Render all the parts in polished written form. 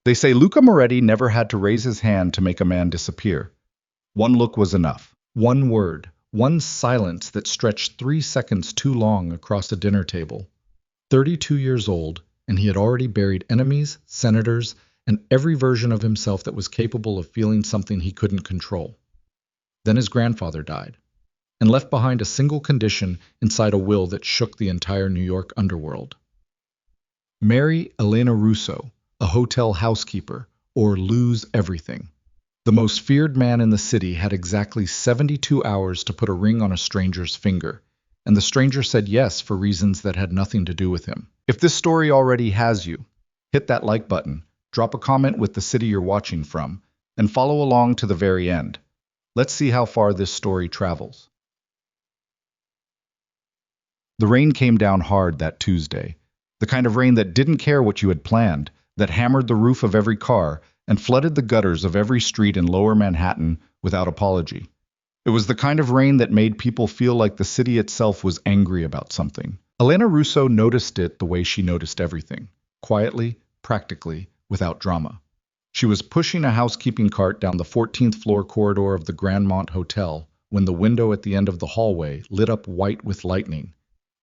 They say Luca Moretti never had to raise his hand to make a man disappear. One look was enough. One word, one silence that stretched 3 seconds too long across a dinner table. 32 years old, and he had already buried enemies, senators, and every version of himself that was capable of feeling something he couldn't control. Then his grandfather died, and left behind a single condition inside a will that shook the entire New York underworld. Marry Elena Russo, a hotel housekeeper, or lose everything. The most feared man in the city had exactly 72 hours to put a ring on a stranger's finger, and the stranger said yes for reasons that had nothing to do with him. If this story already has you, hit that like button, drop a comment with the city you're watching from, and follow along to the very end. Let's see how far this story travels. The rain came down hard that Tuesday, the kind of rain that didn't care what you had planned, that hammered the roof of every car and flooded the gutters of every street in lower Manhattan without apology. It was the kind of rain that made people feel like the city itself was angry about something. Elena Russo noticed it the way she noticed everything, quietly, practically, without drama. She was pushing a housekeeping cart down the 14th floor corridor of the Grandmont Hotel when the window at the end of the hallway lit up white with lightning.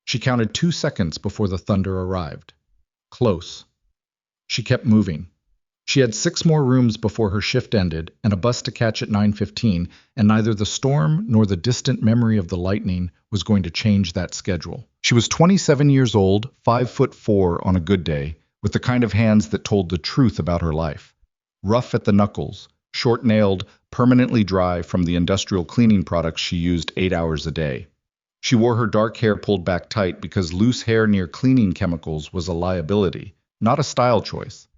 She counted 2 seconds before the thunder arrived. Close. She kept moving. She had 6 more rooms before her shift ended and a bus to catch at 9:15, and neither the storm nor the distant memory of the lightning was going to change that schedule. She was 27 years old, 5'4" on a good day, with the kind of hands that told the truth about her life. Rough at the knuckles, short-nailed, permanently dry from the industrial cleaning products she used 8 hours a day. She wore her dark hair pulled back tight because loose hair near cleaning chemicals was a liability, not a style choice.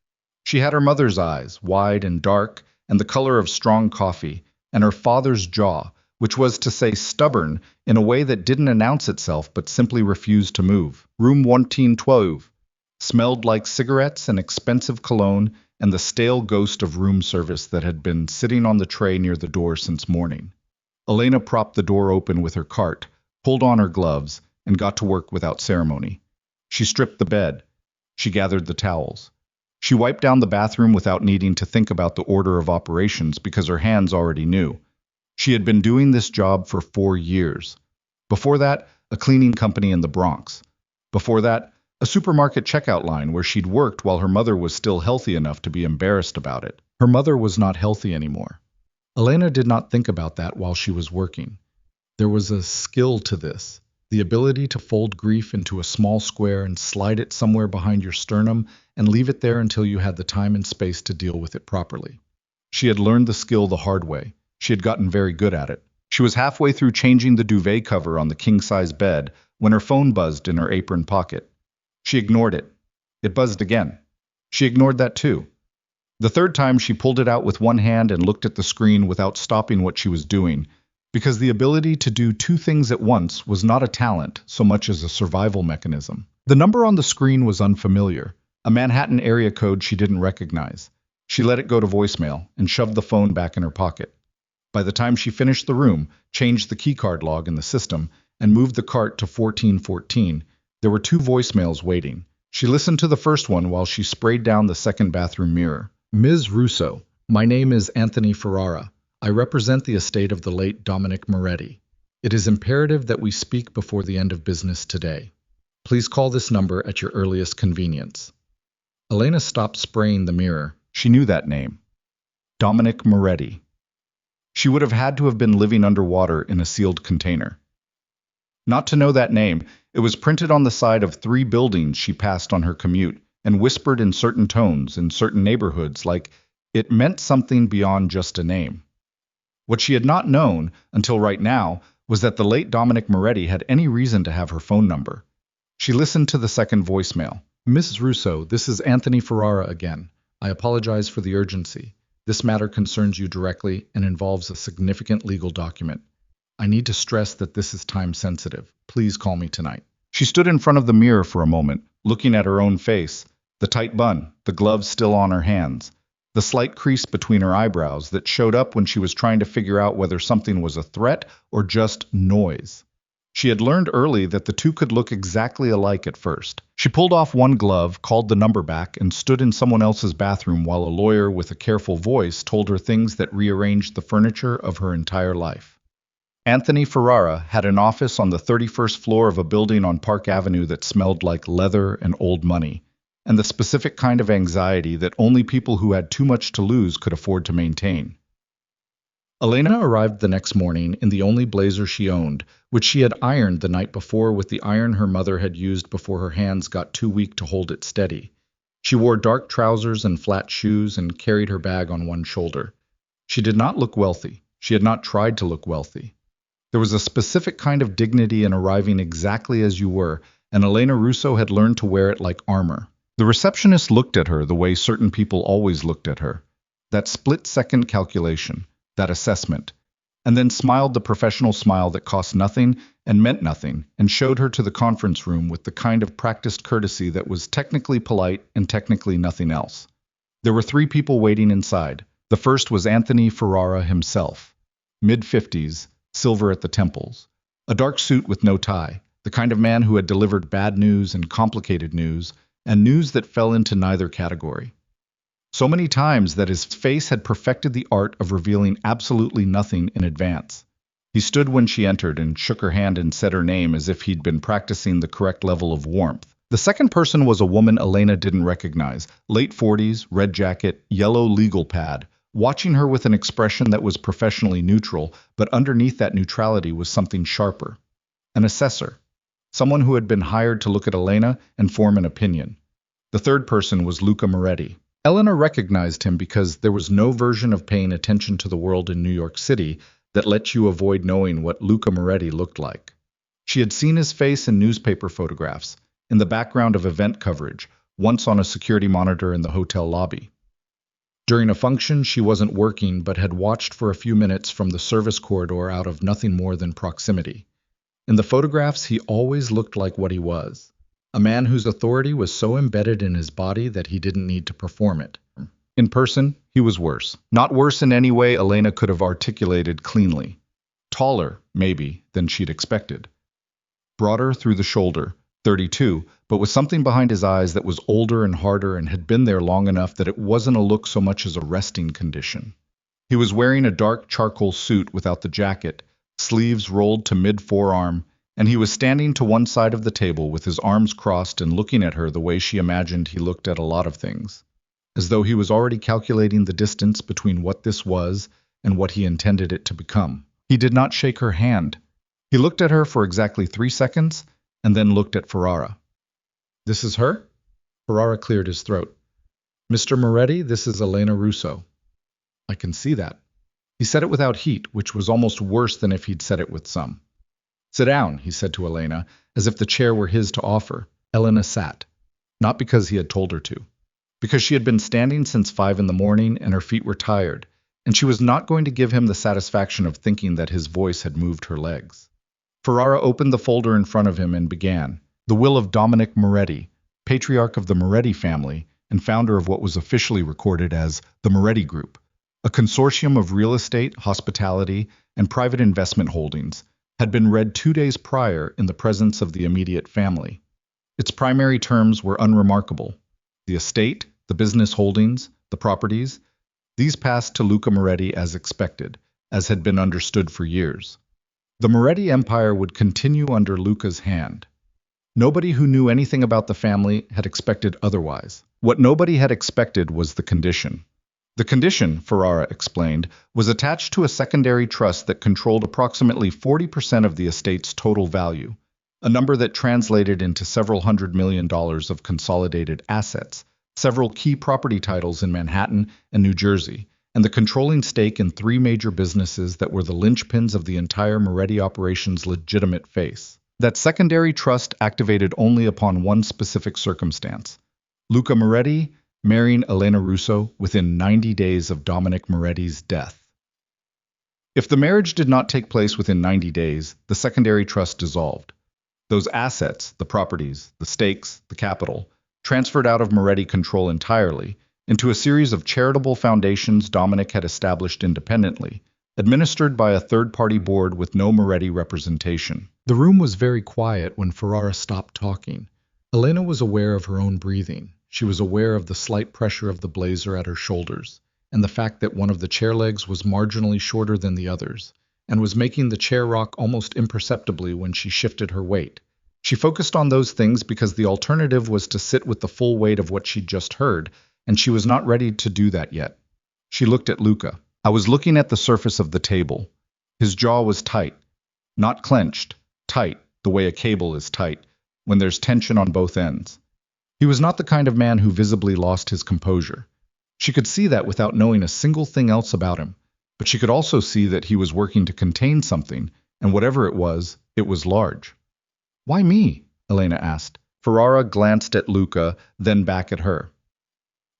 She had her mother's eyes, wide and dark, and the color of strong coffee, and her father's jaw, which was to say stubborn in a way that didn't announce itself but simply refused to move. Room 112 smelled like cigarettes and expensive cologne and the stale ghost of room service that had been sitting on the tray near the door since morning. Elena propped the door open with her cart, pulled on her gloves, and got to work without ceremony. She stripped the bed. She gathered the towels. She wiped down the bathroom without needing to think about the order of operations because her hands already knew. She had been doing this job for 4 years. Before that, a cleaning company in the Bronx. Before that, a supermarket checkout line where she'd worked while her mother was still healthy enough to be embarrassed about it. Her mother was not healthy anymore. Elena did not think about that while she was working. There was a skill to this, the ability to fold grief into a small square and slide it somewhere behind your sternum and leave it there until you had the time and space to deal with it properly. She had learned the skill the hard way. She had gotten very good at it. She was halfway through changing the duvet cover on the king-size bed when her phone buzzed in her apron pocket. She ignored it. It buzzed again. She ignored that too. The third time she pulled it out with one hand and looked at the screen without stopping what she was doing, because the ability to do 2 things at once was not a talent so much as a survival mechanism. The number on the screen was unfamiliar, a Manhattan area code she didn't recognize. She let it go to voicemail and shoved the phone back in her pocket. By the time she finished the room, changed the keycard log in the system, and moved the cart to 1414, there were 2 voicemails waiting. She listened to the first one while she sprayed down the second bathroom mirror. Ms. Russo, my name is Anthony Ferrara. I represent the estate of the late Dominic Moretti. It is imperative that we speak before the end of business today. Please call this number at your earliest convenience. Elena stopped spraying the mirror. She knew that name. Dominic Moretti. She would have had to have been living underwater in a sealed container. Not to know that name, it was printed on the side of 3 buildings she passed on her commute and whispered in certain tones in certain neighborhoods like it meant something beyond just a name. What she had not known, until right now, was that the late Dominic Moretti had any reason to have her phone number. She listened to the second voicemail. Mrs. Russo, this is Anthony Ferrara again. I apologize for the urgency. This matter concerns you directly and involves a significant legal document. I need to stress that this is time sensitive. Please call me tonight. She stood in front of the mirror for a moment, looking at her own face, the tight bun, the gloves still on her hands, the slight crease between her eyebrows that showed up when she was trying to figure out whether something was a threat or just noise. She had learned early that the two could look exactly alike at first. She pulled off one glove, called the number back, and stood in someone else's bathroom while a lawyer with a careful voice told her things that rearranged the furniture of her entire life. Anthony Ferrara had an office on the 31st floor of a building on Park Avenue that smelled like leather and old money, and the specific kind of anxiety that only people who had too much to lose could afford to maintain. Elena arrived the next morning in the only blazer she owned, which she had ironed the night before with the iron her mother had used before her hands got too weak to hold it steady. She wore dark trousers and flat shoes and carried her bag on one shoulder. She did not look wealthy. She had not tried to look wealthy. There was a specific kind of dignity in arriving exactly as you were, and Elena Russo had learned to wear it like armor. The receptionist looked at her the way certain people always looked at her. That split-second calculation. That assessment, and then smiled the professional smile that cost nothing and meant nothing, and showed her to the conference room with the kind of practiced courtesy that was technically polite and technically nothing else. There were 3 people waiting inside. The first was Anthony Ferrara himself, mid-50s, silver at the temples, a dark suit with no tie, the kind of man who had delivered bad news and complicated news, and news that fell into neither category. So many times that his face had perfected the art of revealing absolutely nothing in advance. He stood when she entered and shook her hand and said her name as if he'd been practicing the correct level of warmth. The second person was a woman Elena didn't recognize, late 40s, red jacket, yellow legal pad, watching her with an expression that was professionally neutral, but underneath that neutrality was something sharper. An assessor. Someone who had been hired to look at Elena and form an opinion. The third person was Luca Moretti. Elena recognized him because there was no version of paying attention to the world in New York City that let you avoid knowing what Luca Moretti looked like. She had seen his face in newspaper photographs, in the background of event coverage, once on a security monitor in the hotel lobby. During a function, she wasn't working but had watched for a few minutes from the service corridor out of nothing more than proximity. In the photographs, he always looked like what he was. A man whose authority was so embedded in his body that he didn't need to perform it. In person, he was worse. Not worse in any way Elena could have articulated cleanly. Taller, maybe, than she'd expected. Broader through the shoulder, 32, but with something behind his eyes that was older and harder and had been there long enough that it wasn't a look so much as a resting condition. He was wearing a dark charcoal suit without the jacket, sleeves rolled to mid-forearm, and he was standing to one side of the table with his arms crossed and looking at her the way she imagined he looked at a lot of things, as though he was already calculating the distance between what this was and what he intended it to become. He did not shake her hand. He looked at her for exactly 3 seconds and then looked at Ferrara. "This is her?" Ferrara cleared his throat. "Mr. Moretti, this is Elena Russo." "I can see that." He said it without heat, which was almost worse than if he'd said it with some. "Sit down," he said to Elena, as if the chair were his to offer. Elena sat. Not because he had told her to. Because she had been standing since 5 in the morning and her feet were tired, and she was not going to give him the satisfaction of thinking that his voice had moved her legs. Ferrara opened the folder in front of him and began. The will of Dominic Moretti, patriarch of the Moretti family and founder of what was officially recorded as the Moretti Group, a consortium of real estate, hospitality, and private investment holdings, had been read 2 days prior in the presence of the immediate family. Its primary terms were unremarkable. The estate, the business holdings, the properties, these passed to Luca Moretti as expected, as had been understood for years. The Moretti empire would continue under Luca's hand. Nobody who knew anything about the family had expected otherwise. What nobody had expected was the condition. The condition, Ferrara explained, was attached to a secondary trust that controlled approximately 40% of the estate's total value, a number that translated into several $100 million of consolidated assets, several key property titles in Manhattan and New Jersey, and the controlling stake in 3 major businesses that were the linchpins of the entire Moretti operation's legitimate face. That secondary trust activated only upon one specific circumstance: Luca Moretti marrying Elena Russo within 90 days of Dominic Moretti's death. If the marriage did not take place within 90 days, the secondary trust dissolved. Those assets, the properties, the stakes, the capital, transferred out of Moretti control entirely into a series of charitable foundations Dominic had established independently, administered by a third-party board with no Moretti representation. The room was very quiet when Ferrara stopped talking. Elena was aware of her own breathing. She was aware of the slight pressure of the blazer at her shoulders, and the fact that one of the chair legs was marginally shorter than the others, and was making the chair rock almost imperceptibly when she shifted her weight. She focused on those things because the alternative was to sit with the full weight of what she'd just heard, and she was not ready to do that yet. She looked at Luca. I was looking at the surface of the table. His jaw was tight. Not clenched. Tight, the way a cable is tight, when there's tension on both ends. He was not the kind of man who visibly lost his composure. She could see that without knowing a single thing else about him, but she could also see that he was working to contain something, and whatever it was large. Why me? Elena asked. Ferrara glanced at Luca, then back at her.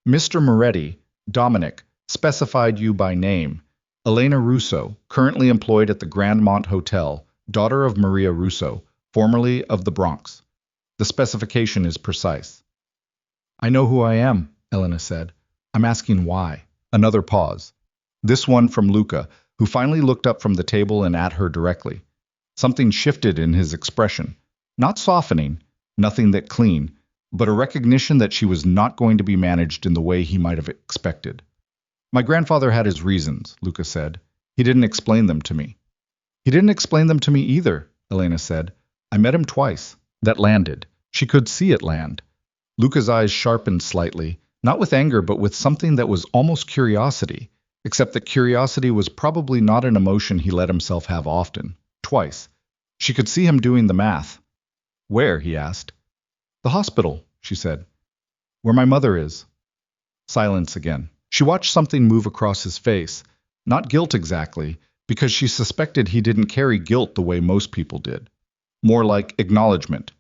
Mr. Moretti, Dominic, specified you by name. Elena Russo, currently employed at the Grandmont Hotel, daughter of Maria Russo, formerly of the Bronx. The specification is precise. I know who I am, Elena said. I'm asking why. Another pause. This one from Luca, who finally looked up from the table and at her directly. Something shifted in his expression. Not softening, nothing that clean, but a recognition that she was not going to be managed in the way he might have expected. My grandfather had his reasons, Luca said. He didn't explain them to me. He didn't explain them to me either, Elena said. I met him twice. That landed. She could see it land. Luca's eyes sharpened slightly, not with anger but with something that was almost curiosity, except that curiosity was probably not an emotion he let himself have often. Twice. She could see him doing the math. Where? He asked. The hospital, she said. Where my mother is. Silence again. She watched something move across his face. Not guilt exactly, because she suspected he didn't carry guilt the way most people did. More like acknowledgement.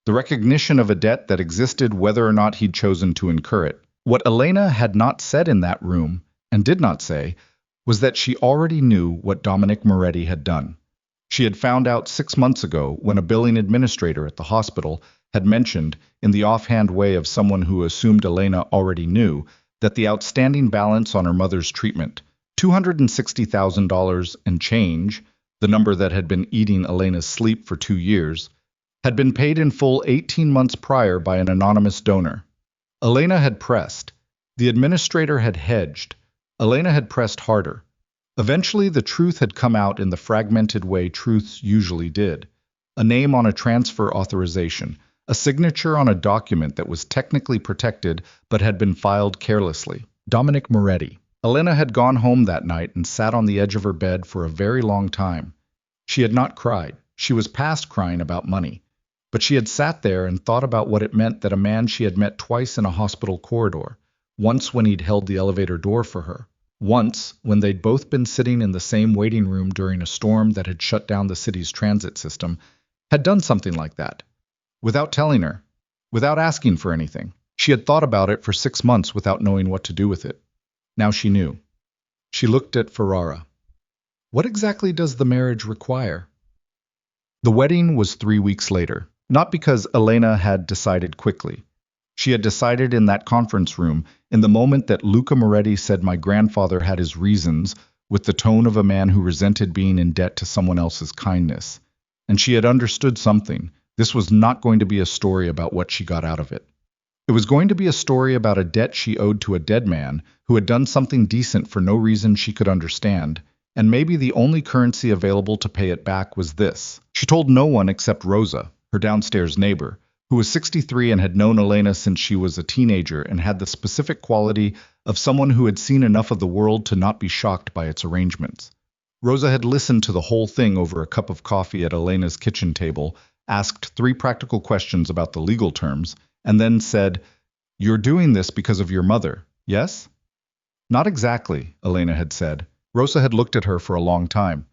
The recognition of a debt that existed whether or not he'd chosen to incur it. What Elena had not said in that room, and did not say, was that she already knew what Dominic Moretti had done. She had found out 6 months ago when a billing administrator at the hospital had mentioned, in the offhand way of someone who assumed Elena already knew, that the outstanding balance on her mother's treatment, $260,000 and change, the number that had been eating Elena's sleep for 2 years, had been paid in full 18 months prior by an anonymous donor. Elena had pressed. The administrator had hedged. Elena had pressed harder. Eventually, the truth had come out in the fragmented way truths usually did. A name on a transfer authorization, a signature on a document that was technically protected but had been filed carelessly. Dominic Moretti. Elena had gone home that night and sat on the edge of her bed for a very long time. She had not cried. She was past crying about money. But she had sat there and thought about what it meant that a man she had met twice in a hospital corridor, once when he'd held the elevator door for her, once when they'd both been sitting in the same waiting room during a storm that had shut down the city's transit system, had done something like that. Without telling her, without asking for anything. She had thought about it for 6 months without knowing what to do with it. Now she knew. She looked at Ferrara. What exactly does the marriage require? The wedding was 3 weeks later, not because Elena had decided quickly. She had decided in that conference room, in the moment that Luca Moretti said my grandfather had his reasons, with the tone of a man who resented being in debt to someone else's kindness. And she had understood something. This was not going to be a story about what she got out of it. It was going to be a story about a debt she owed to a dead man who had done something decent for no reason she could understand, and maybe the only currency available to pay it back was this. She told no one except Rosa, her downstairs neighbor, who was 63 and had known Elena since she was a teenager and had the specific quality of someone who had seen enough of the world to not be shocked by its arrangements. Rosa had listened to the whole thing over a cup of coffee at Elena's kitchen table, asked 3 practical questions about the legal terms, and then said, "You're doing this because of your mother, yes?" Not exactly, Elena had said. Rosa had looked at her for a long time.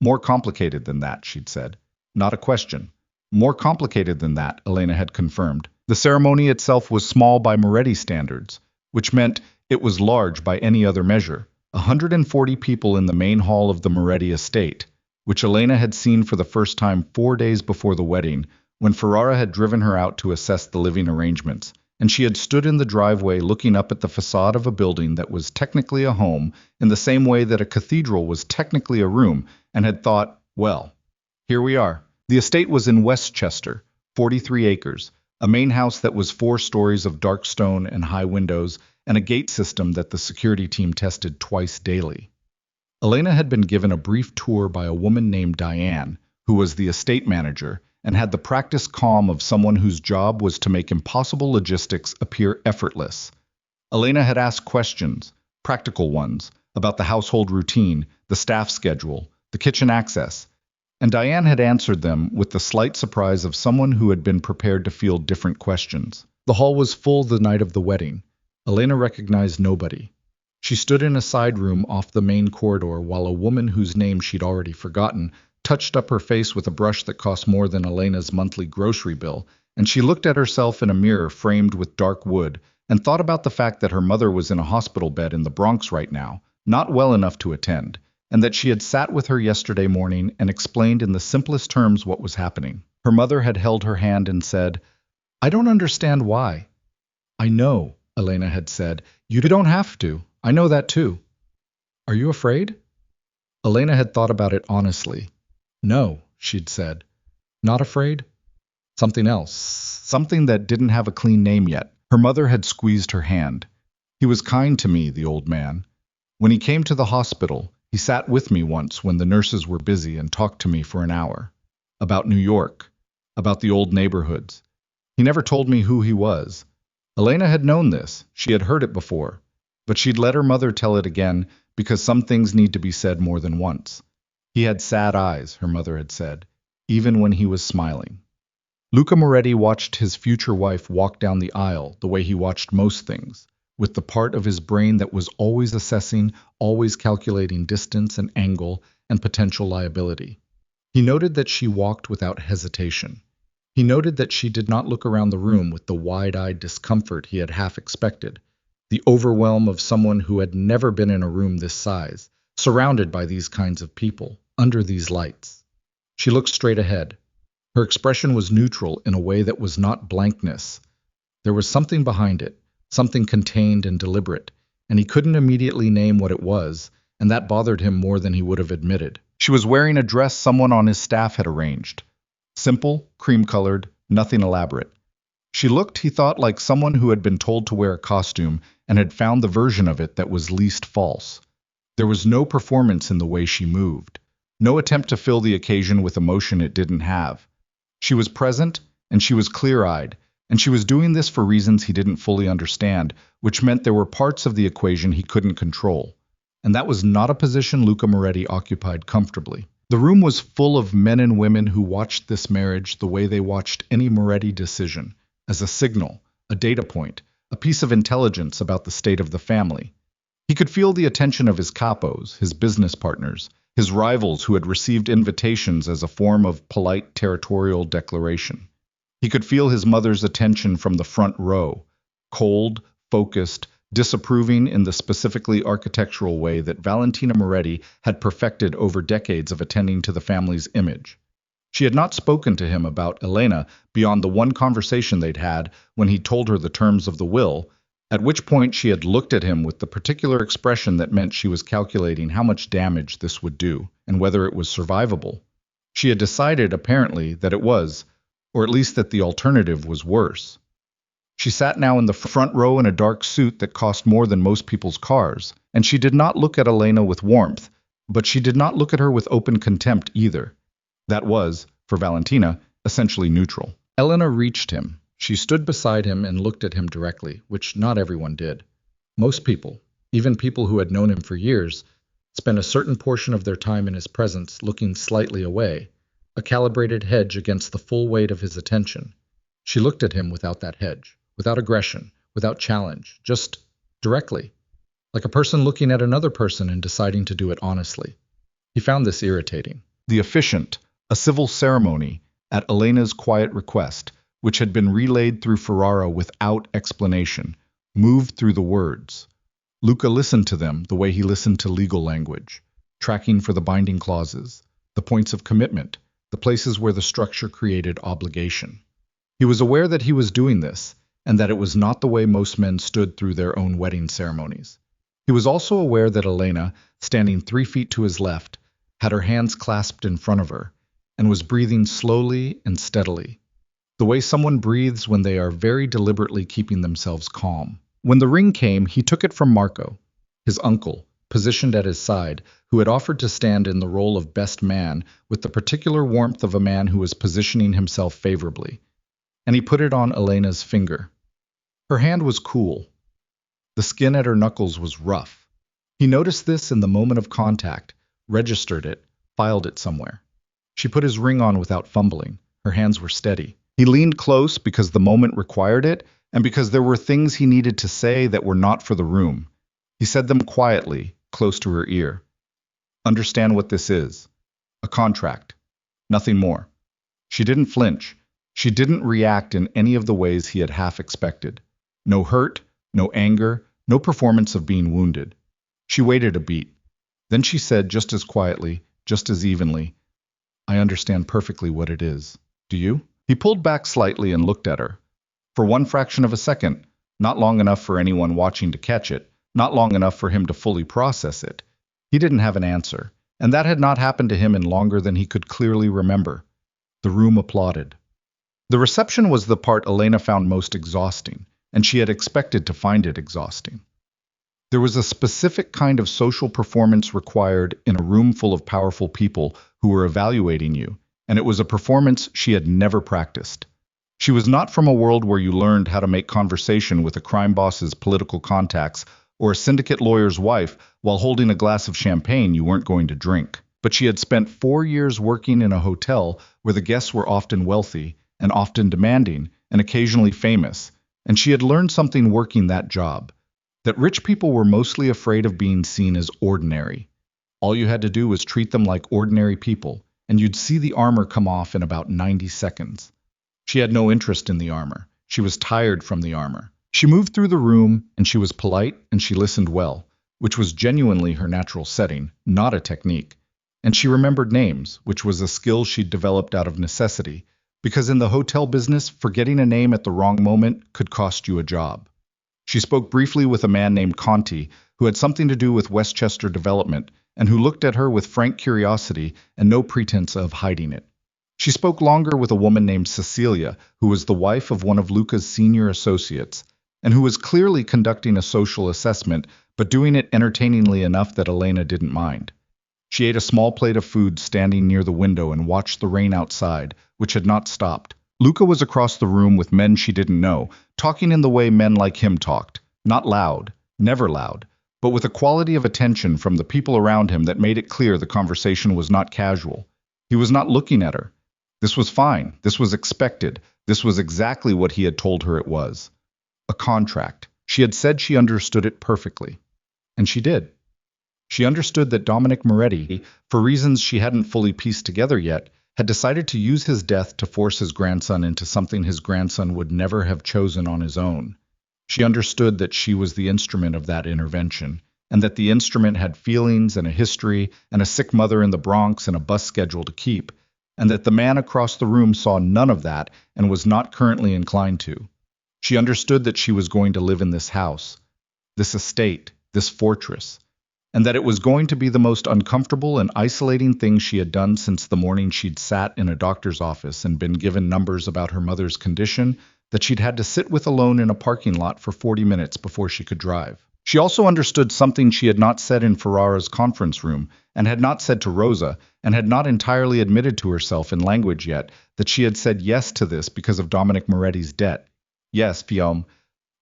More complicated than that, she'd said. Not a question. More complicated than that, Elena had confirmed. The ceremony itself was small by Moretti standards, which meant it was large by any other measure. 140 people in the main hall of the Moretti estate, which Elena had seen for the first time 4 days before the wedding, when Ferrara had driven her out to assess the living arrangements, and she had stood in the driveway looking up at the facade of a building that was technically a home in the same way that a cathedral was technically a room, and had thought, well, here we are. The estate was in Westchester, 43 acres, a main house that was 4 stories of dark stone and high windows, and a gate system that the security team tested twice daily. Elena had been given a brief tour by a woman named Diane, who was the estate manager, and had the practiced calm of someone whose job was to make impossible logistics appear effortless. Elena had asked questions, practical ones, about the household routine, the staff schedule, the kitchen access, and Diane had answered them with the slight surprise of someone who had been prepared to field different questions. The hall was full the night of the wedding. Elena recognized nobody. She stood in a side room off the main corridor while a woman whose name she'd already forgotten touched up her face with a brush that cost more than Elena's monthly grocery bill, and she looked at herself in a mirror framed with dark wood and thought about the fact that her mother was in a hospital bed in the Bronx right now, not well enough to attend, and that she had sat with her yesterday morning and explained in the simplest terms what was happening. Her mother had held her hand and said, "I don't understand why." "I know," Elena had said. "You don't have to. I know that too." "Are you afraid?" Elena had thought about it honestly. "No," she'd said. "Not afraid?" Something else. Something that didn't have a clean name yet. Her mother had squeezed her hand. "He was kind to me, the old man. When he came to the hospital, he sat with me once when the nurses were busy and talked to me for an hour. About New York. About the old neighborhoods. He never told me who he was." Elena had known this. She had heard it before. But she'd let her mother tell it again because some things need to be said more than once. He had sad eyes, her mother had said, even when he was smiling. Luca Moretti watched his future wife walk down the aisle the way he watched most things, with the part of his brain that was always assessing, always calculating distance and angle and potential liability. He noted that she walked without hesitation. He noted that she did not look around the room with the wide-eyed discomfort he had half expected, the overwhelm of someone who had never been in a room this size, surrounded by these kinds of people, under these lights. She looked straight ahead. Her expression was neutral in a way that was not blankness. There was something behind it, something contained and deliberate, and he couldn't immediately name what it was, and that bothered him more than he would have admitted. She was wearing a dress someone on his staff had arranged. Simple, cream-colored, nothing elaborate. She looked, he thought, like someone who had been told to wear a costume and had found the version of it that was least false. There was no performance in the way she moved, no attempt to fill the occasion with emotion it didn't have. She was present, and she was clear-eyed, and she was doing this for reasons he didn't fully understand, which meant there were parts of the equation he couldn't control. And that was not a position Luca Moretti occupied comfortably. The room was full of men and women who watched this marriage the way they watched any Moretti decision, as a signal, a data point, a piece of intelligence about the state of the family. He could feel the attention of his capos, his business partners, his rivals who had received invitations as a form of polite territorial declaration. He could feel his mother's attention from the front row, cold, focused, disapproving in the specifically architectural way that Valentina Moretti had perfected over decades of attending to the family's image. She had not spoken to him about Elena beyond the one conversation they'd had when he told her the terms of the will, at which point she had looked at him with the particular expression that meant she was calculating how much damage this would do and whether it was survivable. She had decided, apparently, that it was, or at least that the alternative was worse. She sat now in the front row in a dark suit that cost more than most people's cars, and she did not look at Elena with warmth, but she did not look at her with open contempt either. That was, for Valentina, essentially neutral. Elena reached him. She stood beside him and looked at him directly, which not everyone did. Most people, even people who had known him for years, spent a certain portion of their time in his presence looking slightly away, a calibrated hedge against the full weight of his attention. She looked at him without that hedge, without aggression, without challenge, just directly, like a person looking at another person and deciding to do it honestly. He found this irritating. The officiant, a civil ceremony, at Elena's quiet request, which had been relayed through Ferrara without explanation, moved through the words. Luca listened to them the way he listened to legal language, tracking for the binding clauses, the points of commitment, the places where the structure created obligation. He was aware that he was doing this, and that it was not the way most men stood through their own wedding ceremonies. He was also aware that Elena, standing 3 feet to his left, had her hands clasped in front of her, and was breathing slowly and steadily, the way someone breathes when they are very deliberately keeping themselves calm. When the ring came, he took it from Marco, his uncle, positioned at his side, who had offered to stand in the role of best man with the particular warmth of a man who was positioning himself favorably, and he put it on Elena's finger. Her hand was cool. The skin at her knuckles was rough. He noticed this in the moment of contact, registered it, filed it somewhere. She put his ring on without fumbling. Her hands were steady. He leaned close because the moment required it, and because there were things he needed to say that were not for the room. He said them quietly, close to her ear. Understand what this is. A contract. Nothing more. She didn't flinch. She didn't react in any of the ways he had half expected. No hurt, no anger, no performance of being wounded. She waited a beat. Then she said just as quietly, just as evenly, I understand perfectly what it is. Do you? He pulled back slightly and looked at her. For one fraction of a second, not long enough for anyone watching to catch it, not long enough for him to fully process it. He didn't have an answer, and that had not happened to him in longer than he could clearly remember. The room applauded. The reception was the part Elena found most exhausting, and she had expected to find it exhausting. There was a specific kind of social performance required in a room full of powerful people who were evaluating you, and it was a performance she had never practiced. She was not from a world where you learned how to make conversation with a crime boss's political contacts or a syndicate lawyer's wife while holding a glass of champagne you weren't going to drink. But she had spent 4 years working in a hotel where the guests were often wealthy and often demanding and occasionally famous, and she had learned something working that job, that rich people were mostly afraid of being seen as ordinary. All you had to do was treat them like ordinary people, and you'd see the armor come off in about 90 seconds. She had no interest in the armor. She was tired from the armor. She moved through the room, and she was polite, and she listened well, which was genuinely her natural setting, not a technique. And she remembered names, which was a skill she'd developed out of necessity, because in the hotel business, forgetting a name at the wrong moment could cost you a job. She spoke briefly with a man named Conti, who had something to do with Westchester Development, and who looked at her with frank curiosity and no pretense of hiding it. She spoke longer with a woman named Cecilia, who was the wife of one of Luca's senior associates, and who was clearly conducting a social assessment, but doing it entertainingly enough that Elena didn't mind. She ate a small plate of food standing near the window and watched the rain outside, which had not stopped. Luca was across the room with men she didn't know, talking in the way men like him talked, not loud, never loud, but with a quality of attention from the people around him that made it clear the conversation was not casual. He was not looking at her. This was fine. This was expected. This was exactly what he had told her it was. A contract. She had said she understood it perfectly. And she did. She understood that Dominic Moretti, for reasons she hadn't fully pieced together yet, had decided to use his death to force his grandson into something his grandson would never have chosen on his own. She understood that she was the instrument of that intervention, and that the instrument had feelings and a history and a sick mother in the Bronx and a bus schedule to keep, and that the man across the room saw none of that and was not currently inclined to. She understood that she was going to live in this house, this estate, this fortress, and that it was going to be the most uncomfortable and isolating thing she had done since the morning she'd sat in a doctor's office and been given numbers about her mother's condition that she'd had to sit with alone in a parking lot for 40 minutes before she could drive. She also understood something she had not said in Ferrara's conference room, and had not said to Rosa, and had not entirely admitted to herself in language yet, that she had said yes to this because of Dominic Moretti's debt. Yes, Piom,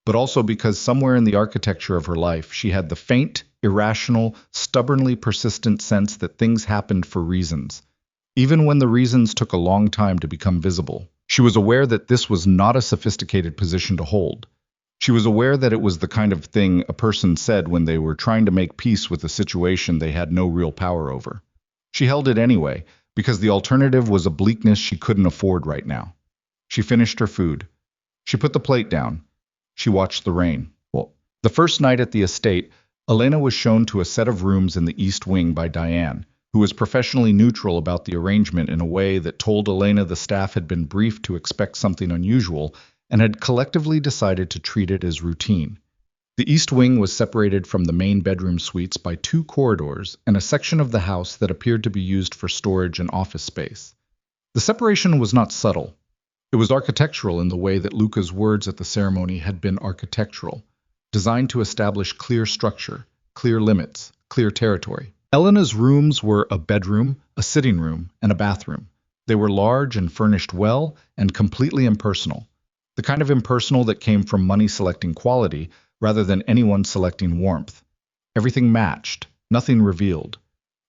but also because somewhere in the architecture of her life she had the faint, irrational, stubbornly persistent sense that things happened for reasons, even when the reasons took a long time to become visible. She was aware that this was not a sophisticated position to hold. She was aware that it was the kind of thing a person said when they were trying to make peace with a situation they had no real power over. She held it anyway, because the alternative was a bleakness she couldn't afford right now. She finished her food. She put the plate down. She watched the rain. The first night at the estate, Elena was shown to a set of rooms in the East Wing by Diane, who was professionally neutral about the arrangement in a way that told Elena the staff had been briefed to expect something unusual, and had collectively decided to treat it as routine. The east wing was separated from the main bedroom suites by two corridors and a section of the house that appeared to be used for storage and office space. The separation was not subtle. It was architectural in the way that Luca's words at the ceremony had been architectural, designed to establish clear structure, clear limits, clear territory. Elena's rooms were a bedroom, a sitting room, and a bathroom. They were large and furnished well and completely impersonal. The kind of impersonal that came from money selecting quality rather than anyone selecting warmth. Everything matched, nothing revealed.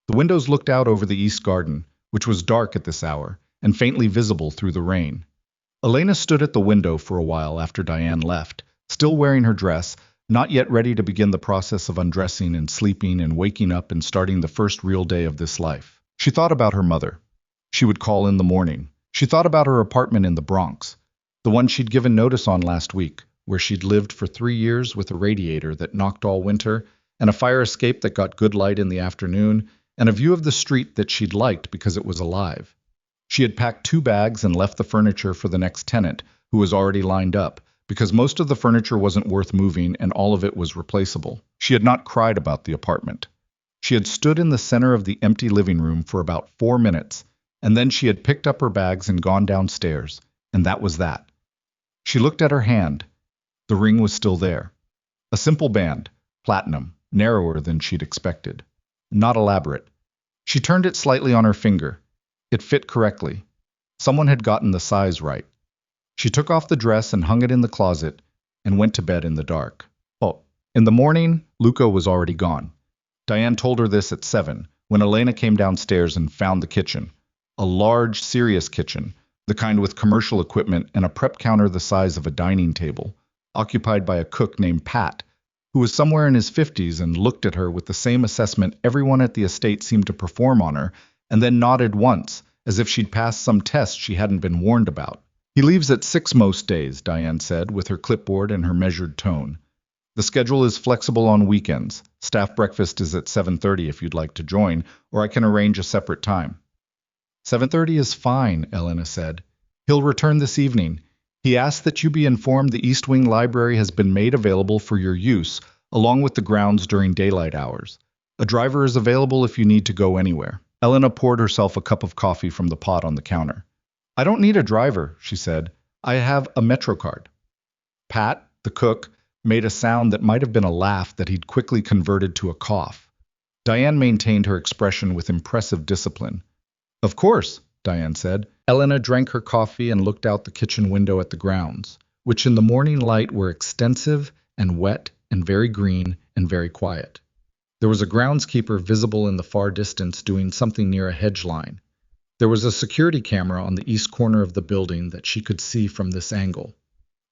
The windows looked out over the east garden, which was dark at this hour and faintly visible through the rain. Elena stood at the window for a while after Diane left, still wearing her dress, not yet ready to begin the process of undressing and sleeping and waking up and starting the first real day of this life. She thought about her mother. She would call in the morning. She thought about her apartment in the Bronx, the one she'd given notice on last week, where she'd lived for 3 years with a radiator that knocked all winter, and a fire escape that got good light in the afternoon, and a view of the street that she'd liked because it was alive. She had packed 2 bags and left the furniture for the next tenant, who was already lined up, because most of the furniture wasn't worth moving and all of it was replaceable. She had not cried about the apartment. She had stood in the center of the empty living room for about 4 minutes, and then she had picked up her bags and gone downstairs, and that was that. She looked at her hand. The ring was still there. A simple band, platinum, narrower than she'd expected. Not elaborate. She turned it slightly on her finger. It fit correctly. Someone had gotten the size right. She took off the dress and hung it in the closet and went to bed in the dark. Oh, in the morning, Luca was already gone. Diane told her this at 7, when Elena came downstairs and found the kitchen. A large, serious kitchen, the kind with commercial equipment and a prep counter the size of a dining table, occupied by a cook named Pat, who was somewhere in his 50s and looked at her with the same assessment everyone at the estate seemed to perform on her, and then nodded once, as if she'd passed some test she hadn't been warned about. He leaves at 6 most days, Diane said, with her clipboard and her measured tone. The schedule is flexible on weekends. Staff breakfast is at 7:30 if you'd like to join, or I can arrange a separate time. 7:30 is fine, Elena said. He'll return this evening. He asked that you be informed the East Wing Library has been made available for your use, along with the grounds during daylight hours. A driver is available if you need to go anywhere. Elena poured herself a cup of coffee from the pot on the counter. I don't need a driver, she said. I have a Metro card. Pat, the cook, made a sound that might have been a laugh that he'd quickly converted to a cough. Diane maintained her expression with impressive discipline. Of course, Diane said. Elena drank her coffee and looked out the kitchen window at the grounds, which in the morning light were extensive and wet and very green and very quiet. There was a groundskeeper visible in the far distance doing something near a hedge line. There was a security camera on the east corner of the building that she could see from this angle.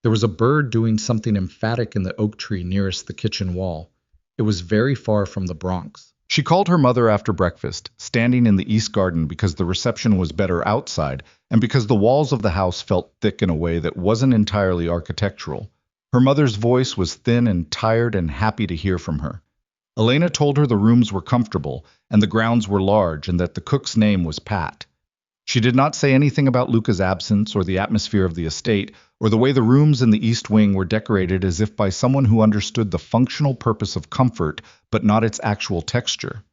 There was a bird doing something emphatic in the oak tree nearest the kitchen wall. It was very far from the Bronx. She called her mother after breakfast, standing in the east garden because the reception was better outside and because the walls of the house felt thick in a way that wasn't entirely architectural. Her mother's voice was thin and tired and happy to hear from her. Elena told her the rooms were comfortable and the grounds were large and that the cook's name was Pat. She did not say anything about Luca's absence or the atmosphere of the estate or the way the rooms in the East Wing were decorated as if by someone who understood the functional purpose of comfort but not its actual texture.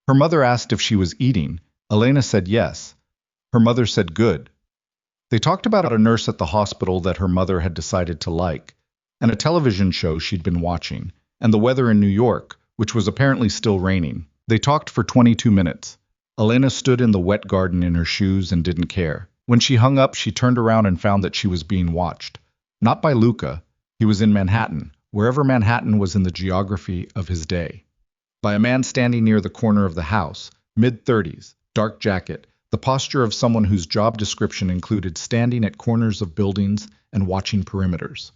Her mother asked if she was eating. Elena said yes. Her mother said good. They talked about a nurse at the hospital that her mother had decided to like, and a television show she'd been watching, and the weather in New York, which was apparently still raining. They talked for 22 minutes. Elena stood in the wet garden in her shoes and didn't care. When she hung up, she turned around and found that she was being watched. Not by Luca. He was in Manhattan, wherever Manhattan was in the geography of his day. By a man standing near the corner of the house, mid-30s, dark jacket, the posture of someone whose job description included standing at corners of buildings and watching perimeters.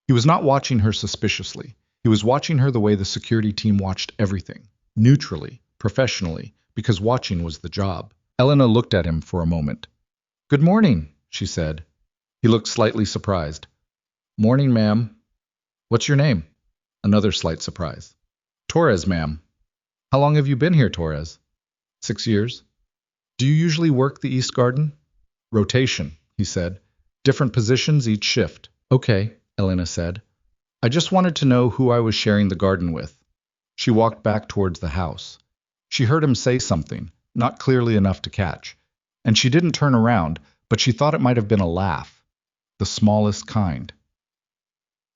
He was not watching her suspiciously. He was watching her the way the security team watched everything, neutrally, professionally, because watching was the job. Elena looked at him for a moment. Good morning, she said. He looked slightly surprised. Morning, ma'am. What's your name? Another slight surprise. Torres, ma'am. How long have you been here, Torres? 6 years. Do you usually work the East Garden? Rotation, he said. Different positions each shift. Okay, Elena said. I just wanted to know who I was sharing the garden with. She walked back towards the house. She heard him say something, not clearly enough to catch, and she didn't turn around, but she thought it might have been a laugh, the smallest kind.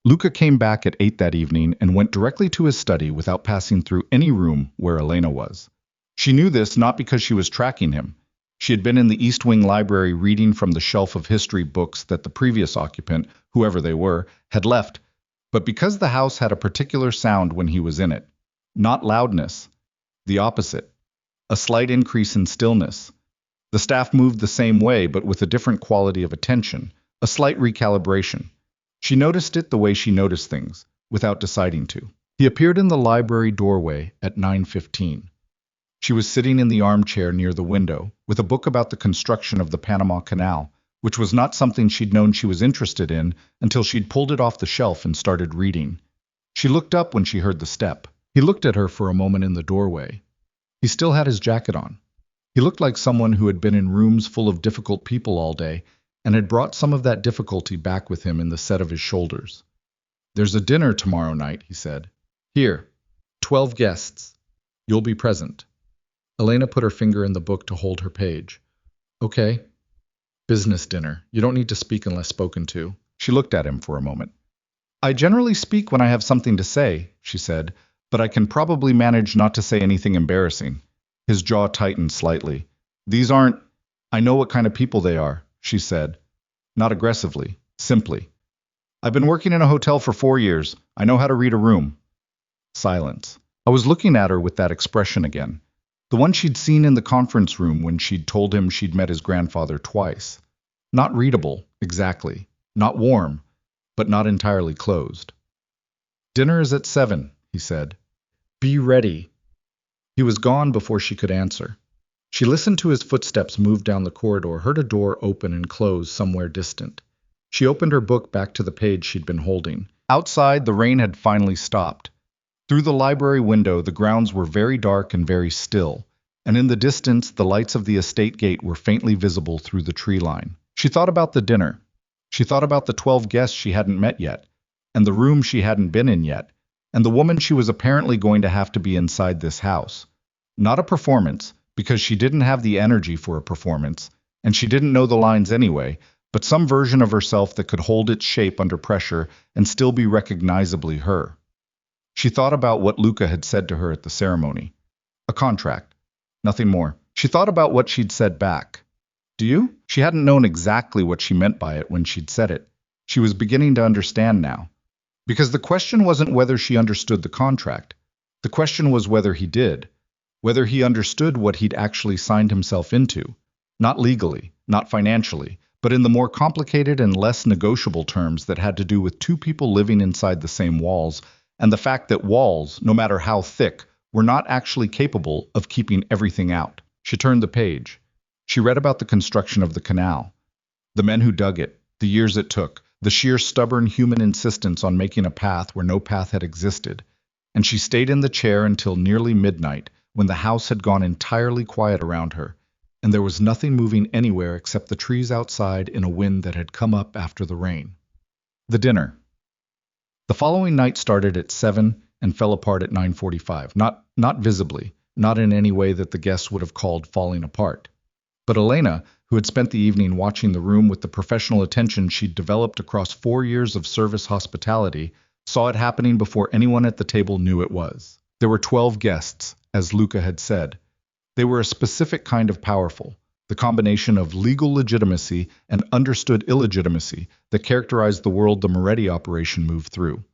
Luca came back at 8 that evening and went directly to his study without passing through any room where Elena was. She knew this not because she was tracking him. She had been in the East Wing library reading from the shelf of history books that the previous occupant, whoever they were, had left, but because the house had a particular sound when he was in it. Not loudness, the opposite, a slight increase in stillness. The staff moved the same way, but with a different quality of attention, a slight recalibration. She noticed it the way she noticed things, without deciding to. He appeared in the library doorway at 9:15. She was sitting in the armchair near the window, with a book about the construction of the Panama Canal, which was not something she'd known she was interested in until she'd pulled it off the shelf and started reading. She looked up when she heard the step. He looked at her for a moment in the doorway. He still had his jacket on. He looked like someone who had been in rooms full of difficult people all day and had brought some of that difficulty back with him in the set of his shoulders. There's a dinner tomorrow night, he said. Here, 12 guests. You'll be present. Elena put her finger in the book to hold her page. Okay. Business dinner. You don't need to speak unless spoken to. She looked at him for a moment. I generally speak when I have something to say, she said, but I can probably manage not to say anything embarrassing. His jaw tightened slightly. These aren't... I know what kind of people they are, she said. Not aggressively, simply. I've been working in a hotel for 4 years. I know how to read a room. Silence. I was looking at her with that expression again. The one she'd seen in the conference room when she'd told him she'd met his grandfather twice. Not readable, exactly. Not warm, but not entirely closed. Dinner is at 7, he said. Be ready. He was gone before she could answer. She listened to his footsteps move down the corridor, heard a door open and close somewhere distant. She opened her book back to the page she'd been holding. Outside, the rain had finally stopped. Through the library window, the grounds were very dark and very still, and in the distance, the lights of the estate gate were faintly visible through the tree line. She thought about the dinner. She thought about the 12 guests she hadn't met yet, and the room she hadn't been in yet, and the woman she was apparently going to have to be inside this house. Not a performance, because she didn't have the energy for a performance, and she didn't know the lines anyway, but some version of herself that could hold its shape under pressure and still be recognizably her. She thought about what Luca had said to her at the ceremony. A contract. Nothing more. She thought about what she'd said back. Do you? She hadn't known exactly what she meant by it when she'd said it. She was beginning to understand now. Because the question wasn't whether she understood the contract. The question was whether he did. Whether he understood what he'd actually signed himself into. Not legally, not financially, but in the more complicated and less negotiable terms that had to do with two people living inside the same walls, and the fact that walls, no matter how thick, were not actually capable of keeping everything out. She turned the page. She read about the construction of the canal, the men who dug it, the years it took, the sheer stubborn human insistence on making a path where no path had existed, and she stayed in the chair until nearly midnight, when the house had gone entirely quiet around her, and there was nothing moving anywhere except the trees outside in a wind that had come up after the rain. The dinner. The following night started at 7 and fell apart at 9:45, not visibly, not in any way that the guests would have called falling apart. But Elena, who had spent the evening watching the room with the professional attention she'd developed across 4 years of service hospitality, saw it happening before anyone at the table knew it was. There were 12 guests, as Luca had said. They were a specific kind of powerful, the combination of legal legitimacy and understood illegitimacy that characterized the world the Moretti operation moved through.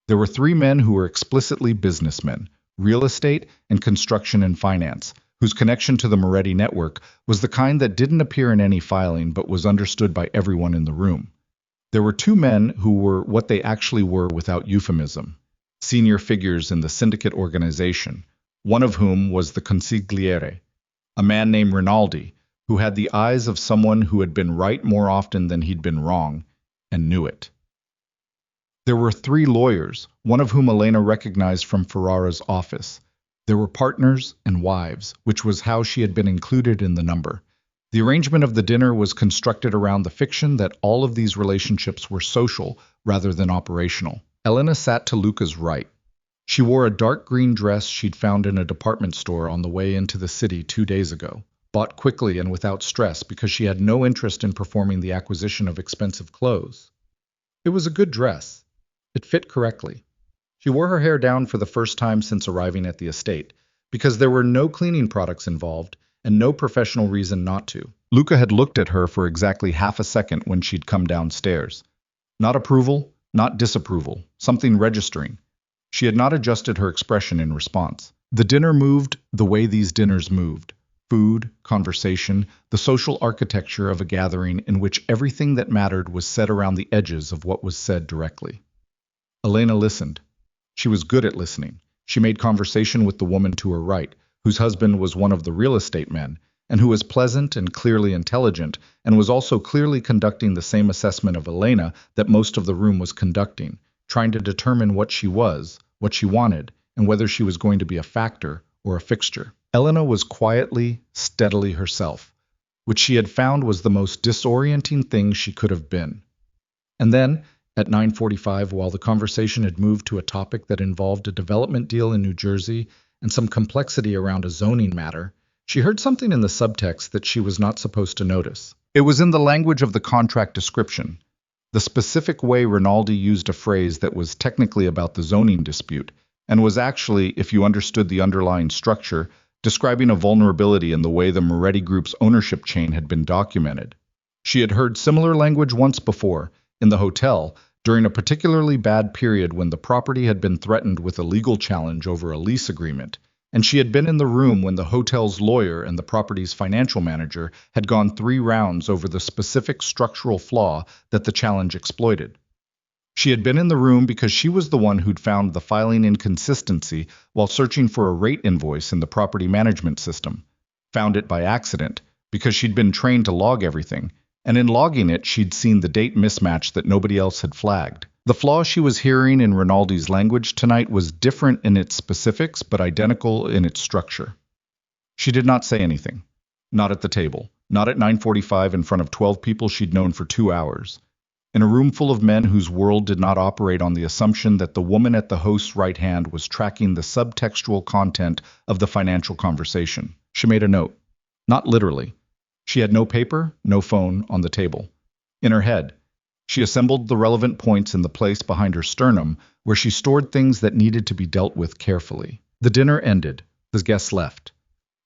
There were 3 men who were explicitly businessmen, real estate and construction and finance, whose connection to the Moretti network was the kind that didn't appear in any filing but was understood by everyone in the room. There were 2 men who were what they actually were without euphemism, senior figures in the syndicate organization, one of whom was the consigliere, a man named Rinaldi, who had the eyes of someone who had been right more often than he'd been wrong, and knew it. There were 3 lawyers, one of whom Elena recognized from Ferrara's office. There were partners and wives, which was how she had been included in the number. The arrangement of the dinner was constructed around the fiction that all of these relationships were social rather than operational. Elena sat to Luca's right. She wore a dark green dress she'd found in a department store on the way into the city 2 days ago, bought quickly and without stress because she had no interest in performing the acquisition of expensive clothes. It was a good dress. It fit correctly. She wore her hair down for the first time since arriving at the estate, because there were no cleaning products involved and no professional reason not to. Luca had looked at her for exactly half a second when she'd come downstairs. Not approval, not disapproval, something registering. She had not adjusted her expression in response. The dinner moved the way these dinners moved. Food, conversation, the social architecture of a gathering in which everything that mattered was said around the edges of what was said directly. Elena listened. She was good at listening. She made conversation with the woman to her right, whose husband was one of the real estate men, and who was pleasant and clearly intelligent, and was also clearly conducting the same assessment of Elena that most of the room was conducting, trying to determine what she was, what she wanted, and whether she was going to be a factor or a fixture. Elena was quietly, steadily herself, which she had found was the most disorienting thing she could have been. And then, at 9:45, while the conversation had moved to a topic that involved a development deal in New Jersey and some complexity around a zoning matter, she heard something in the subtext that she was not supposed to notice. It was in the language of the contract description, the specific way Rinaldi used a phrase that was technically about the zoning dispute, and was actually, if you understood the underlying structure, describing a vulnerability in the way the Moretti Group's ownership chain had been documented. She had heard similar language once before, in the hotel, during a particularly bad period when the property had been threatened with a legal challenge over a lease agreement, and she had been in the room when the hotel's lawyer and the property's financial manager had gone 3 rounds over the specific structural flaw that the challenge exploited. She had been in the room because she was the one who'd found the filing inconsistency while searching for a rate invoice in the property management system, found it by accident because she'd been trained to log everything, and in logging it she'd seen the date mismatch that nobody else had flagged. The flaw she was hearing in Rinaldi's language tonight was different in its specifics but identical in its structure. She did not say anything. Not at the table. Not at 9:45 in front of 12 people she'd known for 2 hours. In a room full of men whose world did not operate on the assumption that the woman at the host's right hand was tracking the subtextual content of the financial conversation. She made a note. Not literally. She had no paper, no phone on the table. In her head, she assembled the relevant points in the place behind her sternum where she stored things that needed to be dealt with carefully. The dinner ended. The guests left.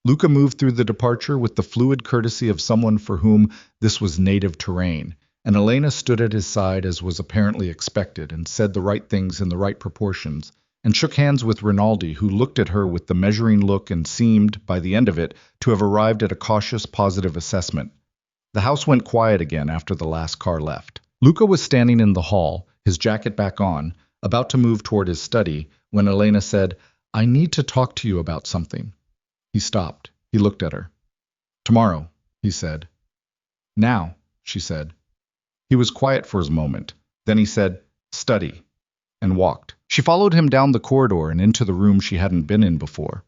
Luca moved through the departure with the fluid courtesy of someone for whom this was native terrain, and Elena stood at his side as was apparently expected and said the right things in the right proportions, and shook hands with Rinaldi, who looked at her with the measuring look and seemed, by the end of it, to have arrived at a cautious, positive assessment. The house went quiet again after the last car left. Luca was standing in the hall, his jacket back on, about to move toward his study, when Elena said, "I need to talk to you about something." He stopped. He looked at her. "Tomorrow," he said. "Now," she said. He was quiet for a moment. Then he said, "Study," and walked. She followed him down the corridor and into the room she hadn't been in before.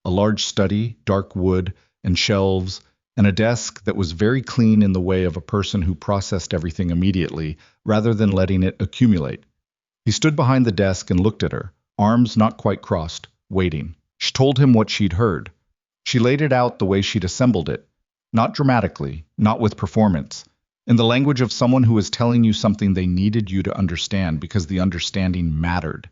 A large study, dark wood, and shelves, and a desk that was very clean in the way of a person who processed everything immediately, rather than letting it accumulate. He stood behind the desk and looked at her, arms not quite crossed, waiting. She told him what she'd heard. She laid it out the way she'd assembled it, not dramatically, not with performance, in the language of someone who was telling you something they needed you to understand because the understanding mattered.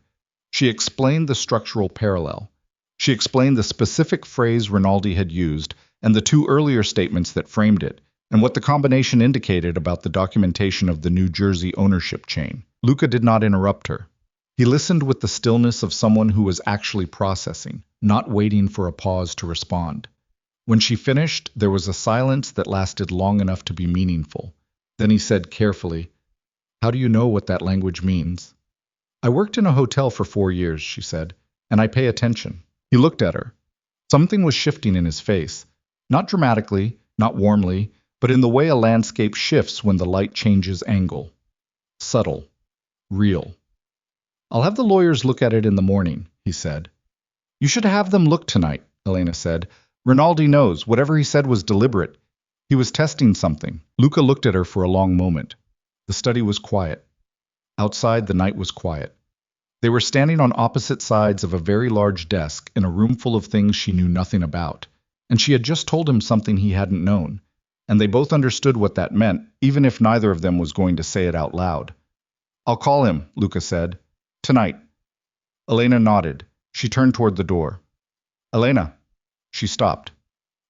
She explained the structural parallel. She explained the specific phrase Rinaldi had used and the 2 earlier statements that framed it, and what the combination indicated about the documentation of the New Jersey ownership chain. Luca did not interrupt her. He listened with the stillness of someone who was actually processing, not waiting for a pause to respond. When she finished, there was a silence that lasted long enough to be meaningful. Then he said carefully, "How do you know what that language means?" "I worked in a hotel for 4 years," she said, "and I pay attention." He looked at her. Something was shifting in his face, not dramatically, not warmly, but in the way a landscape shifts when the light changes angle. Subtle. Real. "I'll have the lawyers look at it in the morning," he said. "You should have them look tonight," Elena said. "Rinaldi knows. Whatever he said was deliberate. He was testing something. Luca looked at her for a long moment. The study was quiet. Outside, the night was quiet. They were standing on opposite sides of a very large desk in a room full of things she knew nothing about, and she had just told him something he hadn't known, and they both understood what that meant, even if neither of them was going to say it out loud. "I'll call him," Luca said. "Tonight." Elena nodded. She turned toward the door. "Elena." She stopped,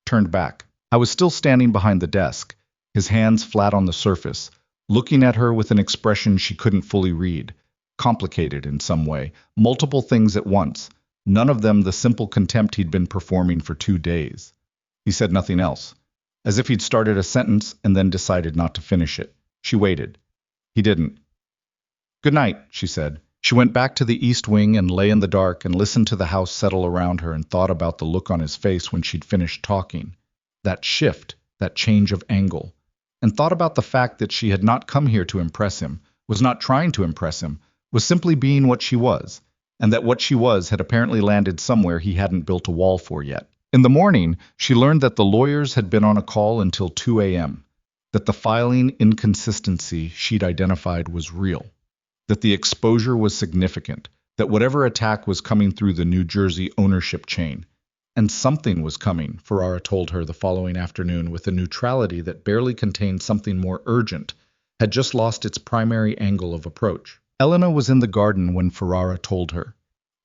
turned back. I was still standing behind the desk, his hands flat on the surface, looking at her with an expression she couldn't fully read. Complicated in some way, multiple things at once, none of them the simple contempt he'd been performing for 2 days. He said nothing else, as if he'd started a sentence and then decided not to finish it. She waited. He didn't. "Good night," she said. She went back to the east wing and lay in the dark and listened to the house settle around her and thought about the look on his face when she'd finished talking. That shift, that change of angle. And thought about the fact that she had not come here to impress him, was not trying to impress him, was simply being what she was, and that what she was had apparently landed somewhere he hadn't built a wall for yet. In the morning, she learned that the lawyers had been on a call until 2 a.m., that the filing inconsistency she'd identified was real, that the exposure was significant, that whatever attack was coming through the New Jersey ownership chain. And something was coming, Ferrara told her the following afternoon with a neutrality that barely contained something more urgent, had just lost its primary angle of approach. Elena was in the garden when Ferrara told her.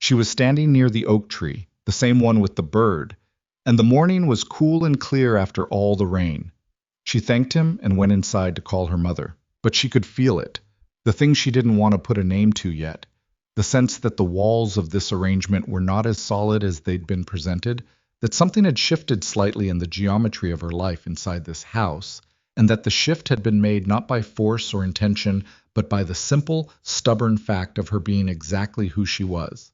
She was standing near the oak tree, the same one with the bird, and the morning was cool and clear after all the rain. She thanked him and went inside to call her mother. But she could feel it, the thing she didn't want to put a name to yet, the sense that the walls of this arrangement were not as solid as they'd been presented, that something had shifted slightly in the geometry of her life inside this house, and that the shift had been made not by force or intention, but by the simple, stubborn fact of her being exactly who she was.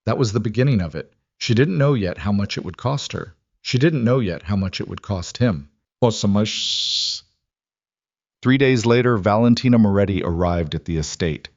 That was the beginning of it. She didn't know yet how much it would cost her. She didn't know yet how much it would cost him. 3 days later, Valentina Moretti arrived at the estate.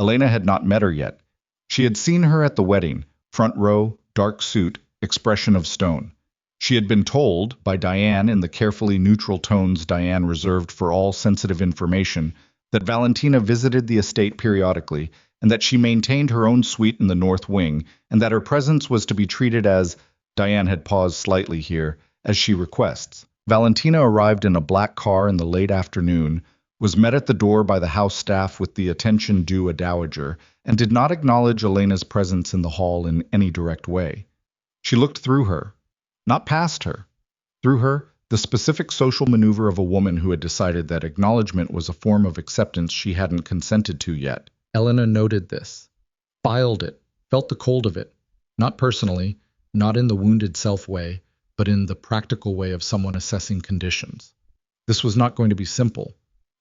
Elena had not met her yet. She had seen her at the wedding, front row, dark suit, expression of stone. She had been told, by Diane in the carefully neutral tones Diane reserved for all sensitive information, that Valentina visited the estate periodically, and that she maintained her own suite in the north wing, and that her presence was to be treated as, Diane had paused slightly here, as she requests. Valentina arrived in a black car in the late afternoon, was met at the door by the house staff with the attention due a dowager, and did not acknowledge Elena's presence in the hall in any direct way. She looked through her, not past her. Through her, the specific social maneuver of a woman who had decided that acknowledgement was a form of acceptance she hadn't consented to yet. Elena noted this, filed it, felt the cold of it, not personally, not in the wounded self way, but in the practical way of someone assessing conditions. This was not going to be simple.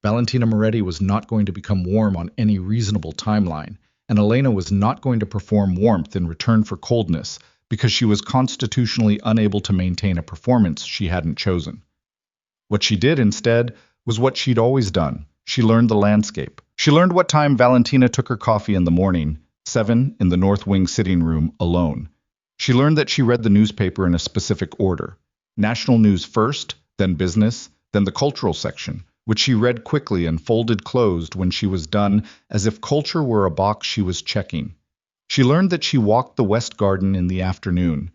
Valentina Moretti was not going to become warm on any reasonable timeline, and Elena was not going to perform warmth in return for coldness, because she was constitutionally unable to maintain a performance she hadn't chosen. What she did instead was what she'd always done. She learned the landscape. She learned what time Valentina took her coffee in the morning, 7 in the north wing sitting room, alone. She learned that she read the newspaper in a specific order. National news first, then business, then the cultural section, which she read quickly and folded closed when she was done, as if culture were a box she was checking. She learned that she walked the West Garden in the afternoon,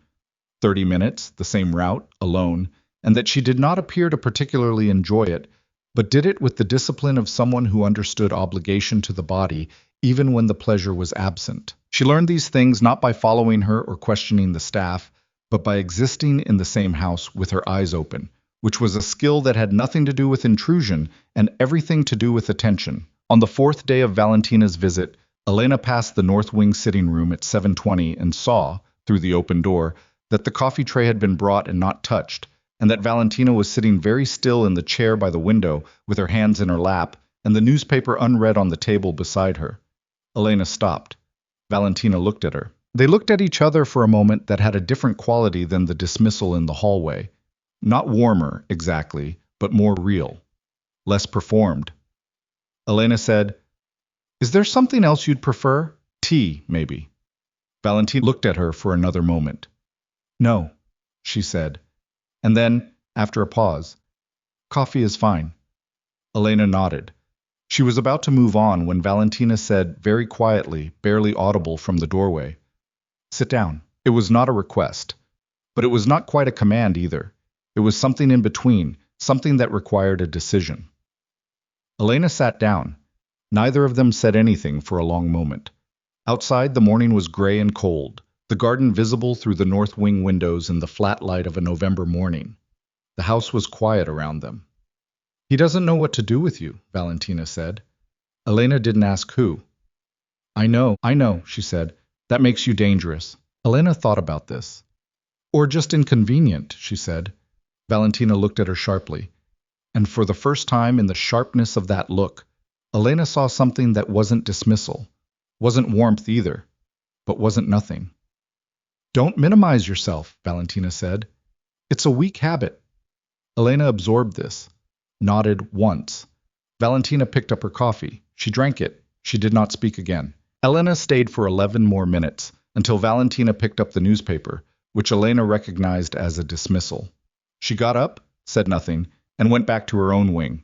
30 minutes, the same route, alone, and that she did not appear to particularly enjoy it, but did it with the discipline of someone who understood obligation to the body, even when the pleasure was absent. She learned these things not by following her or questioning the staff, but by existing in the same house with her eyes open, which was a skill that had nothing to do with intrusion and everything to do with attention. On the 4th day of Valentina's visit, Elena passed the north wing sitting room at 7:20 and saw, through the open door, that the coffee tray had been brought and not touched, and that Valentina was sitting very still in the chair by the window with her hands in her lap and the newspaper unread on the table beside her. Elena stopped. Valentina looked at her. They looked at each other for a moment that had a different quality than the dismissal in the hallway. Not warmer, exactly, but more real. Less performed. Elena said, "Is there something else you'd prefer? Tea, maybe?" Valentina looked at her for another moment. "No," she said. And then, after a pause, Coffee is fine. Elena nodded. She was about to move on when Valentina said, very quietly, barely audible from the doorway, "Sit down." It was not a request, but it was not quite a command either. It was something in between, something that required a decision. Elena sat down. Neither of them said anything for a long moment. Outside, the morning was gray and cold, the garden visible through the north wing windows in the flat light of a November morning. The house was quiet around them. "He doesn't know what to do with you," Valentina said. Elena didn't ask who. I know, she said. "That makes you dangerous." Elena thought about this. "Or just inconvenient," she said. Valentina looked at her sharply. And for the first time in the sharpness of that look, Elena saw something that wasn't dismissal, wasn't warmth either, but wasn't nothing. "Don't minimize yourself," Valentina said. "It's a weak habit." Elena absorbed this, nodded once. Valentina picked up her coffee. She drank it. She did not speak again. Elena stayed for 11 more minutes, until Valentina picked up the newspaper, which Elena recognized as a dismissal. She got up, said nothing, and went back to her own wing.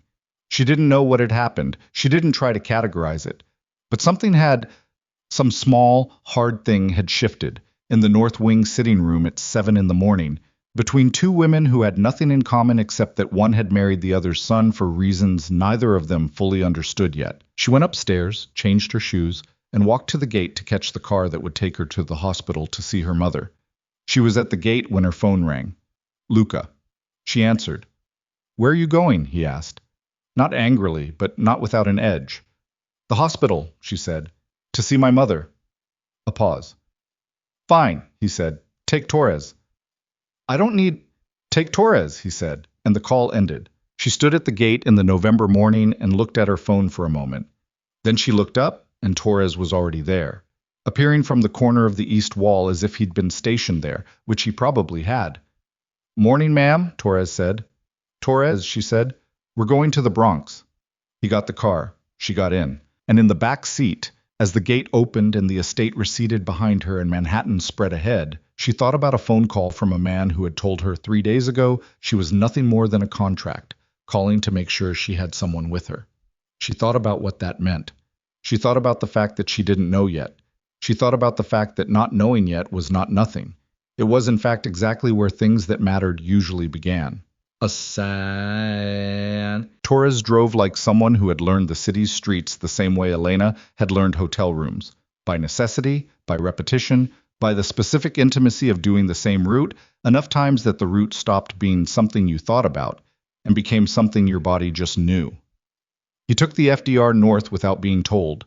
She didn't know what had happened. She didn't try to categorize it. But some small, hard thing had shifted in the north wing sitting room at 7 in the morning, between two women who had nothing in common except that one had married the other's son for reasons neither of them fully understood yet. She went upstairs, changed her shoes, and walked to the gate to catch the car that would take her to the hospital to see her mother. She was at the gate when her phone rang. Luca. She answered. "Where are you going?" he asked. Not angrily, but not without an edge. "The hospital," she said. "To see my mother." A pause. "Fine," he said. "Take Torres." "I don't need—" "Take Torres," he said, and the call ended. She stood at the gate in the November morning and looked at her phone for a moment. Then she looked up, and Torres was already there, appearing from the corner of the east wall as if he'd been stationed there, which he probably had. "Morning, ma'am," Torres said. "Torres," she said, "we're going to the Bronx." He got the car. She got in. And in the back seat, as the gate opened and the estate receded behind her and Manhattan spread ahead, she thought about a phone call from a man who had told her 3 days ago she was nothing more than a contract, calling to make sure she had someone with her. She thought about what that meant. She thought about the fact that she didn't know yet. She thought about the fact that not knowing yet was not nothing. It was in fact exactly where things that mattered usually began. Torres drove like someone who had learned the city's streets the same way Elena had learned hotel rooms, by necessity, by repetition, by the specific intimacy of doing the same route, enough times that the route stopped being something you thought about and became something your body just knew. He took the FDR north without being told,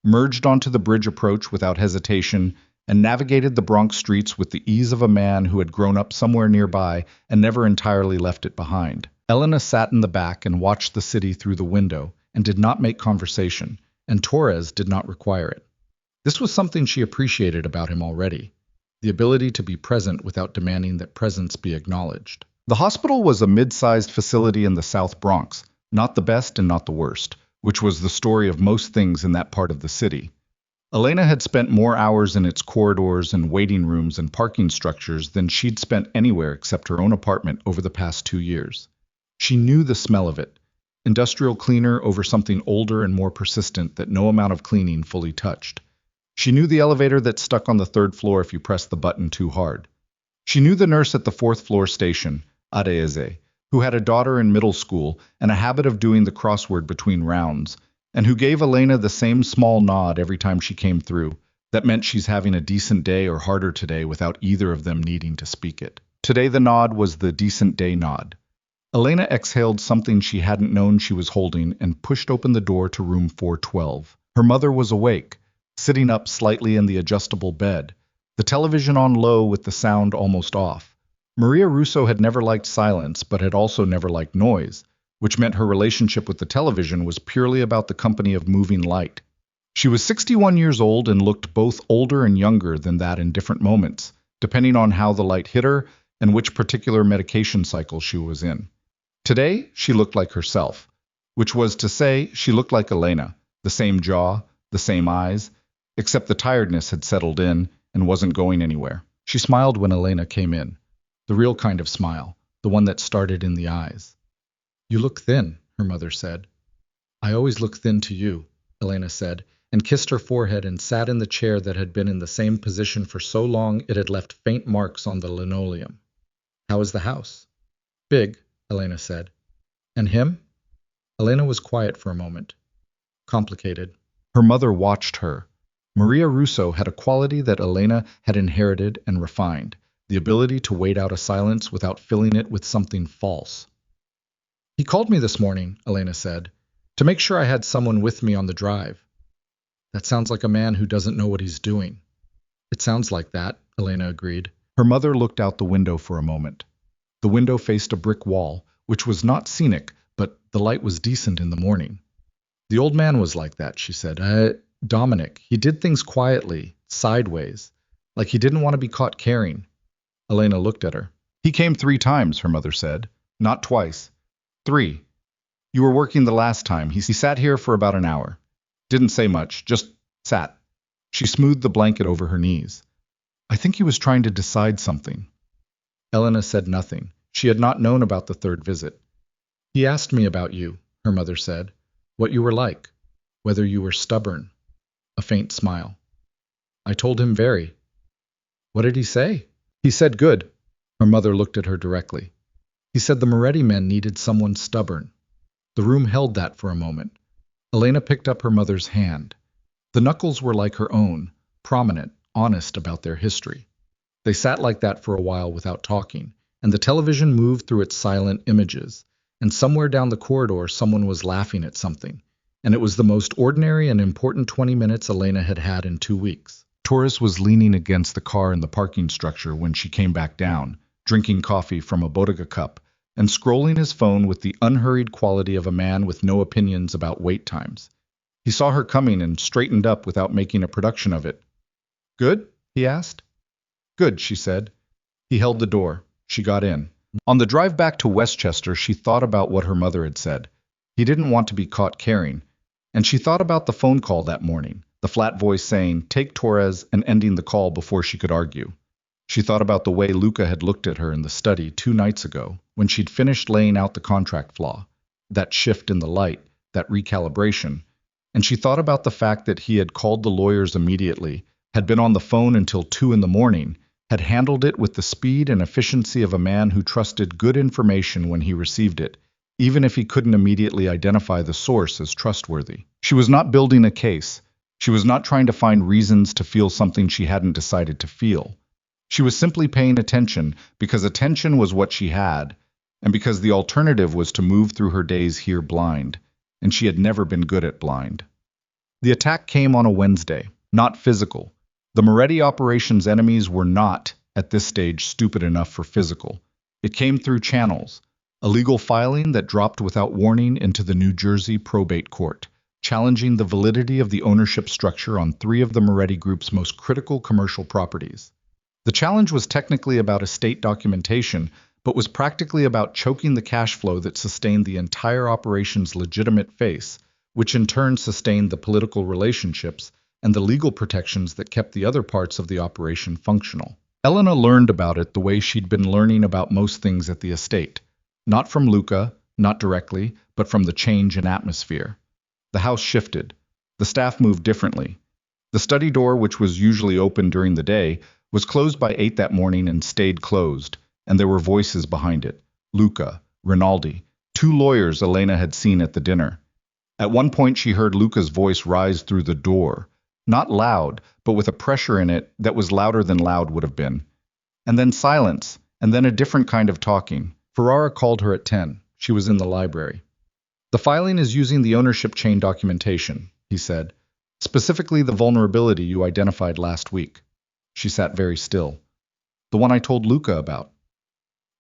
merged onto the bridge approach without hesitation, and navigated the Bronx streets with the ease of a man who had grown up somewhere nearby and never entirely left it behind. Elena sat in the back and watched the city through the window and did not make conversation, and Torres did not require it. This was something she appreciated about him already, the ability to be present without demanding that presence be acknowledged. The hospital was a mid-sized facility in the South Bronx, not the best and not the worst, which was the story of most things in that part of the city. Elena had spent more hours in its corridors and waiting rooms and parking structures than she'd spent anywhere except her own apartment over the past 2 years. She knew the smell of it, industrial cleaner over something older and more persistent that no amount of cleaning fully touched. She knew the elevator that stuck on the 3rd floor if you pressed the button too hard. She knew the nurse at the 4th floor station, Adeze, who had a daughter in middle school and a habit of doing the crossword between rounds, and who gave Elena the same small nod every time she came through. That meant she's having a decent day or harder today without either of them needing to speak it. Today the nod was the decent day nod. Elena exhaled something she hadn't known she was holding and pushed open the door to room 412. Her mother was awake, sitting up slightly in the adjustable bed, the television on low with the sound almost off. Maria Russo had never liked silence, but had also never liked noise, which meant her relationship with the television was purely about the company of moving light. She was 61 years old and looked both older and younger than that in different moments, depending on how the light hit her and which particular medication cycle she was in. Today, she looked like herself, which was to say, she looked like Elena, the same jaw, the same eyes, except the tiredness had settled in and wasn't going anywhere. She smiled when Elena came in, the real kind of smile, the one that started in the eyes. You look thin, her mother said. I always look thin to you, Elena said, and kissed her forehead and sat in the chair that had been in the same position for so long it had left faint marks on the linoleum. How is the house? Big, Elena said. And him? Elena was quiet for a moment. Complicated. Her mother watched her. Maria Russo had a quality that Elena had inherited and refined, the ability to wait out a silence without filling it with something false. He called me this morning, Elena said, to make sure I had someone with me on the drive. That sounds like a man who doesn't know what he's doing. It sounds like that, Elena agreed. Her mother looked out the window for a moment. The window faced a brick wall, which was not scenic, but the light was decent in the morning. The old man was like that, she said. Dominic, he did things quietly, sideways, like he didn't want to be caught caring. Elena looked at her. He came 3 times, her mother said. Not twice. 3. You were working the last time. He sat here for about an hour. Didn't say much, just sat. She smoothed the blanket over her knees. I think he was trying to decide something. Elena said nothing. She had not known about the 3rd visit. He asked me about you, her mother said. What you were like. Whether you were stubborn. A faint smile. I told him very. What did he say? He said good. Her mother looked at her directly. He said the Moretti men needed someone stubborn. The room held that for a moment. Elena picked up her mother's hand. The knuckles were like her own, prominent, honest about their history. They sat like that for a while without talking, and the television moved through its silent images, and somewhere down the corridor someone was laughing at something, and it was the most ordinary and important 20 minutes Elena had had in 2 weeks. Torres was leaning against the car in the parking structure when she came back down, drinking coffee from a Bodega cup, and scrolling his phone with the unhurried quality of a man with no opinions about wait times. He saw her coming and straightened up without making a production of it. Good? He asked. Good, she said. He held the door. She got in. On the drive back to Westchester, she thought about what her mother had said. He didn't want to be caught caring. And she thought about the phone call that morning, the flat voice saying, take Torres, and ending the call before she could argue. She thought about the way Luca had looked at her in the study 2 nights ago, when she'd finished laying out the contract flaw, that shift in the light, that recalibration. And she thought about the fact that he had called the lawyers immediately, had been on the phone until 2 in the morning, had handled it with the speed and efficiency of a man who trusted good information when he received it, even if he couldn't immediately identify the source as trustworthy. She was not building a case. She was not trying to find reasons to feel something she hadn't decided to feel. She was simply paying attention because attention was what she had, and because the alternative was to move through her days here blind, and she had never been good at blind. The attack came on a Wednesday, not physical. The Moretti operation's enemies were not, at this stage, stupid enough for physical. It came through channels, a legal filing that dropped without warning into the New Jersey probate court, challenging the validity of the ownership structure on 3 of the Moretti Group's most critical commercial properties. The challenge was technically about estate documentation, but was practically about choking the cash flow that sustained the entire operation's legitimate face, which in turn sustained the political relationships and the legal protections that kept the other parts of the operation functional. Elena learned about it the way she'd been learning about most things at the estate. Not from Luca, not directly, but from the change in atmosphere. The house shifted. The staff moved differently. The study door, which was usually open during the day, was closed by 8 that morning and stayed closed, and there were voices behind it. Luca, Rinaldi, 2 lawyers Elena had seen at the dinner. At one point she heard Luca's voice rise through the door, not loud, but with a pressure in it that was louder than loud would have been. And then silence, and then a different kind of talking. Ferrara called her at 10. She was in the library. The filing is using the ownership chain documentation, he said, specifically the vulnerability you identified last week. She sat very still. The one I told Luca about.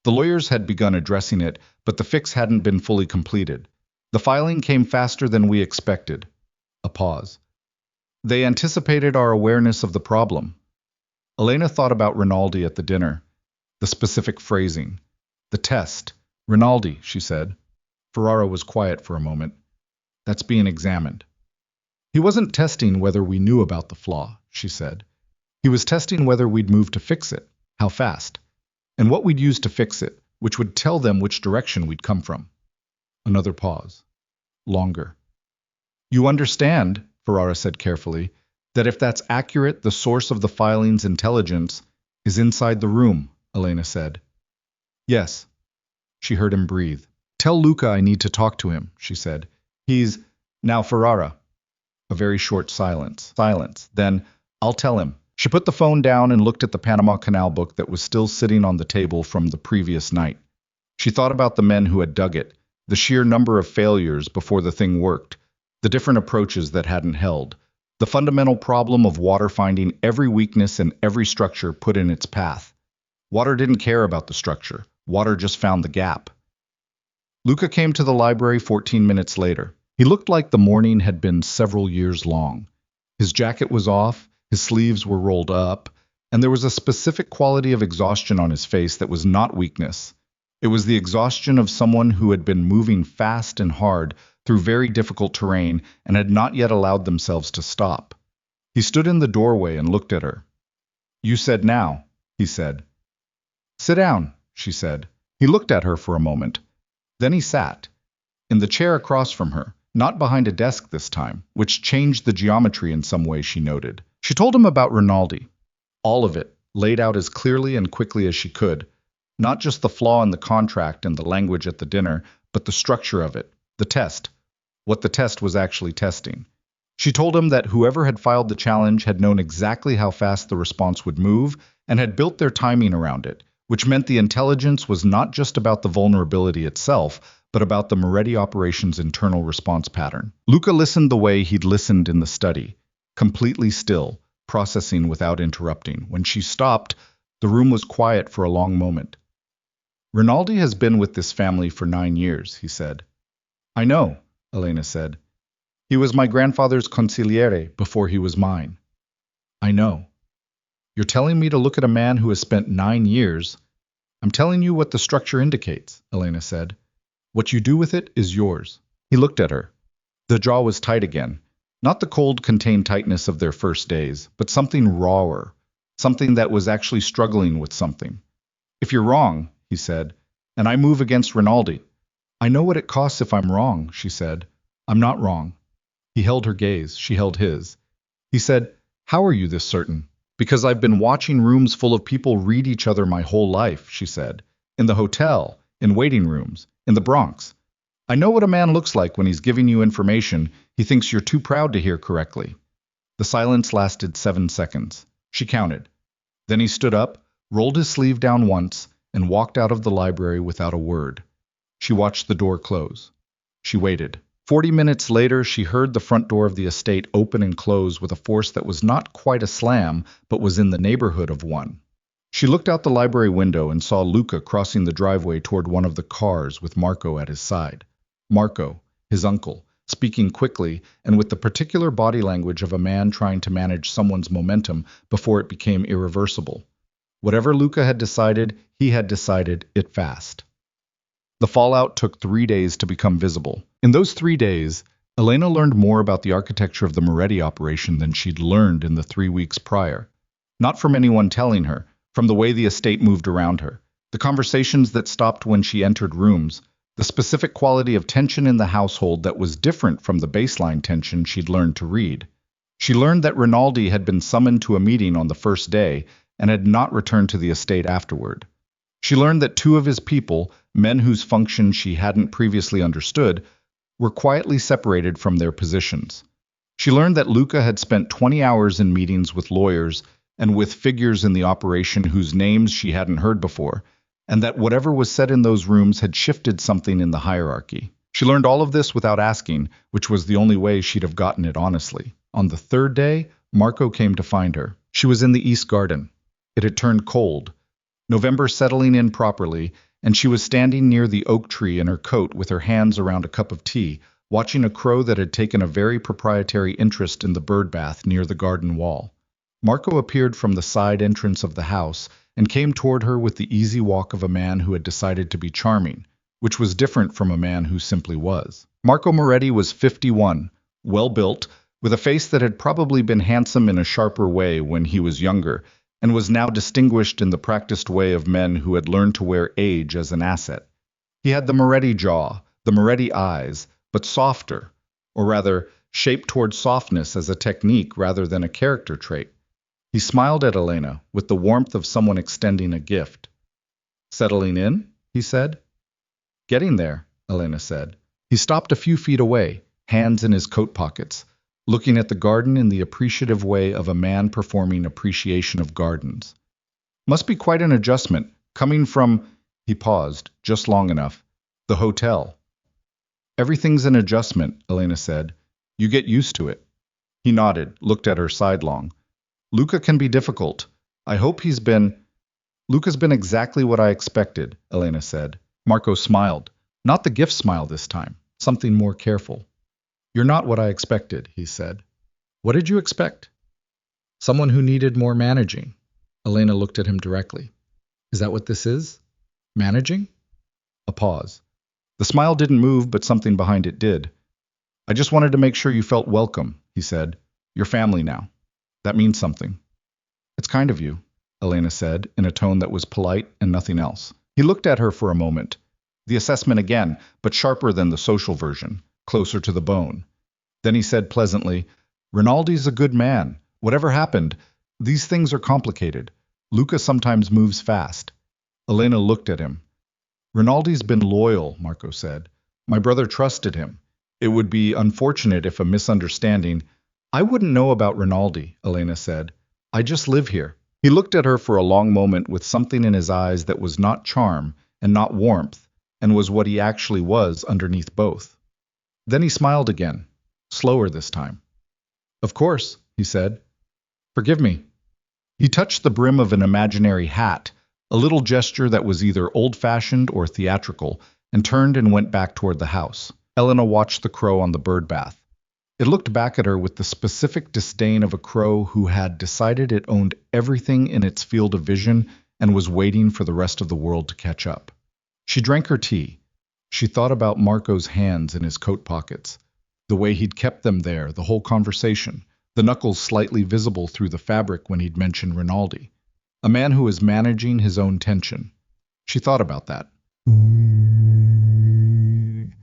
The lawyers had begun addressing it, but the fix hadn't been fully completed. The filing came faster than we expected. A pause. They anticipated our awareness of the problem. Elena thought about Rinaldi at the dinner. The specific phrasing. The test. Rinaldi, she said. Ferrara was quiet for a moment. That's being examined. He wasn't testing whether we knew about the flaw, she said. He was testing whether we'd move to fix it, how fast, and what we'd use to fix it, which would tell them which direction we'd come from. Another pause. Longer. You understand, Ferrara said carefully, that if that's accurate, the source of the filing's intelligence is inside the room, Elena said. Yes. She heard him breathe. Tell Luca I need to talk to him, she said. He's... Now, Ferrara. A very short silence. Then, I'll tell him. She put the phone down and looked at the Panama Canal book that was still sitting on the table from the previous night. She thought about the men who had dug it, the sheer number of failures before the thing worked, the different approaches that hadn't held, the fundamental problem of water finding every weakness in every structure put in its path. Water didn't care about the structure. Water just found the gap. Luca came to the library 14 minutes later. He looked like the morning had been several years long. His jacket was off, his sleeves were rolled up, and there was a specific quality of exhaustion on his face that was not weakness. It was the exhaustion of someone who had been moving fast and hard through very difficult terrain and had not yet allowed themselves to stop. He stood in the doorway and looked at her. You said now, he said. Sit down, she said. He looked at her for a moment. Then he sat, in the chair across from her, not behind a desk this time, which changed the geometry in some way, she noted. She told him about Rinaldi. All of it, laid out as clearly and quickly as she could. Not just the flaw in the contract and the language at the dinner, but the structure of it, the test, what the test was actually testing. She told him that whoever had filed the challenge had known exactly how fast the response would move and had built their timing around it, which meant the intelligence was not just about the vulnerability itself, but about the Moretti operation's internal response pattern. Luca listened the way he'd listened in the study, completely still, processing without interrupting. When she stopped, the room was quiet for a long moment. Rinaldi has been with this family for 9 years, he said. I know, Elena said. He was my grandfather's consigliere before he was mine. I know. You're telling me to look at a man who has spent 9 years. I'm telling you what the structure indicates, Elena said. What you do with it is yours. He looked at her. The jaw was tight again. Not the cold, contained tightness of their first days, but something rawer, something that was actually struggling with something. If you're wrong, he said, and I move against Rinaldi. I know what it costs if I'm wrong, she said. I'm not wrong. He held her gaze. She held his. He said, How are you this certain? Because I've been watching rooms full of people read each other my whole life, she said. In the hotel, in waiting rooms, in the Bronx. I know what a man looks like when he's giving you information he thinks you're too proud to hear correctly. The silence lasted 7 seconds. She counted. Then he stood up, rolled his sleeve down once, and walked out of the library without a word. She watched the door close. She waited. 40 minutes later, she heard the front door of the estate open and close with a force that was not quite a slam, but was in the neighborhood of one. She looked out the library window and saw Luca crossing the driveway toward one of the cars with Marco at his side. Marco, his uncle, speaking quickly and with the particular body language of a man trying to manage someone's momentum before it became irreversible. Whatever Luca had decided, he had decided it fast. The fallout took 3 days to become visible. In those 3 days, Elena learned more about the architecture of the Moretti operation than she'd learned in the 3 weeks prior. Not from anyone telling her, from the way the estate moved around her, the conversations that stopped when she entered rooms, the specific quality of tension in the household that was different from the baseline tension she'd learned to read. She learned that Rinaldi had been summoned to a meeting on the first day and had not returned to the estate afterward. She learned that 2 of his people, men whose function she hadn't previously understood, were quietly separated from their positions. She learned that Luca had spent 20 hours in meetings with lawyers and with figures in the operation whose names she hadn't heard before, and that whatever was said in those rooms had shifted something in the hierarchy. She learned all of this without asking, which was the only way she'd have gotten it honestly. On the 3rd day, Marco came to find her. She was in the East Garden. It had turned cold, November settling in properly, and she was standing near the oak tree in her coat with her hands around a cup of tea, watching a crow that had taken a very proprietary interest in the bird bath near the garden wall. Marco appeared from the side entrance of the house and came toward her with the easy walk of a man who had decided to be charming, which was different from a man who simply was. Marco Moretti was 51, well-built, with a face that had probably been handsome in a sharper way when he was younger, and was now distinguished in the practiced way of men who had learned to wear age as an asset. He had the Moretti jaw, the Moretti eyes, but softer, or rather, shaped toward softness as a technique rather than a character trait. He smiled at Elena with the warmth of someone extending a gift. Settling in? He said. Getting there, Elena said. He stopped a few feet away, hands in his coat pockets, looking at the garden in the appreciative way of a man performing appreciation of gardens. Must be quite an adjustment, coming from, he paused, just long enough, the hotel. Everything's an adjustment, Elena said. You get used to it. He nodded, looked at her sidelong. Luca can be difficult. I hope Luca's been exactly what I expected, Elena said. Marco smiled. Not the gift smile this time, something more careful. You're not what I expected, he said. What did you expect? Someone who needed more managing. Elena looked at him directly. Is that what this is? Managing? A pause. The smile didn't move, but something behind it did. I just wanted to make sure you felt welcome, he said. You're family now. That means something. It's kind of you, Elena said, in a tone that was polite and nothing else. He looked at her for a moment. The assessment again, but sharper than the social version, closer to the bone. Then he said pleasantly, Rinaldi's a good man. Whatever happened, these things are complicated. Luca sometimes moves fast. Elena looked at him. Rinaldi's been loyal, Marco said. My brother trusted him. It would be unfortunate if a misunderstanding. I wouldn't know about Rinaldi, Elena said. I just live here. He looked at her for a long moment with something in his eyes that was not charm and not warmth, and was what he actually was underneath both. Then he smiled again, slower this time. Of course, he said. Forgive me. He touched the brim of an imaginary hat, a little gesture that was either old-fashioned or theatrical, and turned and went back toward the house. Elena watched the crow on the bird bath. It looked back at her with the specific disdain of a crow who had decided it owned everything in its field of vision and was waiting for the rest of the world to catch up. She drank her tea. She thought about Marco's hands in his coat pockets, the way he'd kept them there the whole conversation, the knuckles slightly visible through the fabric when he'd mentioned Rinaldi. A man who was managing his own tension. She thought about that.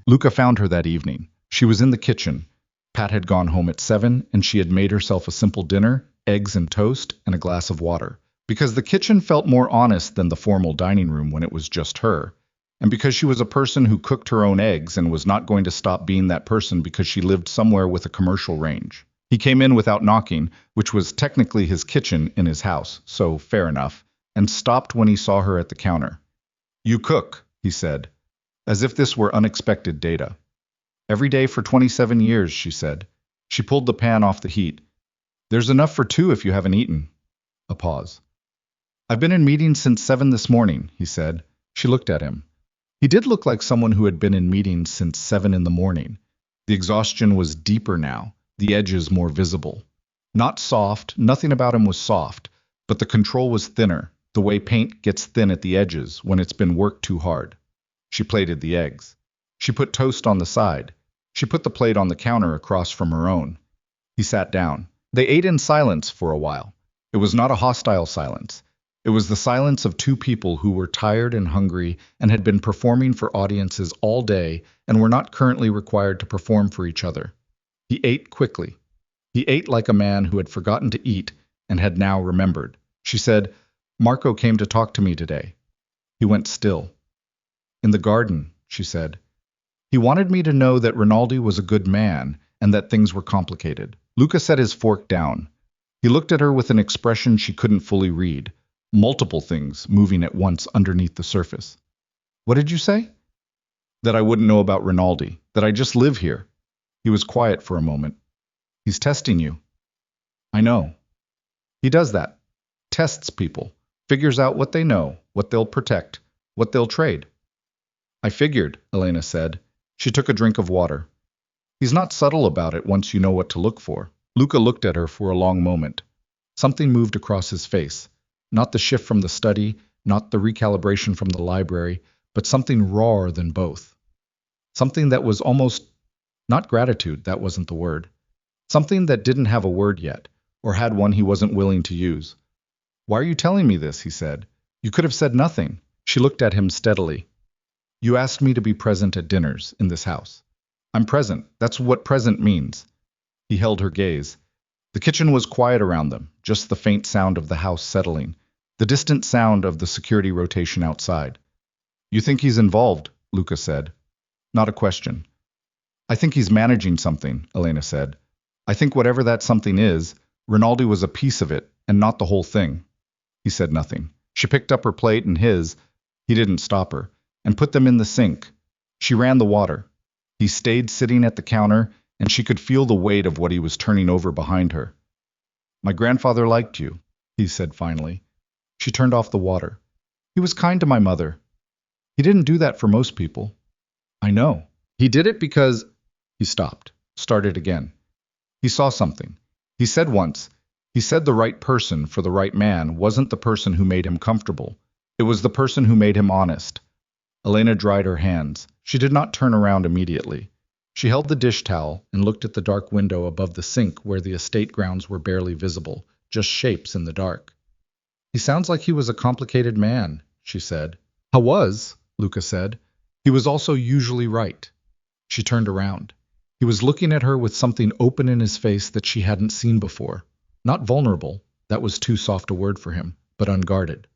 Luca found her that evening. She was in the kitchen. Pat had gone home at 7, and she had made herself a simple dinner, eggs and toast, and a glass of water. Because the kitchen felt more honest than the formal dining room when it was just her, and because she was a person who cooked her own eggs and was not going to stop being that person because she lived somewhere with a commercial range. He came in without knocking, which was technically his kitchen in his house, so fair enough, and stopped when he saw her at the counter. You cook, he said, as if this were unexpected data. Every day for 27 years, she said. She pulled the pan off the heat. There's enough for 2 if you haven't eaten. A pause. I've been in meetings since 7 this morning, he said. She looked at him. He did look like someone who had been in meetings since 7 in the morning. The exhaustion was deeper now, the edges more visible. Not soft, nothing about him was soft, but the control was thinner, the way paint gets thin at the edges when it's been worked too hard. She plated the eggs. She put toast on the side. She put the plate on the counter across from her own. He sat down. They ate in silence for a while. It was not a hostile silence. It was the silence of 2 people who were tired and hungry and had been performing for audiences all day and were not currently required to perform for each other. He ate quickly. He ate like a man who had forgotten to eat and had now remembered. She said, Marco came to talk to me today. He went still. In the garden, she said. He wanted me to know that Rinaldi was a good man and that things were complicated. Luca set his fork down. He looked at her with an expression she couldn't fully read, multiple things moving at once underneath the surface. What did you say? That I wouldn't know about Rinaldi, that I just live here. He was quiet for a moment. He's testing you. I know. He does that. Tests people. Figures out what they know, what they'll protect, what they'll trade. I figured, Elena said. She took a drink of water. He's not subtle about it once you know what to look for. Luca looked at her for a long moment. Something moved across his face. Not the shift from the study, not the recalibration from the library, but something rawer than both. Something that was almost, not gratitude, that wasn't the word. Something that didn't have a word yet, or had one he wasn't willing to use. Why are you telling me this? He said. You could have said nothing. She looked at him steadily. You asked me to be present at dinners in this house. I'm present. That's what present means. He held her gaze. The kitchen was quiet around them, just the faint sound of the house settling, the distant sound of the security rotation outside. You think he's involved, Luca said. Not a question. I think he's managing something, Elena said. I think whatever that something is, Rinaldi was a piece of it, and not the whole thing. He said nothing. She picked up her plate and his, he didn't stop her, and put them in the sink. She ran the water. He stayed sitting at the counter, and she could feel the weight of what he was turning over behind her. My grandfather liked you, he said finally. She turned off the water. He was kind to my mother. He didn't do that for most people. I know. He did it because... He stopped, started again. He saw something. He said once, he said the right person for the right man wasn't the person who made him comfortable. It was the person who made him honest. Elena dried her hands. She did not turn around immediately. She held the dish towel and looked at the dark window above the sink where the estate grounds were barely visible, just shapes in the dark. He sounds like he was a complicated man, she said. I was, Luca said. He was also usually right. She turned around. He was looking at her with something open in his face that she hadn't seen before. Not vulnerable, that was too soft a word for him, but unguarded.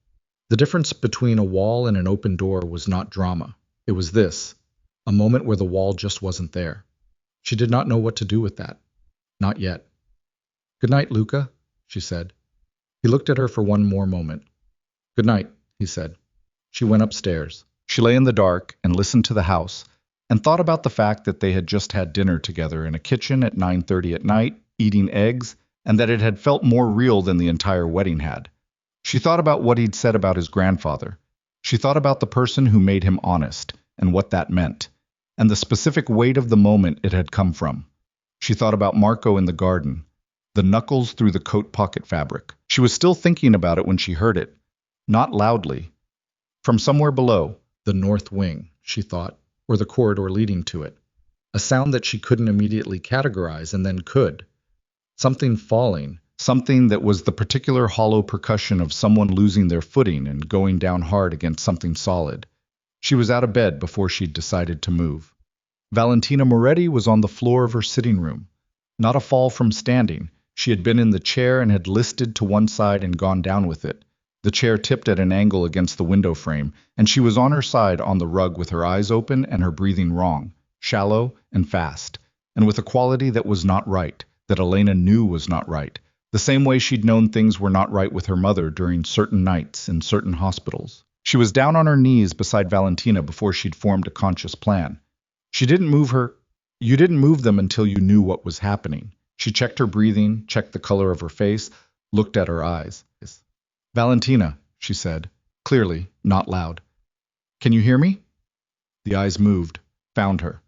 The difference between a wall and an open door was not drama. It was this, a moment where the wall just wasn't there. She did not know what to do with that. Not yet. Good night, Luca, she said. He looked at her for one more moment. Good night, he said. She went upstairs. She lay in the dark and listened to the house, and thought about the fact that they had just had dinner together in a kitchen at 9:30 at night, eating eggs, and that it had felt more real than the entire wedding had. She thought about what he'd said about his grandfather. She thought about the person who made him honest, and what that meant, and the specific weight of the moment it had come from. She thought about Marco in the garden, the knuckles through the coat pocket fabric. She was still thinking about it when she heard it, not loudly. From somewhere below, the north wing, she thought, or the corridor leading to it. A sound that she couldn't immediately categorize and then could. Something falling, something that was the particular hollow percussion of someone losing their footing and going down hard against something solid. She was out of bed before she'd decided to move. Valentina Moretti was on the floor of her sitting room. Not a fall from standing. She had been in the chair and had listed to one side and gone down with it. The chair tipped at an angle against the window frame, and she was on her side on the rug with her eyes open and her breathing wrong, shallow and fast, and with a quality that was not right, that Elena knew was not right, the same way she'd known things were not right with her mother during certain nights in certain hospitals. She was down on her knees beside Valentina before she'd formed a conscious plan. She didn't move her. You didn't move them until you knew what was happening. She checked her breathing, checked the color of her face, looked at her eyes. Valentina, she said, clearly, not loud. Can you hear me? The eyes moved, found her.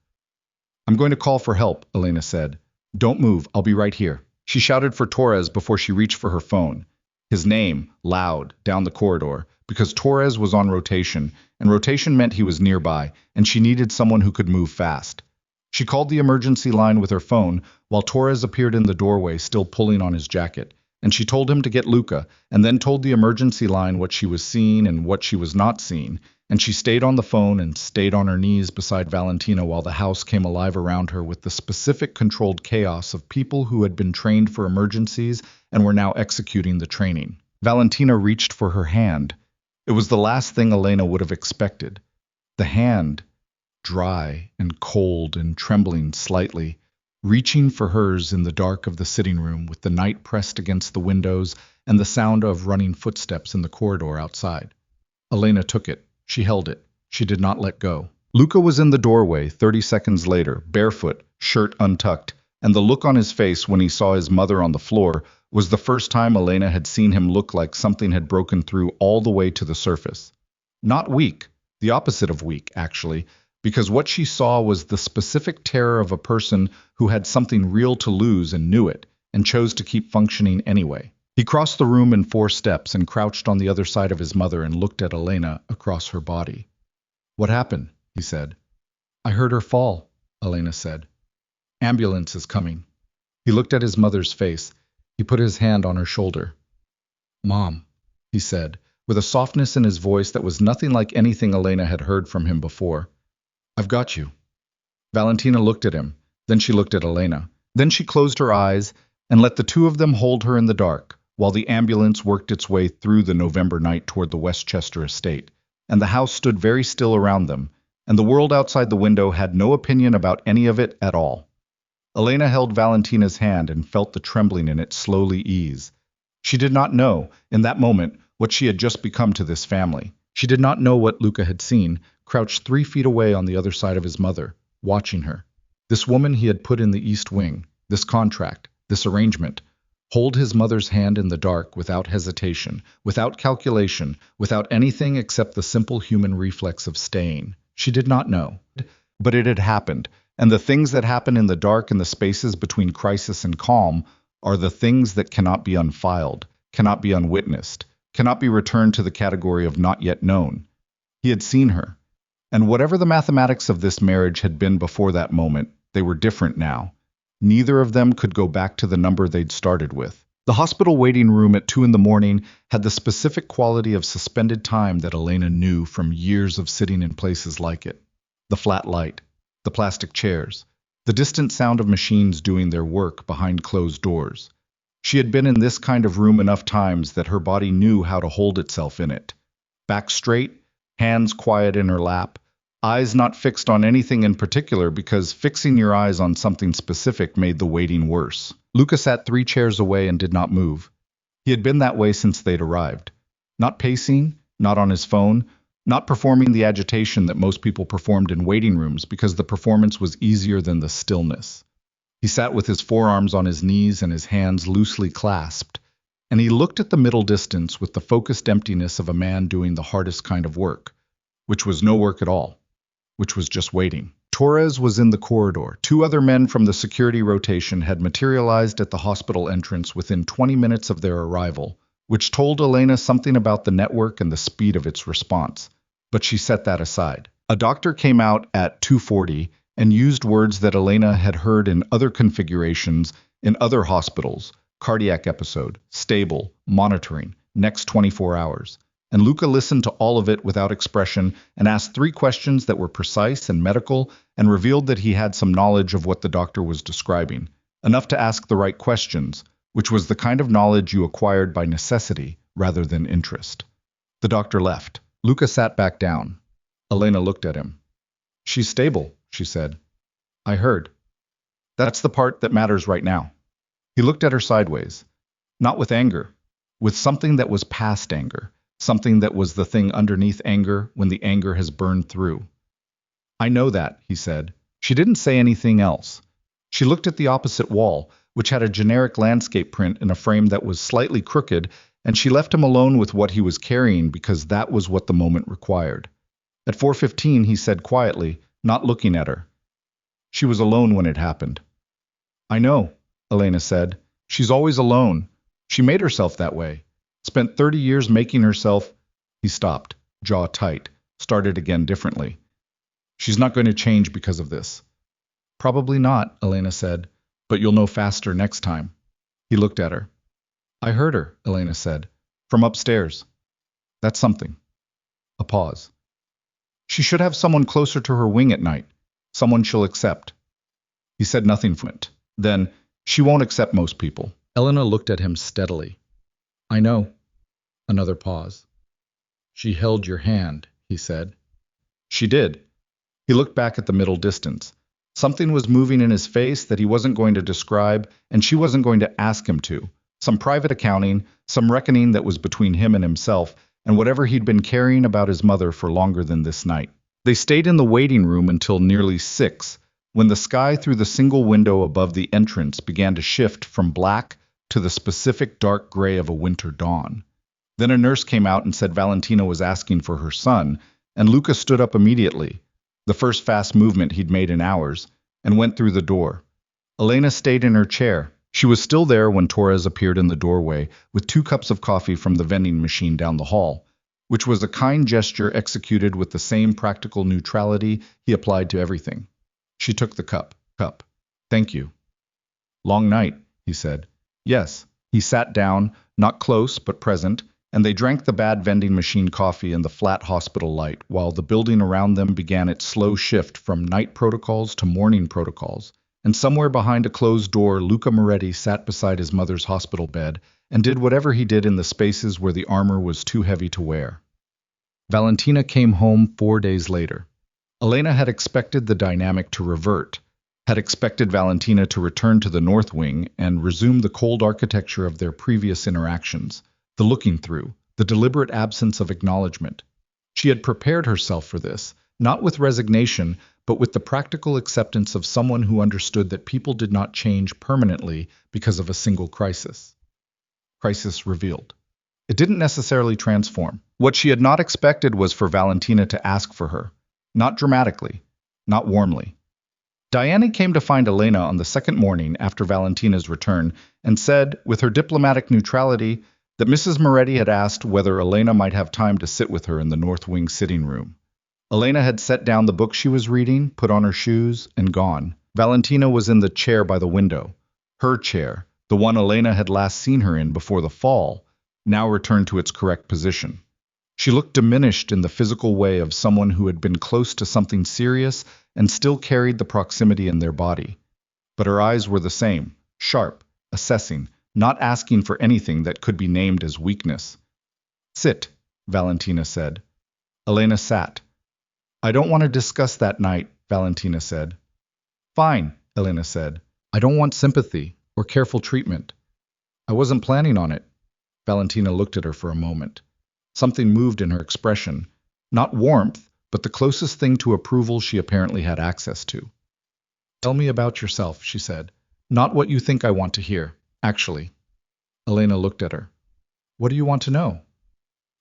I'm going to call for help, Elena said. Don't move, I'll be right here. She shouted for Torres before she reached for her phone. His name, loud, down the corridor, because Torres was on rotation, and rotation meant he was nearby, and she needed someone who could move fast. She called the emergency line with her phone, while Torres appeared in the doorway still pulling on his jacket. And she told him to get Luca, and then told the emergency line what she was seeing and what she was not seeing, and she stayed on the phone and stayed on her knees beside Valentina while the house came alive around her with the specific controlled chaos of people who had been trained for emergencies and were now executing the training. Valentina reached for her hand. It was the last thing Elena would have expected. The hand, dry and cold and trembling slightly, reaching for hers in the dark of the sitting room with the night pressed against the windows and the sound of running footsteps in the corridor outside. Elena took it. She held it. She did not let go. Luca was in the doorway 30 seconds later, barefoot, shirt untucked, and the look on his face when he saw his mother on the floor was the first time Elena had seen him look like something had broken through all the way to the surface. Not weak, the opposite of weak, actually, because what she saw was the specific terror of a person who had something real to lose and knew it, and chose to keep functioning anyway. He crossed the room in 4 steps and crouched on the other side of his mother and looked at Elena across her body. What happened? He said. I heard her fall, Elena said. Ambulance is coming. He looked at his mother's face. He put his hand on her shoulder. Mom, he said, with a softness in his voice that was nothing like anything Elena had heard from him before. "I've got you." Valentina looked at him, then she looked at Elena. Then she closed her eyes and let the two of them hold her in the dark, while the ambulance worked its way through the November night toward the Westchester estate, and the house stood very still around them, and the world outside the window had no opinion about any of it at all. Elena held Valentina's hand and felt the trembling in it slowly ease. She did not know, in that moment, what she had just become to this family. She did not know what Luca had seen, crouched 3 feet away on the other side of his mother, watching her. This woman he had put in the East Wing, this contract, this arrangement, hold his mother's hand in the dark without hesitation, without calculation, without anything except the simple human reflex of staying. She did not know. But it had happened, and the things that happen in the dark and the spaces between crisis and calm are the things that cannot be unfiled, cannot be unwitnessed, cannot be returned to the category of not yet known. He had seen her, and whatever the mathematics of this marriage had been before that moment, they were different now. Neither of them could go back to the number they'd started with. The hospital waiting room at 2 in the morning had the specific quality of suspended time that Elena knew from years of sitting in places like it. The flat light, the plastic chairs, the distant sound of machines doing their work behind closed doors. She had been in this kind of room enough times that her body knew how to hold itself in it. Back straight, hands quiet in her lap, eyes not fixed on anything in particular because fixing your eyes on something specific made the waiting worse. Luca sat 3 chairs away and did not move. He had been that way since they'd arrived. Not pacing, not on his phone, not performing the agitation that most people performed in waiting rooms because the performance was easier than the stillness. He sat with his forearms on his knees and his hands loosely clasped, and he looked at the middle distance with the focused emptiness of a man doing the hardest kind of work, which was no work at all, which was just waiting. Torres was in the corridor. 2 other men from the security rotation had materialized at the hospital entrance within 20 minutes of their arrival, which told Elena something about the network and the speed of its response. But she set that aside. A doctor came out at 2:40 and used words that Elena had heard in other configurations in other hospitals: cardiac episode, stable, monitoring, next 24 hours. And Luca listened to all of it without expression and asked 3 questions that were precise and medical and revealed that he had some knowledge of what the doctor was describing, enough to ask the right questions, which was the kind of knowledge you acquired by necessity rather than interest. The doctor left. Luca sat back down. Elena looked at him. "She's stable," she said. "I heard. That's the part that matters right now." He looked at her sideways, not with anger, with something that was past anger. Something that was the thing underneath anger when the anger has burned through. "I know that," he said. She didn't say anything else. She looked at the opposite wall, which had a generic landscape print in a frame that was slightly crooked, and she left him alone with what he was carrying because that was what the moment required. At 4:15 he said quietly, not looking at her. "She was alone when it happened." "I know," Elena said. "She's always alone. She made herself that way. Spent 30 years making herself—" He stopped, jaw tight, started again differently. "She's not going to change because of this." "Probably not," Elena said, "but you'll know faster next time." He looked at her. "I heard her," Elena said, "from upstairs." "That's something." A pause. "She should have someone closer to her wing at night, someone she'll accept." He said nothing from it. Then, "She won't accept most people." Elena looked at him steadily. "I know." Another pause. "She held your hand," he said. "She did." He looked back at the middle distance. Something was moving in his face that he wasn't going to describe, and she wasn't going to ask him to. Some private accounting, some reckoning that was between him and himself, and whatever he'd been carrying about his mother for longer than this night. They stayed in the waiting room until nearly 6, when the sky through the single window above the entrance began to shift from black to the specific dark gray of a winter dawn. Then a nurse came out and said Valentina was asking for her son, and Luca stood up immediately, the first fast movement he'd made in hours, and went through the door. Elena stayed in her chair. She was still there when Torres appeared in the doorway with 2 cups of coffee from the vending machine down the hall, which was a kind gesture executed with the same practical neutrality he applied to everything. She took the cup. "Thank you." "Long night," he said. "Yes." He sat down, not close but present, and they drank the bad vending machine coffee in the flat hospital light, while the building around them began its slow shift from night protocols to morning protocols. And somewhere behind a closed door, Luca Moretti sat beside his mother's hospital bed and did whatever he did in the spaces where the armor was too heavy to wear. Valentina came home 4 days later. Elena had expected the dynamic to revert, had expected Valentina to return to the North Wing and resume the cold architecture of their previous interactions, the looking through, the deliberate absence of acknowledgement. She had prepared herself for this, not with resignation, but with the practical acceptance of someone who understood that people did not change permanently because of a single crisis. Crisis revealed. It didn't necessarily transform. What she had not expected was for Valentina to ask for her, not dramatically, not warmly. Diana came to find Elena on the second morning after Valentina's return and said, with her diplomatic neutrality, that Mrs. Moretti had asked whether Elena might have time to sit with her in the North Wing sitting room. Elena had set down the book she was reading, put on her shoes, and gone. Valentina was in the chair by the window. Her chair, the one Elena had last seen her in before the fall, now returned to its correct position. She looked diminished in the physical way of someone who had been close to something serious and still carried the proximity in their body. But her eyes were the same, sharp, assessing, not asking for anything that could be named as weakness. "Sit," Valentina said. Elena sat. "I don't want to discuss that night," Valentina said. "Fine," Elena said. "I don't want sympathy or careful treatment. I wasn't planning on it." Valentina looked at her for a moment. Something moved in her expression, not warmth, but the closest thing to approval she apparently had access to. "Tell me about yourself," she said. "Not what you think I want to hear, actually." Elena looked at her. "What do you want to know?"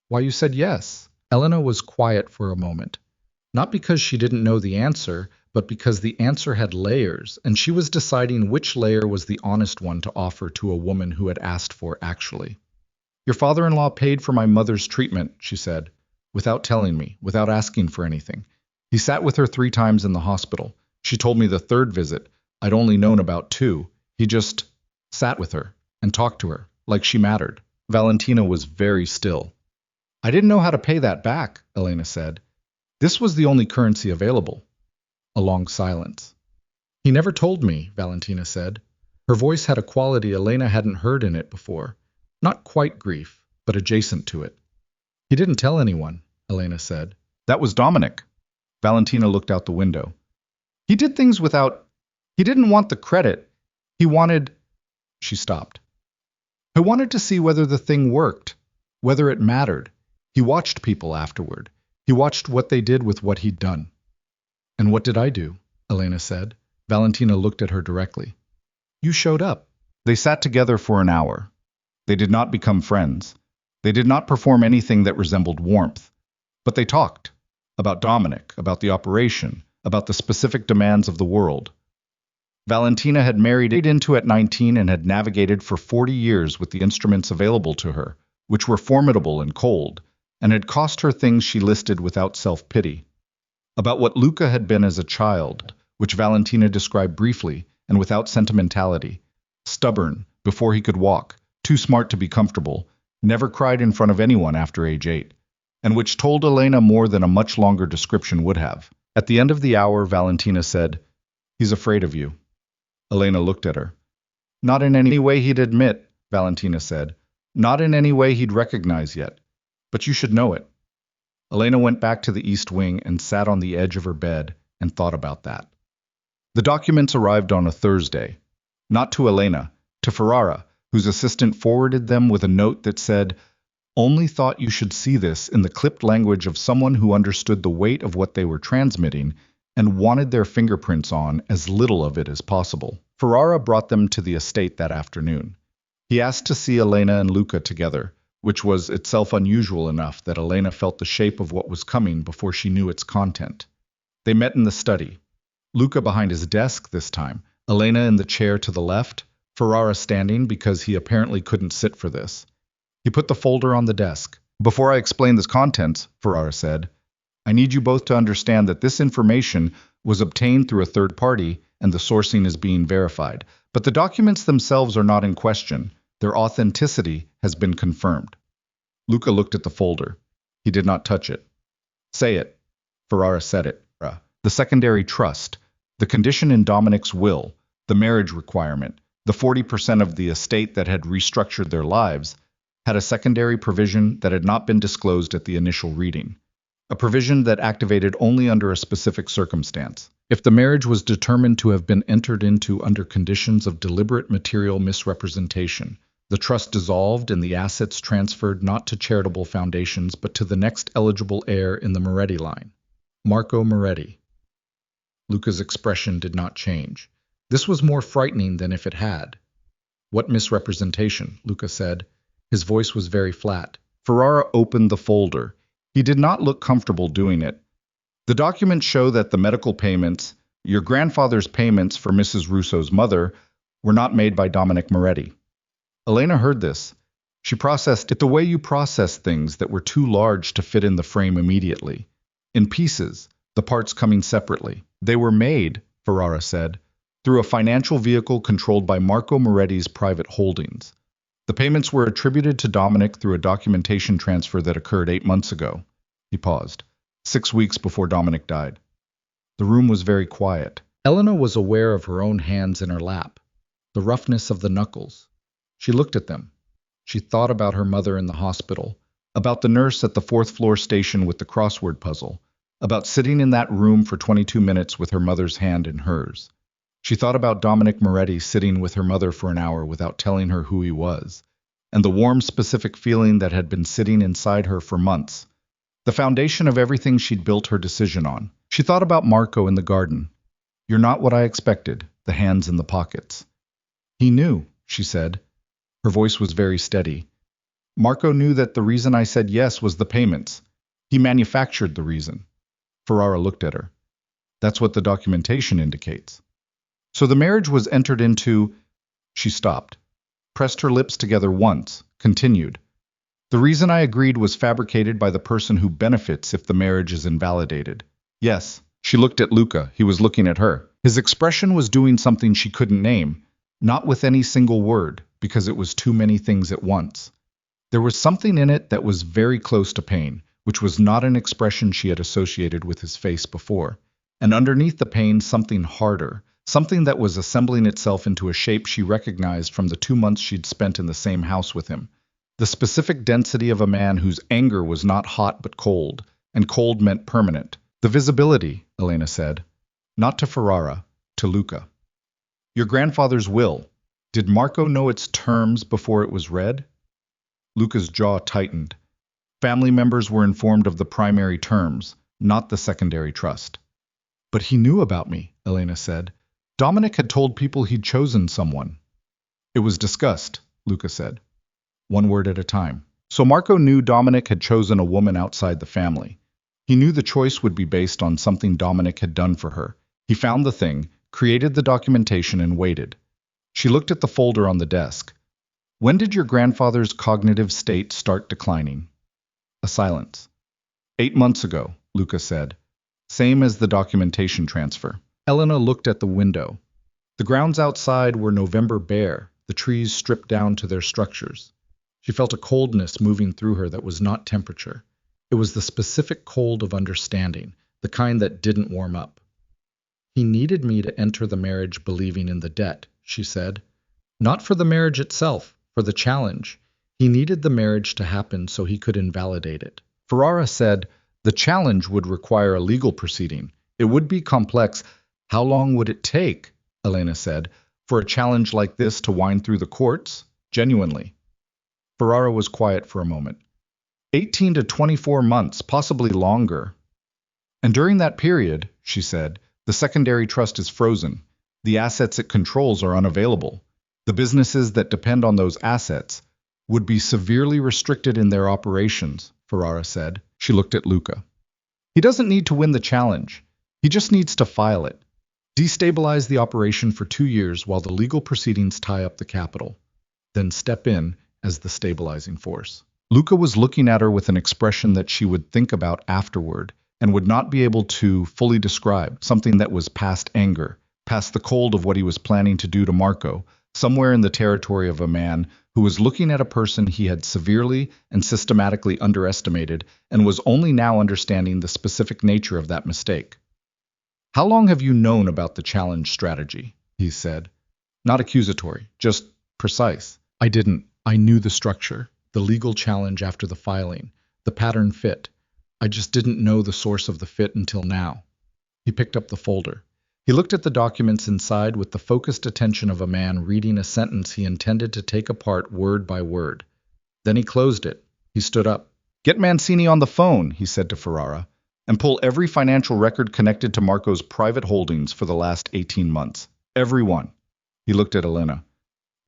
"Why you said yes." Elena was quiet for a moment, not because she didn't know the answer, but because the answer had layers, and she was deciding which layer was the honest one to offer to a woman who had asked for actually. "Your father-in-law paid for my mother's treatment," she said, without telling me, without asking for anything. "He sat with her 3 times in the hospital. She told me the third visit, I'd only known about 2. He just sat with her and talked to her, like she mattered." Valentina was very still. "I didn't know how to pay that back," Elena said. "This was the only currency available." A long silence. "He never told me," Valentina said. Her voice had a quality Elena hadn't heard in it before. Not quite grief, but adjacent to it. "He didn't tell anyone," Elena said. "That was Dominic." Valentina looked out the window. "He did things without... He didn't want the credit. He wanted..." She stopped. "I wanted to see whether the thing worked, whether it mattered. He watched people afterward. He watched what they did with what he'd done." "And what did I do?" Elena said. Valentina looked at her directly. "You showed up." They sat together for an hour. They did not become friends. They did not perform anything that resembled warmth. But they talked. About Dominic, about the operation, about the specific demands of the world. Valentina had married into at 19 and had navigated for 40 years with the instruments available to her, which were formidable and cold, and had cost her things she listed without self-pity. About what Luca had been as a child, which Valentina described briefly and without sentimentality. Stubborn, before he could walk, too smart to be comfortable, never cried in front of anyone after age 8, and which told Elena more than a much longer description would have. At the end of the hour, Valentina said, "He's afraid of you." Elena looked at her. "Not in any way he'd admit," Valentina said. "Not in any way he'd recognize yet. But you should know it." Elena went back to the East Wing and sat on the edge of her bed and thought about that. The documents arrived on a Thursday. Not to Elena, to Ferrara, whose assistant forwarded them with a note that said, "Only thought you should see this in the clipped language of someone who understood the weight of what they were transmitting and wanted their fingerprints on as little of it as possible." Ferrara brought them to the estate that afternoon. He asked to see Elena and Luca together, which was itself unusual enough that Elena felt the shape of what was coming before she knew its content. They met in the study. Luca behind his desk this time, Elena in the chair to the left, Ferrara standing because he apparently couldn't sit for this. He put the folder on the desk. "Before I explain the contents," Ferrara said, "I need you both to understand that this information was obtained through a third party and the sourcing is being verified. But the documents themselves are not in question. Their authenticity has been confirmed." Luca looked at the folder. He did not touch it. Say it. Ferrara said it. The secondary trust, the condition in Dominic's will, the marriage requirement, the 40% of the estate that had restructured their lives, had a secondary provision that had not been disclosed at the initial reading. A provision that activated only under a specific circumstance. If the marriage was determined to have been entered into under conditions of deliberate material misrepresentation, the trust dissolved and the assets transferred not to charitable foundations but to the next eligible heir in the Moretti line, Marco Moretti. Luca's expression did not change. This was more frightening than if it had. What misrepresentation? Luca said. His voice was very flat. Ferrara opened the folder. He did not look comfortable doing it. The documents show that the medical payments, your grandfather's payments for Mrs. Russo's mother, were not made by Dominic Moretti. Elena heard this. She processed it the way you process things that were too large to fit in the frame immediately. In pieces, the parts coming separately. They were made, Ferrara said, through a financial vehicle controlled by Marco Moretti's private holdings. The payments were attributed to Dominic through a documentation transfer that occurred 8 months ago. He paused. 6 weeks before Dominic died. The room was very quiet. Elena was aware of her own hands in her lap, the roughness of the knuckles. She looked at them. She thought about her mother in the hospital, about the nurse at the 4th floor station with the crossword puzzle, about sitting in that room for 22 minutes with her mother's hand in hers. She thought about Dominic Moretti sitting with her mother for an hour without telling her who he was, and the warm, specific feeling that had been sitting inside her for months. The foundation of everything she'd built her decision on. She thought about Marco in the garden. You're not what I expected, the hands in the pockets. He knew, she said. Her voice was very steady. Marco knew that the reason I said yes was the payments. He manufactured the reason. Ferrara looked at her. That's what the documentation indicates. So the marriage was entered into. She stopped, pressed her lips together once, continued. The reason I agreed was fabricated by the person who benefits if the marriage is invalidated. Yes, she looked at Luca. He was looking at her. His expression was doing something she couldn't name, not with any single word, because it was too many things at once. There was something in it that was very close to pain, which was not an expression she had associated with his face before. And underneath the pain, something harder, something that was assembling itself into a shape she recognized from the 2 months she'd spent in the same house with him. The specific density of a man whose anger was not hot but cold, and cold meant permanent. The visibility, Elena said. Not to Ferrara, to Luca. Your grandfather's will. Did Marco know its terms before it was read? Luca's jaw tightened. Family members were informed of the primary terms, not the secondary trust. But he knew about me, Elena said. Dominic had told people he'd chosen someone. It was discussed, Luca said. One word at a time. So Marco knew Dominic had chosen a woman outside the family. He knew the choice would be based on something Dominic had done for her. He found the thing, created the documentation, and waited. She looked at the folder on the desk. When did your grandfather's cognitive state start declining? A silence. 8 months ago, Luca said. Same as the documentation transfer. Elena looked at the window. The grounds outside were November bare, the trees stripped down to their structures. She felt a coldness moving through her that was not temperature. It was the specific cold of understanding, the kind that didn't warm up. He needed me to enter the marriage believing in the debt, she said. Not for the marriage itself, for the challenge. He needed the marriage to happen so he could invalidate it. Ferrara said, the challenge would require a legal proceeding. It would be complex. How long would it take, Elena said, for a challenge like this to wind through the courts? Genuinely. Ferrara was quiet for a moment. 18 to 24 months, possibly longer. And during that period, she said, the secondary trust is frozen. The assets it controls are unavailable. The businesses that depend on those assets would be severely restricted in their operations, Ferrara said. She looked at Luca. He doesn't need to win the challenge. He just needs to file it. Destabilize the operation for 2 years while the legal proceedings tie up the capital. Then step in as the stabilizing force. Luca was looking at her with an expression that she would think about afterward and would not be able to fully describe, something that was past anger, past the cold of what he was planning to do to Marco, somewhere in the territory of a man who was looking at a person he had severely and systematically underestimated and was only now understanding the specific nature of that mistake. "How long have you known about the challenge strategy?" he said. Not accusatory, just precise. "I didn't. I knew the structure, the legal challenge after the filing, the pattern fit. I just didn't know the source of the fit until now." He picked up the folder. He looked at the documents inside with the focused attention of a man reading a sentence he intended to take apart word by word. Then he closed it. He stood up. "Get Mancini on the phone," he said to Ferrara, "and pull every financial record connected to Marco's private holdings for the last 18 months. Everyone." He looked at Elena.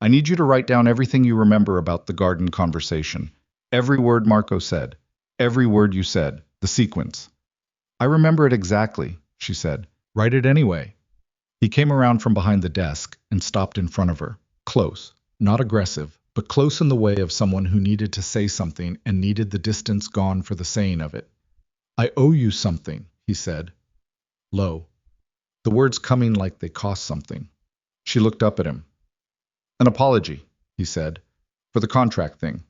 "I need you to write down everything you remember about the garden conversation. Every word Marco said. Every word you said. The sequence." "I remember it exactly," she said. "Write it anyway." He came around from behind the desk and stopped in front of her. Close. Not aggressive, but close in the way of someone who needed to say something and needed the distance gone for the saying of it. "I owe you something," he said. Low. The words coming like they cost something. She looked up at him. "An apology," he said, "for the contract thing.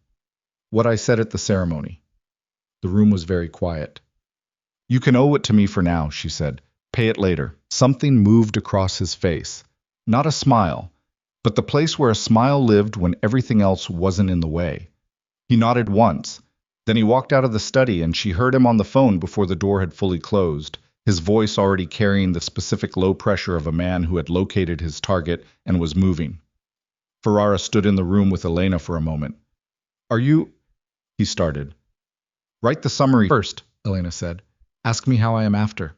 What I said at the ceremony." The room was very quiet. "You can owe it to me for now," she said. "Pay it later." Something moved across his face. Not a smile, but the place where a smile lived when everything else wasn't in the way. He nodded once. Then he walked out of the study and she heard him on the phone before the door had fully closed, his voice already carrying the specific low pressure of a man who had located his target and was moving. Ferrara stood in the room with Elena for a moment. "Are you—" he started. "Write the summary first," Elena said. "Ask me how I am after."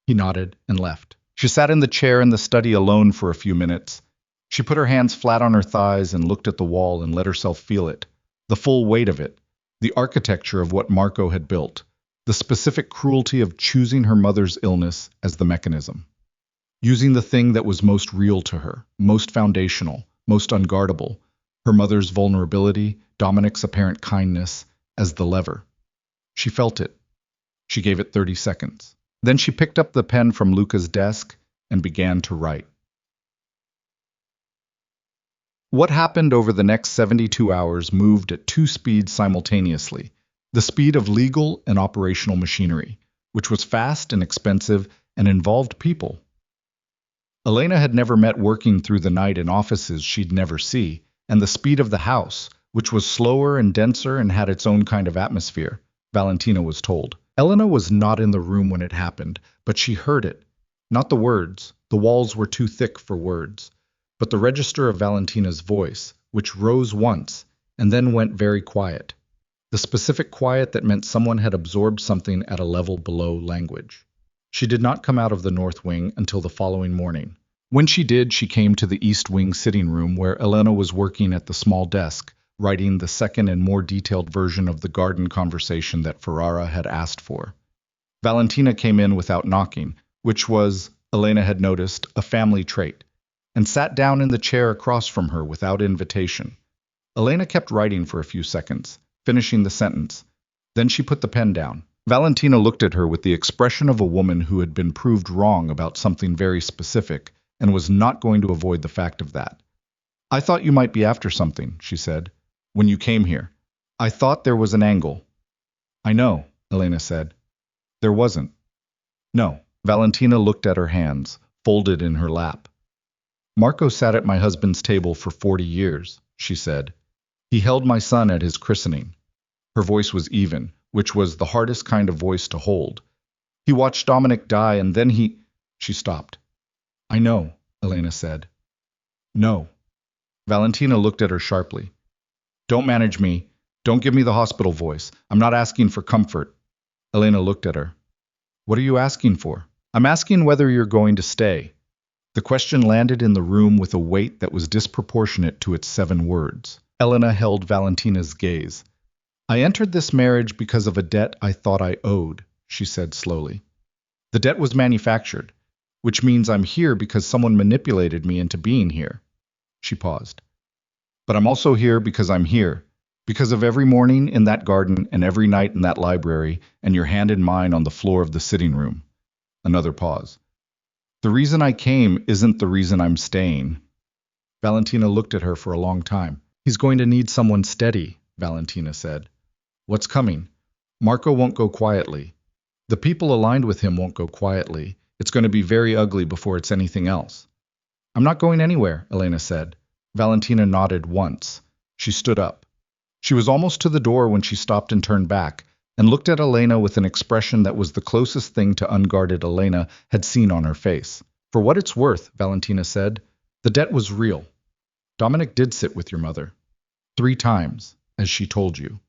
He nodded and left. She sat in the chair in the study alone for a few minutes. She put her hands flat on her thighs and looked at the wall and let herself feel it, the full weight of it, the architecture of what Marco had built, the specific cruelty of choosing her mother's illness as the mechanism. Using the thing that was most real to her, most foundational, most unguardable, her mother's vulnerability, Dominic's apparent kindness, as the lever. She felt it. She gave it 30 seconds. Then she picked up the pen from Luca's desk and began to write. What happened over the next 72 hours moved at two speeds simultaneously, the speed of legal and operational machinery, which was fast and expensive and involved people. Elena had never met working through the night in offices she'd never see, and the speed of the house, which was slower and denser and had its own kind of atmosphere, Valentina was told. Elena was not in the room when it happened, but she heard it. Not the words, the walls were too thick for words, but the register of Valentina's voice, which rose once and then went very quiet. The specific quiet that meant someone had absorbed something at a level below language. She did not come out of the north wing until the following morning. When she did, she came to the east wing sitting room where Elena was working at the small desk, writing the second and more detailed version of the garden conversation that Ferrara had asked for. Valentina came in without knocking, which was, Elena had noticed, a family trait, and sat down in the chair across from her without invitation. Elena kept writing for a few seconds, finishing the sentence. Then she put the pen down. Valentina looked at her with the expression of a woman who had been proved wrong about something very specific and was not going to avoid the fact of that. "I thought you might be after something," she said, "when you came here. I thought there was an angle." "I know," Elena said. "There wasn't." "No." Valentina looked at her hands, folded in her lap. "Marco sat at my husband's table for 40 years, she said. "He held my son at his christening." Her voice was even, which was the hardest kind of voice to hold. "He watched Dominic die and then he—" She stopped. "I know," Elena said. "No." Valentina looked at her sharply. "Don't manage me. Don't give me the hospital voice. I'm not asking for comfort." Elena looked at her. "What are you asking for?" "I'm asking whether you're going to stay." The question landed in the room with a weight that was disproportionate to its 7 words. Elena held Valentina's gaze. "I entered this marriage because of a debt I thought I owed," she said slowly. "The debt was manufactured, which means I'm here because someone manipulated me into being here." She paused. "But I'm also here because I'm here, because of every morning in that garden and every night in that library and your hand in mine on the floor of the sitting room." Another pause. "The reason I came isn't the reason I'm staying." Valentina looked at her for a long time. He's going to need someone steady, Valentina said. What's coming? Marco won't go quietly. The people aligned with him won't go quietly. It's going to be very ugly before it's anything else. I'm not going anywhere, Elena said. Valentina nodded once. She stood up. She was almost to the door when she stopped and turned back, and looked at Elena with an expression that was the closest thing to unguarded Elena had seen on her face. For what it's worth, Valentina said, the debt was real. Dominic did sit with your mother. 3 times, as she told you.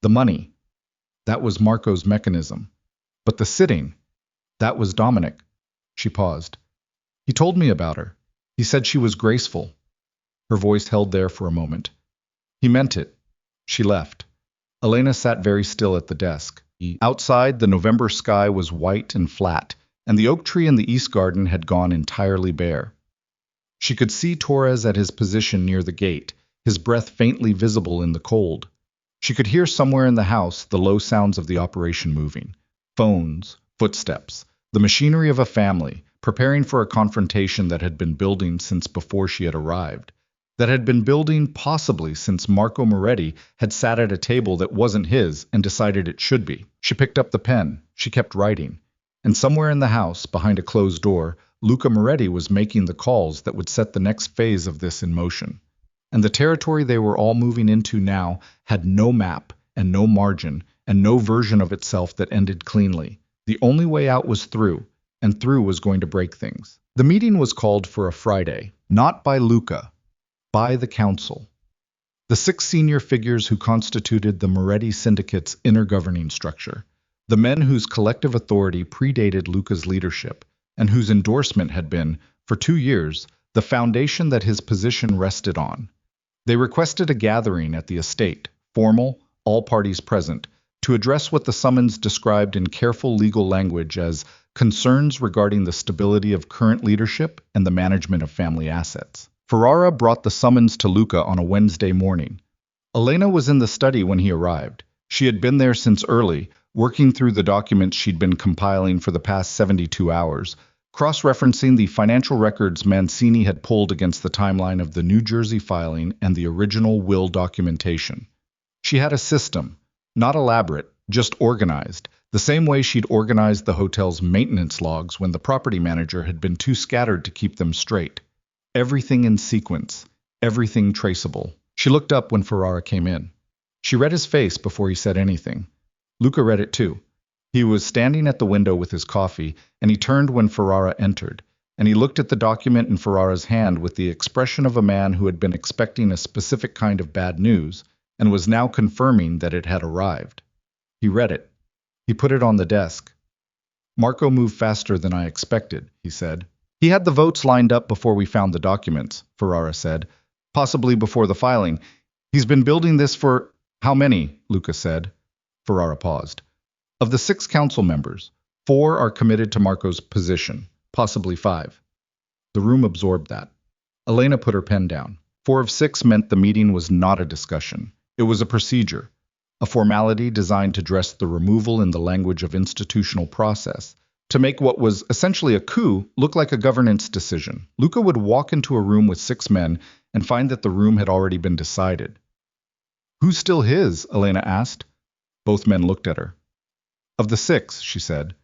The money, that was Marco's mechanism. But the sitting, that was Dominic. She paused. He told me about her. He said she was graceful. Her voice held there for a moment. He meant it. She left. Elena sat very still at the desk. Outside, the November sky was white and flat, and the oak tree in the east garden had gone entirely bare. She could see Torres at his position near the gate, his breath faintly visible in the cold. She could hear somewhere in the house the low sounds of the operation moving. Phones, footsteps, the machinery of a family, preparing for a confrontation that had been building since before she had arrived. That had been building possibly since Marco Moretti had sat at a table that wasn't his and decided it should be. She picked up the pen. She kept writing. And somewhere in the house, behind a closed door, Luca Moretti was making the calls that would set the next phase of this in motion. And the territory they were all moving into now had no map and no margin and no version of itself that ended cleanly. The only way out was through, and through was going to break things. The meeting was called for a Friday, not by Luca, by the council. The 6 senior figures who constituted the Moretti Syndicate's inner governing structure, the men whose collective authority predated Luca's leadership, and whose endorsement had been, for 2 years, the foundation that his position rested on. They requested a gathering at the estate, formal, all parties present, to address what the summons described in careful legal language as concerns regarding the stability of current leadership and the management of family assets. Ferrara brought the summons to Luca on a Wednesday morning. Elena was in the study when he arrived. She had been there since early, working through the documents she'd been compiling for the past 72 hours, cross-referencing the financial records Mancini had pulled against the timeline of the New Jersey filing and the original will documentation. She had a system, not elaborate, just organized, the same way she'd organized the hotel's maintenance logs when the property manager had been too scattered to keep them straight. Everything in sequence, everything traceable. She looked up when Ferrara came in. She read his face before he said anything. Luca read it too. He was standing at the window with his coffee, and he turned when Ferrara entered, and he looked at the document in Ferrara's hand with the expression of a man who had been expecting a specific kind of bad news, and was now confirming that it had arrived. He read it. He put it on the desk. Marco moved faster than I expected, he said. He had the votes lined up before we found the documents, Ferrara said, possibly before the filing. He's been building this for... How many? Luca said. Ferrara paused. Of the 6 council members, 4 are committed to Marco's position, possibly 5. The room absorbed that. Elena put her pen down. 4 of 6 meant the meeting was not a discussion. It was a procedure, a formality designed to dress the removal in the language of institutional process, to make what was essentially a coup look like a governance decision. Luca would walk into a room with 6 men and find that the room had already been decided. Who's still his? Elena asked. Both men looked at her. Of the 6, she said.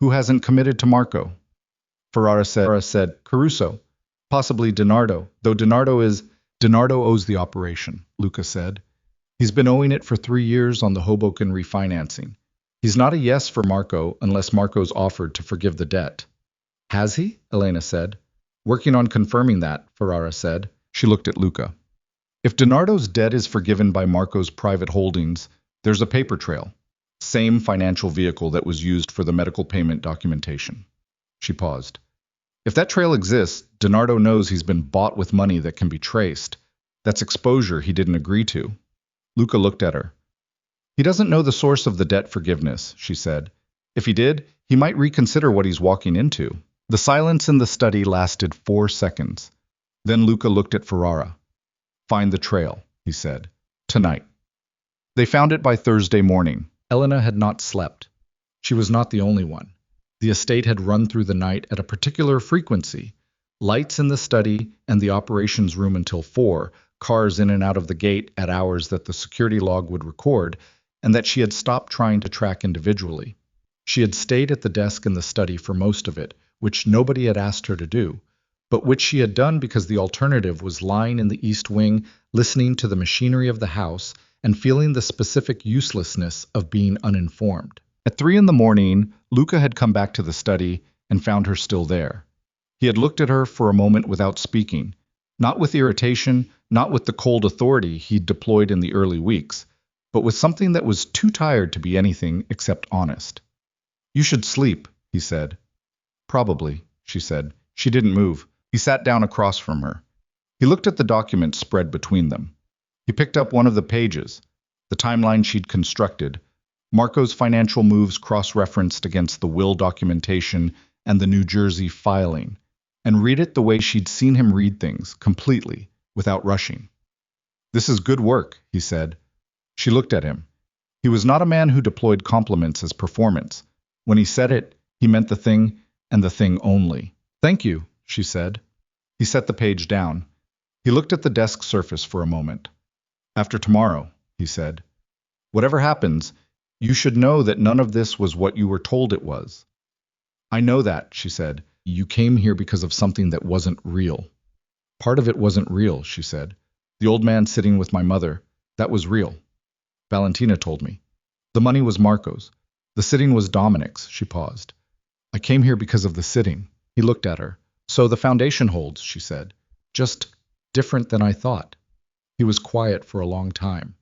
Who hasn't committed to Marco? Ferrara said Caruso, possibly DiNardo, though DiNardo owes the operation, Luca said. He's been owing it for 3 years on the Hoboken refinancing. He's not a yes for Marco unless Marco's offered to forgive the debt. Has he? Elena said. Working on confirming that, Ferrara said. She looked at Luca. If DiNardo's debt is forgiven by Marco's private holdings, there's a paper trail. Same financial vehicle that was used for the medical payment documentation. She paused. If that trail exists, DiNardo knows he's been bought with money that can be traced. That's exposure he didn't agree to. Luca looked at her. He doesn't know the source of the debt forgiveness, she said. If he did, he might reconsider what he's walking into. The silence in the study lasted 4 seconds. Then Luca looked at Ferrara. Find the trail, he said. Tonight. They found it by Thursday morning. Elena had not slept. She was not the only one. The estate had run through the night at a particular frequency. Lights in the study and the operations room until 4, cars in and out of the gate at hours that the security log would record, and that she had stopped trying to track individually. She had stayed at the desk in the study for most of it, which nobody had asked her to do, but which she had done because the alternative was lying in the East Wing, listening to the machinery of the house and feeling the specific uselessness of being uninformed. At 3 in the morning, Luca had come back to the study and found her still there. He had looked at her for a moment without speaking, not with irritation, not with the cold authority he'd deployed in the early weeks, but with something that was too tired to be anything except honest. "You should sleep," he said. "Probably," she said. She didn't move. He sat down across from her. He looked at the documents spread between them. He picked up one of the pages, the timeline she'd constructed, Marco's financial moves cross-referenced against the will documentation and the New Jersey filing, and read it the way she'd seen him read things, completely, without rushing. "This is good work," he said. She looked at him. He was not a man who deployed compliments as performance. When he said it, he meant the thing, and the thing only. "Thank you," she said. He set the page down. He looked at the desk surface for a moment. "After tomorrow," he said. "Whatever happens, you should know that none of this was what you were told it was." "I know that," she said. "You came here because of something that wasn't real." "Part of it wasn't real," she said. "The old man sitting with my mother, that was real. Valentina told me. The money was Marco's. The sitting was Dominic's." She paused. "I came here because of the sitting." He looked at her. "So the foundation holds," she said. "Just different than I thought." He was quiet for a long time.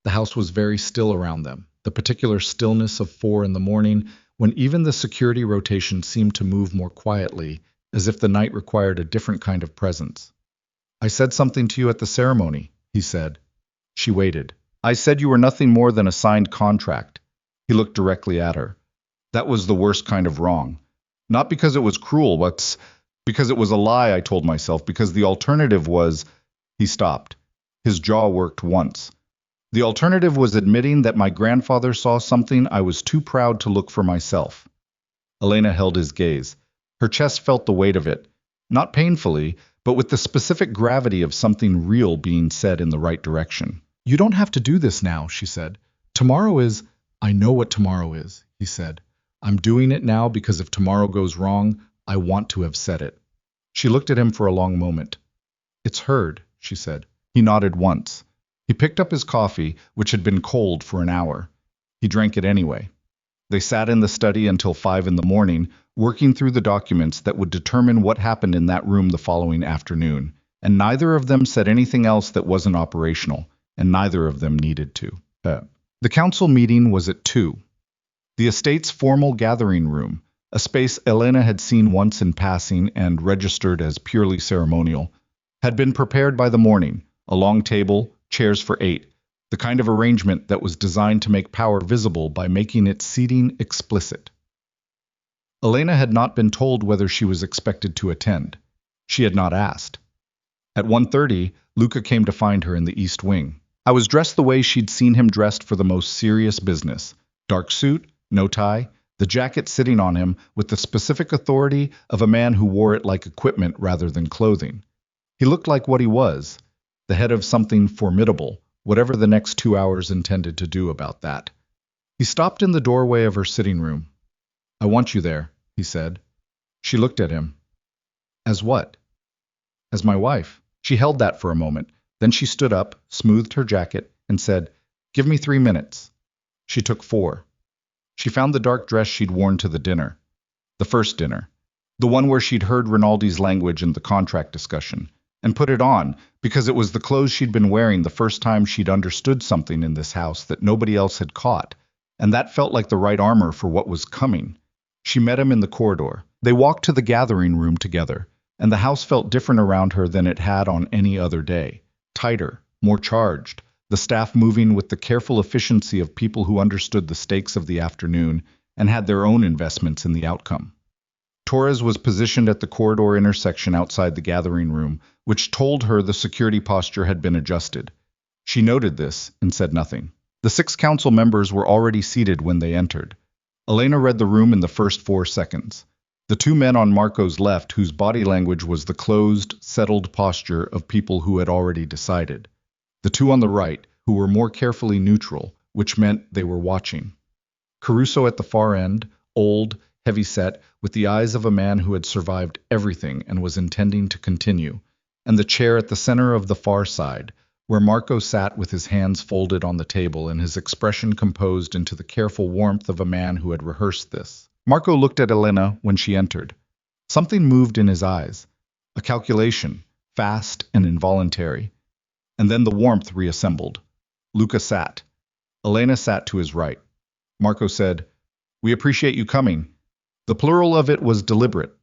The house was very still around them, the particular stillness of 4 in the morning, when even the security rotation seemed to move more quietly, as if the night required a different kind of presence. "I said something to you at the ceremony," he said. She waited. "I said you were nothing more than a signed contract." He looked directly at her. "That was the worst kind of wrong. Not because it was cruel, but because it was a lie, I told myself, because the alternative was—" He stopped. His jaw worked once. "The alternative was admitting that my grandfather saw something I was too proud to look for myself." Elena held his gaze. Her chest felt the weight of it, not painfully, but with the specific gravity of something real being said in the right direction. "You don't have to do this now," she said. "Tomorrow is—" "I know what tomorrow is," he said. "I'm doing it now because if tomorrow goes wrong, I want to have said it." She looked at him for a long moment. "It's heard," she said. He nodded once. He picked up his coffee, which had been cold for an hour. He drank it anyway. They sat in the study until 5 in the morning, working through the documents that would determine what happened in that room the following afternoon, and neither of them said anything else that wasn't operational, and neither of them needed to. The council meeting was at 2. The estate's formal gathering room, a space Elena had seen once in passing and registered as purely ceremonial, had been prepared by the morning, a long table, chairs for 8, the kind of arrangement that was designed to make power visible by making its seating explicit. Elena had not been told whether she was expected to attend. She had not asked. At 1:30, Luca came to find her in the East Wing. I was dressed the way she'd seen him dressed for the most serious business. Dark suit, no tie, the jacket sitting on him with the specific authority of a man who wore it like equipment rather than clothing. He looked like what he was, the head of something formidable, whatever the next 2 hours intended to do about that. He stopped in the doorway of her sitting room. "I want you there," he said. She looked at him. "As what?" "As my wife." She held that for a moment. Then she stood up, smoothed her jacket, and said, "Give me 3 minutes." She took 4. She found the dark dress she'd worn to the dinner. The first dinner. The one where she'd heard Rinaldi's language in the contract discussion. And put it on, because it was the clothes she'd been wearing the first time she'd understood something in this house that nobody else had caught. And that felt like the right armor for what was coming. She met him in the corridor. They walked to the gathering room together, and the house felt different around her than it had on any other day. Tighter, more charged, the staff moving with the careful efficiency of people who understood the stakes of the afternoon and had their own investments in the outcome. Torres was positioned at the corridor intersection outside the gathering room, which told her the security posture had been adjusted. She noted this and said nothing. The 6 council members were already seated when they entered. Elena read the room in the first 4 seconds. The two men on Marco's left, whose body language was the closed, settled posture of people who had already decided. The two on the right, who were more carefully neutral, which meant they were watching. Caruso at the far end, old, heavy-set, with the eyes of a man who had survived everything and was intending to continue, and the chair at the center of the far side, where Marco sat with his hands folded on the table and his expression composed into the careful warmth of a man who had rehearsed this. Marco looked at Elena when she entered. Something moved in his eyes, a calculation, fast and involuntary. And then the warmth reassembled. Luca sat. Elena sat to his right. Marco said, "We appreciate you coming." The plural of it was deliberate.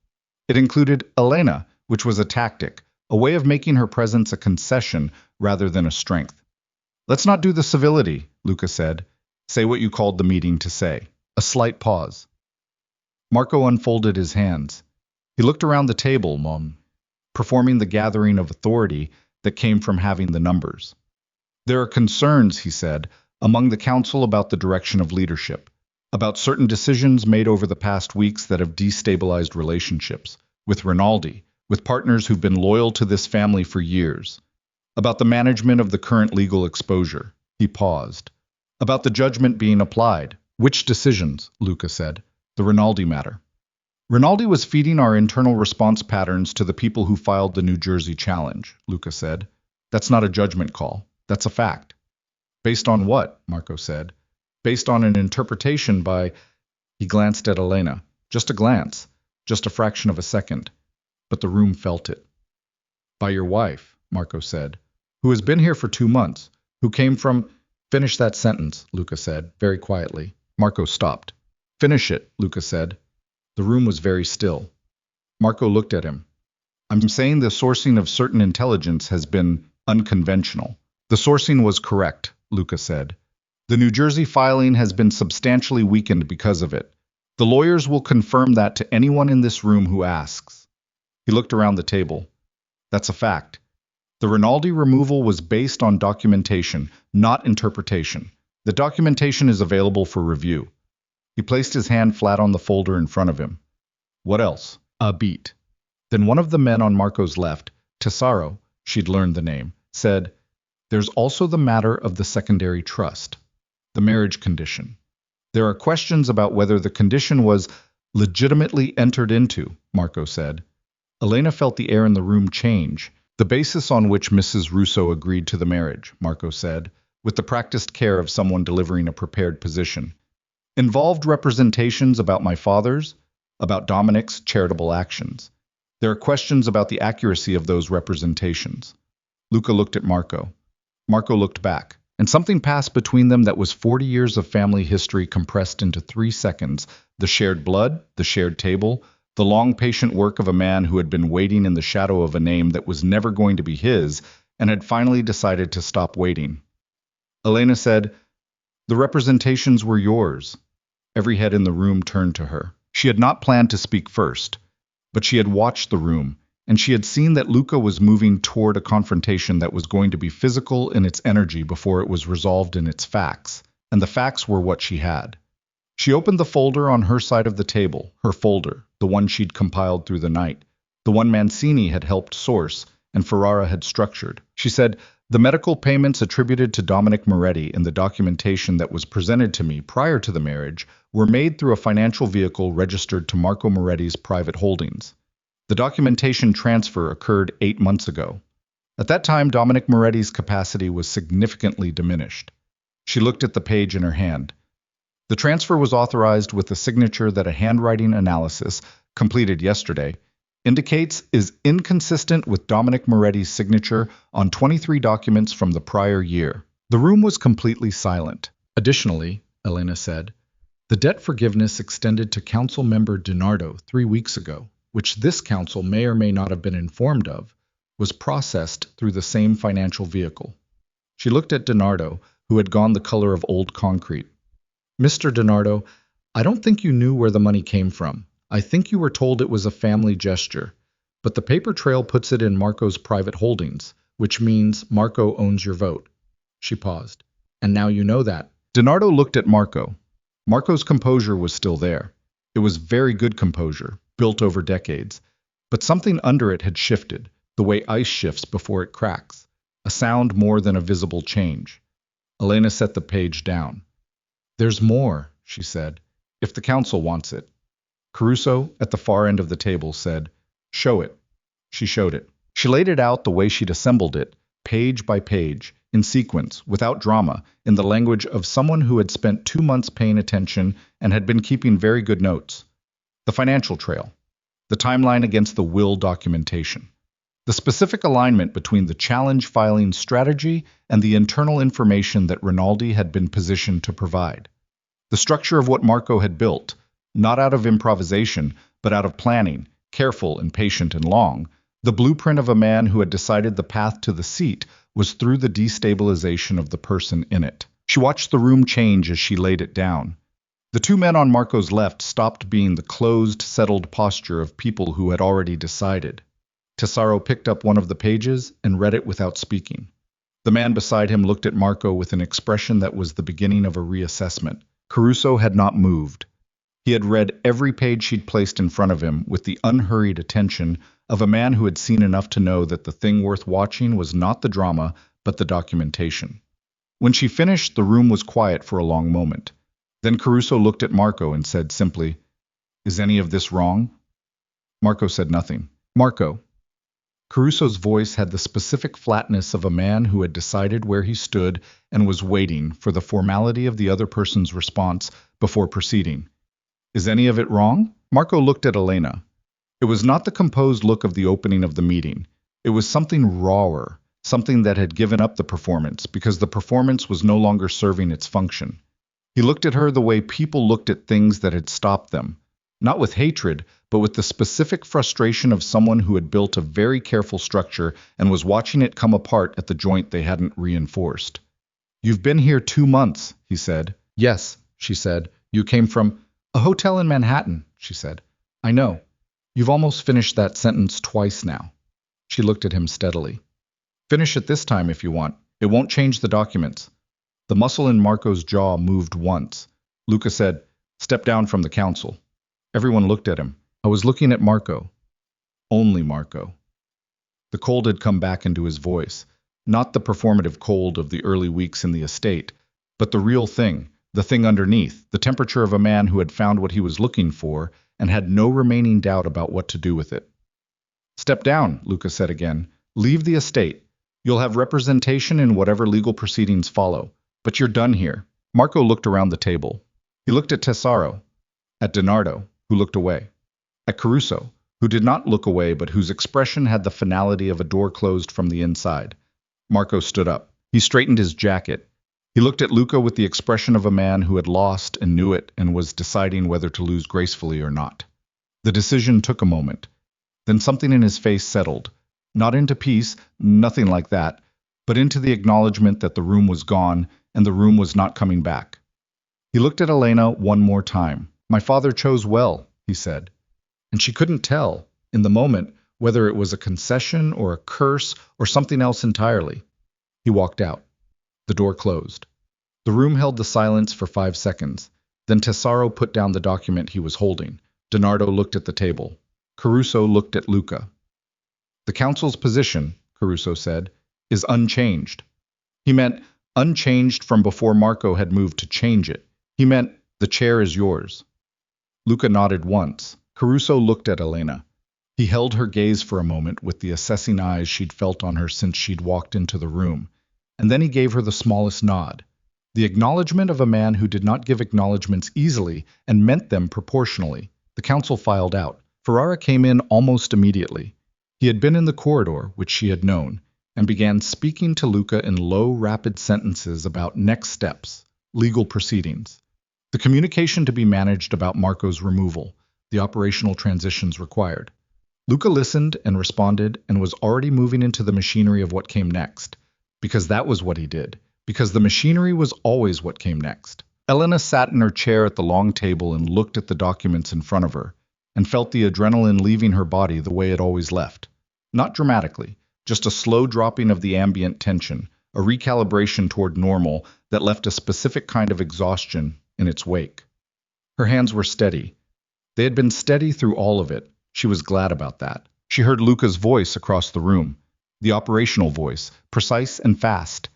It included Elena, which was a tactic, a way of making her presence a concession rather than a strength. "Let's not do the civility," Luca said. "Say what you called the meeting to say." A slight pause. Marco unfolded his hands. He looked around the table, performing the gathering of authority that came from having the numbers. "There are concerns," he said, "among the council about the direction of leadership, about certain decisions made over the past weeks that have destabilized relationships, with Rinaldi, with partners who've been loyal to this family for years, about the management of the current legal exposure." He paused. "About the judgment being applied." "Which decisions?" Luca said. "The Rinaldi matter." "Rinaldi was feeding our internal response patterns to the people who filed the New Jersey challenge," Luca said. "That's not a judgment call. That's a fact." "Based on what?" Marco said. "Based on an interpretation by—" He glanced at Elena. Just a glance. Just a fraction of a second. But the room felt it. "By your wife," Marco said, "who has been here for 2 months, who came from—" "Finish that sentence," Luca said, very quietly. Marco stopped. "Finish it," Luca said. The room was very still. Marco looked at him. "I'm saying the sourcing of certain intelligence has been unconventional." "The sourcing was correct," Luca said. "The New Jersey filing has been substantially weakened because of it. The lawyers will confirm that to anyone in this room who asks." He looked around the table. "That's a fact. The Rinaldi removal was based on documentation, not interpretation. The documentation is available for review." He placed his hand flat on the folder in front of him. "What else?" "A beat." Then one of the men on Marco's left, Tesaro, she'd learned the name, said, "There's also the matter of the secondary trust, the marriage condition. There are questions about whether the condition was legitimately entered into," Marco said. Elena felt the air in the room change. "The basis on which Mrs. Russo agreed to the marriage," Marco said, with the practiced care of someone delivering a prepared position, "involved representations about my father's, about Dominic's charitable actions. There are questions about the accuracy of those representations." Luca looked at Marco. Marco looked back, and something passed between them that was 40 years of family history compressed into 3 seconds. The shared blood, the shared table, the long patient work of a man who had been waiting in the shadow of a name that was never going to be his and had finally decided to stop waiting. Elena said, "The representations were yours." Every head in the room turned to her. She had not planned to speak first, but she had watched the room, and she had seen that Luca was moving toward a confrontation that was going to be physical in its energy before it was resolved in its facts, and the facts were what she had. She opened the folder on her side of the table, her folder, the one she'd compiled through the night, the one Mancini had helped source and Ferrara had structured. She said, "The medical payments attributed to Dominic Moretti in the documentation that was presented to me prior to the marriage were made through a financial vehicle registered to Marco Moretti's private holdings. The documentation transfer occurred 8 months ago. At that time, Dominic Moretti's capacity was significantly diminished." She looked at the page in her hand. "The transfer was authorized with the signature that a handwriting analysis, completed yesterday, indicates is inconsistent with Dominic Moretti's signature on 23 documents from the prior year." The room was completely silent. "Additionally," Elena said, "the debt forgiveness extended to Council Member DiNardo 3 weeks ago, which this council may or may not have been informed of, was processed through the same financial vehicle." She looked at DiNardo, who had gone the color of old concrete. "Mr. DiNardo, I don't think you knew where the money came from. I think you were told it was a family gesture, but the paper trail puts it in Marco's private holdings, which means Marco owns your vote." She paused. "And now you know that." DiNardo looked at Marco. Marco's composure was still there. It was very good composure, built over decades. But something under it had shifted, the way ice shifts before it cracks. A sound more than a visible change. Elena set the page down. "There's more," she said, "if the council wants it." Caruso, at the far end of the table, said, "Show it." She showed it. She laid it out the way she'd assembled it, page by page, in sequence, without drama, in the language of someone who had spent 2 months paying attention and had been keeping very good notes. The financial trail. The timeline against the will documentation. The specific alignment between the challenge filing strategy and the internal information that Rinaldi had been positioned to provide. The structure of what Marco had built, not out of improvisation, but out of planning, careful and patient and long. The blueprint of a man who had decided the path to the seat was through the destabilization of the person in it. She watched the room change as she laid it down. The two men on Marco's left stopped being the closed, settled posture of people who had already decided. Tesoro picked up one of the pages and read it without speaking. The man beside him looked at Marco with an expression that was the beginning of a reassessment. Caruso had not moved. He had read every page she'd placed in front of him with the unhurried attention of a man who had seen enough to know that the thing worth watching was not the drama, but the documentation. When she finished, the room was quiet for a long moment. Then Caruso looked at Marco and said simply, "Is any of this wrong?" Marco said nothing. "Marco." Caruso's voice had the specific flatness of a man who had decided where he stood and was waiting for the formality of the other person's response before proceeding. "Is any of it wrong?" Marco looked at Elena. It was not the composed look of the opening of the meeting. It was something rawer, something that had given up the performance because the performance was no longer serving its function. He looked at her the way people looked at things that had stopped them, not with hatred, but with the specific frustration of someone who had built a very careful structure and was watching it come apart at the joint they hadn't reinforced. "You've been here 2 months," he said. "Yes," she said. "You came from—" "A hotel in Manhattan," she said. "I know. You've almost finished that sentence twice now." She looked at him steadily. "Finish it this time if you want. It won't change the documents." The muscle in Marco's jaw moved once. Luca said, "Step down from the council." Everyone looked at him. I was looking at Marco. Only Marco. The cold had come back into his voice. Not the performative cold of the early weeks in the estate, but the real thing, the thing underneath, the temperature of a man who had found what he was looking for and had no remaining doubt about what to do with it. "Step down," Luca said again. "Leave the estate. You'll have representation in whatever legal proceedings follow. But you're done here." Marco looked around the table. He looked at Tesoro, at Donardo, who looked away, at Caruso, who did not look away but whose expression had the finality of a door closed from the inside. Marco stood up. He straightened his jacket. He looked at Luca with the expression of a man who had lost and knew it and was deciding whether to lose gracefully or not. The decision took a moment. Then something in his face settled. Not into peace, nothing like that, but into the acknowledgement that the room was gone and the room was not coming back. He looked at Elena one more time. "My father chose well," he said. And she couldn't tell, in the moment, whether it was a concession or a curse or something else entirely. He walked out. The door closed. The room held the silence for 5 seconds. Then Tesoro put down the document he was holding. Donardo looked at the table. Caruso looked at Luca. "The council's position," Caruso said, "is unchanged." He meant unchanged from before Marco had moved to change it. He meant the chair is yours. Luca nodded once. Caruso looked at Elena. He held her gaze for a moment with the assessing eyes she'd felt on her since she'd walked into the room, and then he gave her the smallest nod. The acknowledgement of a man who did not give acknowledgements easily and meant them proportionally. The council filed out. Ferrara came in almost immediately. He had been in the corridor, which she had known, and began speaking to Luca in low, rapid sentences about next steps, legal proceedings, the communication to be managed about Marco's removal, the operational transitions required. Luca listened and responded and was already moving into the machinery of what came next, because that was what he did, because the machinery was always what came next. Elena sat in her chair at the long table and looked at the documents in front of her, and felt the adrenaline leaving her body the way it always left. Not dramatically, just a slow dropping of the ambient tension, a recalibration toward normal that left a specific kind of exhaustion in its wake. Her hands were steady. They had been steady through all of it. She was glad about that. She heard Luca's voice across the room, the operational voice, precise and fast.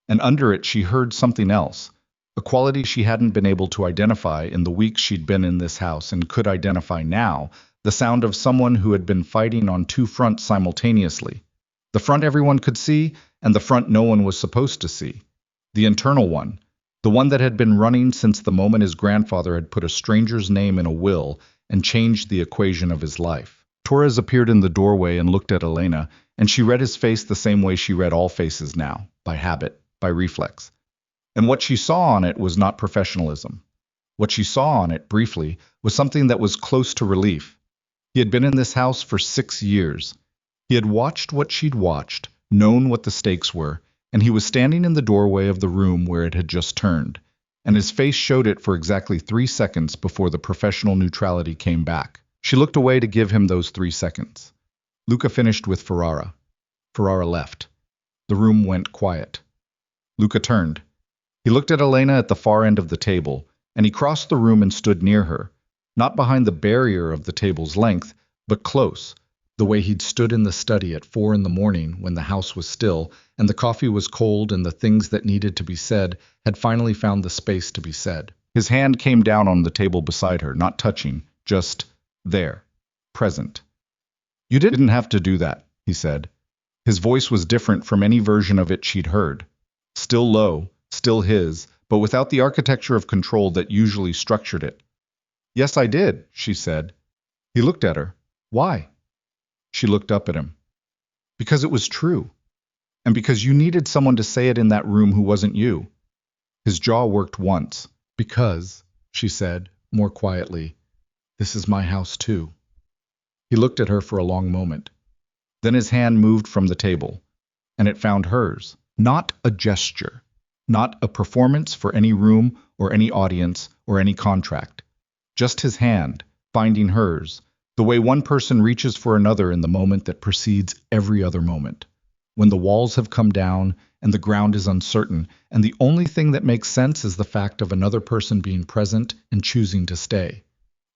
And under it she heard something else, a quality she hadn't been able to identify in the weeks she'd been in this house and could identify now, the sound of someone who had been fighting on two fronts simultaneously. The front everyone could see, and the front no one was supposed to see. The internal one, the one that had been running since the moment his grandfather had put a stranger's name in a will and changed the equation of his life. Torres appeared in the doorway and looked at Elena, and she read his face the same way she read all faces now, by habit, by reflex. And what she saw on it was not professionalism. What she saw on it, briefly, was something that was close to relief. He had been in this house for 6 years. He had watched what she'd watched, known what the stakes were, and he was standing in the doorway of the room where it had just turned, and his face showed it for exactly 3 seconds before the professional neutrality came back. She looked away to give him those 3 seconds. Luca finished with Ferrara. Ferrara left. The room went quiet. Luca turned. He looked at Elena at the far end of the table, and he crossed the room and stood near her, not behind the barrier of the table's length, but close, the way he'd stood in the study at 4 in the morning when the house was still and the coffee was cold and the things that needed to be said had finally found the space to be said. His hand came down on the table beside her, not touching, just there, present. "You didn't have to do that," he said. His voice was different from any version of it she'd heard. Still low, still his, but without the architecture of control that usually structured it. "Yes, I did," she said. He looked at her. "Why?" She looked up at him. "Because it was true. And because you needed someone to say it in that room who wasn't you." His jaw worked once. "Because," she said, more quietly, "this is my house too." He looked at her for a long moment. Then his hand moved from the table, and it found hers. Not a gesture, not a performance for any room or any audience or any contract. Just his hand, finding hers, the way one person reaches for another in the moment that precedes every other moment, when the walls have come down and the ground is uncertain, and the only thing that makes sense is the fact of another person being present and choosing to stay.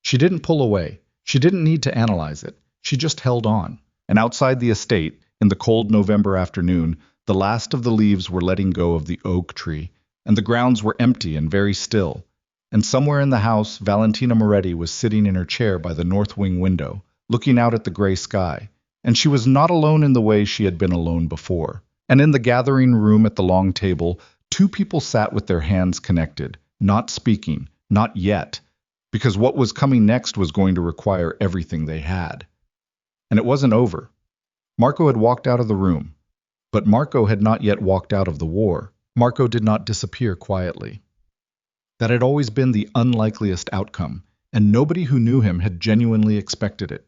She didn't pull away. She didn't need to analyze it. She just held on. And outside the estate, in the cold November afternoon, the last of the leaves were letting go of the oak tree, and the grounds were empty and very still. And somewhere in the house, Valentina Moretti was sitting in her chair by the north wing window, looking out at the gray sky. And she was not alone in the way she had been alone before. And in the gathering room at the long table, 2 people sat with their hands connected, not speaking, not yet, because what was coming next was going to require everything they had. And it wasn't over. Marco had walked out of the room. But Marco had not yet walked out of the war. Marco did not disappear quietly. That had always been the unlikeliest outcome, and nobody who knew him had genuinely expected it.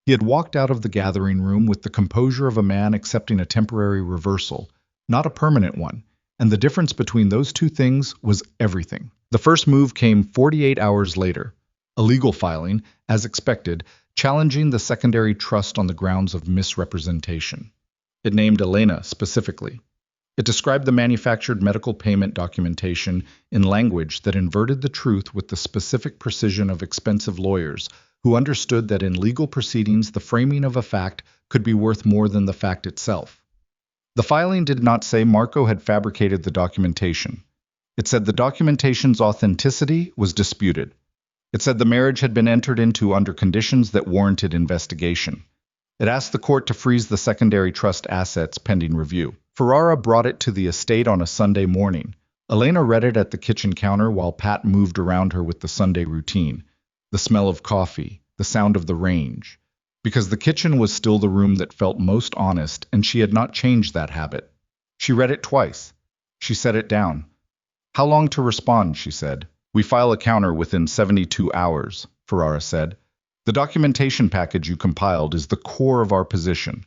He had walked out of the gathering room with the composure of a man accepting a temporary reversal, not a permanent one, and the difference between those 2 things was everything. The first move came 48 hours later, a legal filing, as expected, challenging the secondary trust on the grounds of misrepresentation. It named Elena specifically. It described the manufactured medical payment documentation in language that inverted the truth with the specific precision of expensive lawyers who understood that in legal proceedings the framing of a fact could be worth more than the fact itself. The filing did not say Marco had fabricated the documentation. It said the documentation's authenticity was disputed. It said the marriage had been entered into under conditions that warranted investigation. It asked the court to freeze the secondary trust assets pending review. Ferrara brought it to the estate on a Sunday morning. Elena read it at the kitchen counter while Pat moved around her with the Sunday routine, the smell of coffee, the sound of the range, because the kitchen was still the room that felt most honest, and she had not changed that habit. She read it twice. She set it down. "How long to respond?" she said. "We file a counter within 72 hours, Ferrara said. "The documentation package you compiled is the core of our position.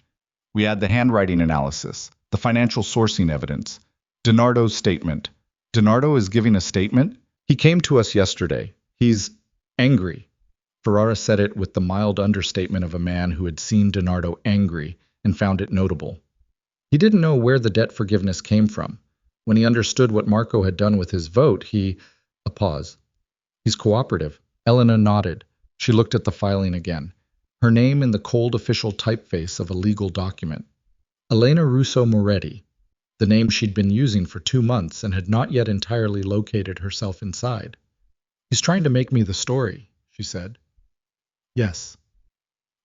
We add the handwriting analysis, the financial sourcing evidence, DiNardo's statement." "DiNardo is giving a statement?" "He came to us yesterday. He's angry." Ferrara said it with the mild understatement of a man who had seen DiNardo angry and found it notable. He didn't know where the debt forgiveness came from. When he understood what Marco had done with his vote, a pause. "He's cooperative." Elena nodded. She looked at the filing again, her name in the cold official typeface of a legal document. Elena Russo Moretti, the name she'd been using for 2 months and had not yet entirely located herself inside. He's trying to make me the story, she said. Yes.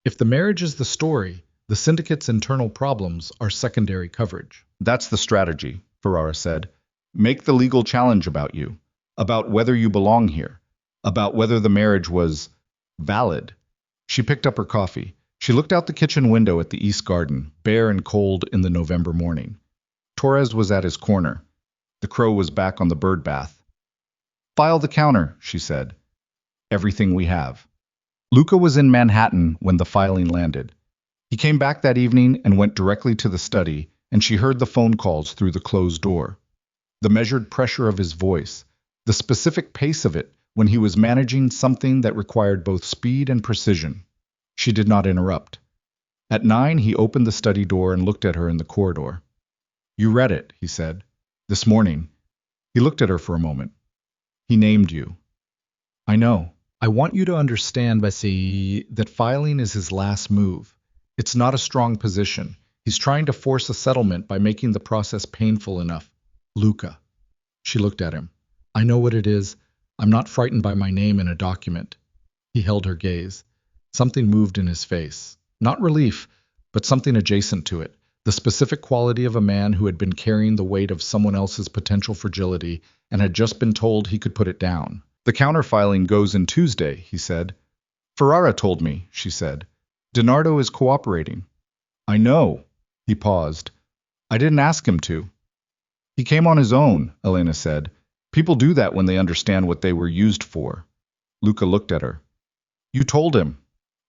If the marriage is the story, the syndicate's internal problems are secondary coverage. That's the strategy, Ferrara said. Make the legal challenge about you, about whether you belong here, about whether the marriage was valid. She picked up her coffee. She looked out the kitchen window at the east garden, bare and cold in the November morning. Torres was at his corner. The crow was back on the bird bath. File the counter, she said. Everything we have. Luca was in Manhattan when the filing landed. He came back that evening and went directly to the study, and she heard the phone calls through the closed door. The measured pressure of his voice, the specific pace of it when he was managing something that required both speed and precision. She did not interrupt. At 9, he opened the study door and looked at her in the corridor. You read it, he said. This morning. He looked at her for a moment. He named you. I know. I want you to understand, Bessie, that filing is his last move. It's not a strong position. He's trying to force a settlement by making the process painful enough. Luca. She looked at him. I know what it is. I'm not frightened by my name in a document. He held her gaze. Something moved in his face. Not relief, but something adjacent to it. The specific quality of a man who had been carrying the weight of someone else's potential fragility and had just been told he could put it down. The counterfiling goes in Tuesday, he said. Ferrara told me, she said. DiNardo is cooperating. I know. He paused. I didn't ask him to. He came on his own, Elena said. People do that when they understand what they were used for. Luca looked at her. You told him.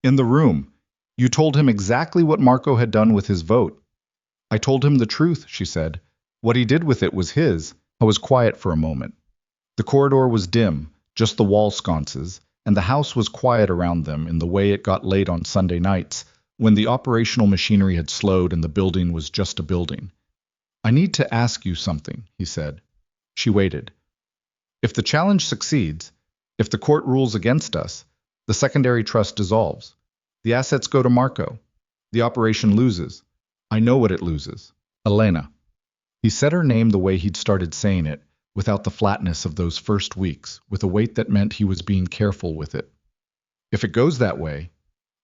In the room. You told him exactly what Marco had done with his vote. I told him the truth, she said. What he did with it was his. I was quiet for a moment. The corridor was dim, just the wall sconces, and the house was quiet around them in the way it got late on Sunday nights, when the operational machinery had slowed and the building was just a building. I need to ask you something, he said. She waited. If the challenge succeeds, if the court rules against us, the secondary trust dissolves. The assets go to Marco. The operation loses. I know what it loses. Elena. He said her name the way he'd started saying it, without the flatness of those first weeks, with a weight that meant he was being careful with it. If it goes that way,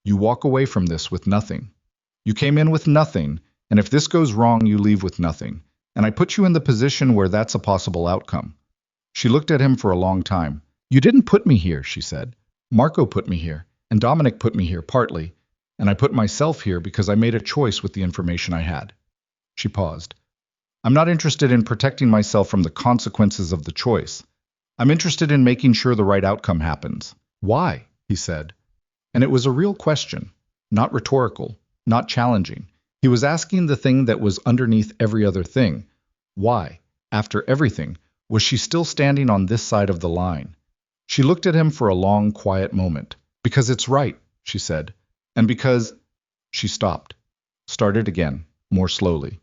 you walk away from this with nothing. You came in with nothing, and if this goes wrong, you leave with nothing. And I put you in the position where that's a possible outcome. She looked at him for a long time. You didn't put me here, she said. Marco put me here, and Dominic put me here partly, and I put myself here because I made a choice with the information I had. She paused. I'm not interested in protecting myself from the consequences of the choice. I'm interested in making sure the right outcome happens. Why? He said. And it was a real question, not rhetorical, not challenging. He was asking the thing that was underneath every other thing. Why, after everything, was she still standing on this side of the line? She looked at him for a long, quiet moment. Because it's right, she said. And because... She stopped. Started again, more slowly.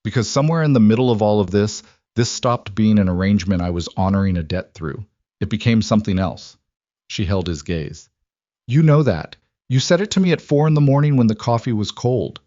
Because somewhere in the middle of all of this stopped being an arrangement I was honoring a debt through. It became something else. She held his gaze. You know that. You said it to me at 4 in the morning when the coffee was cold.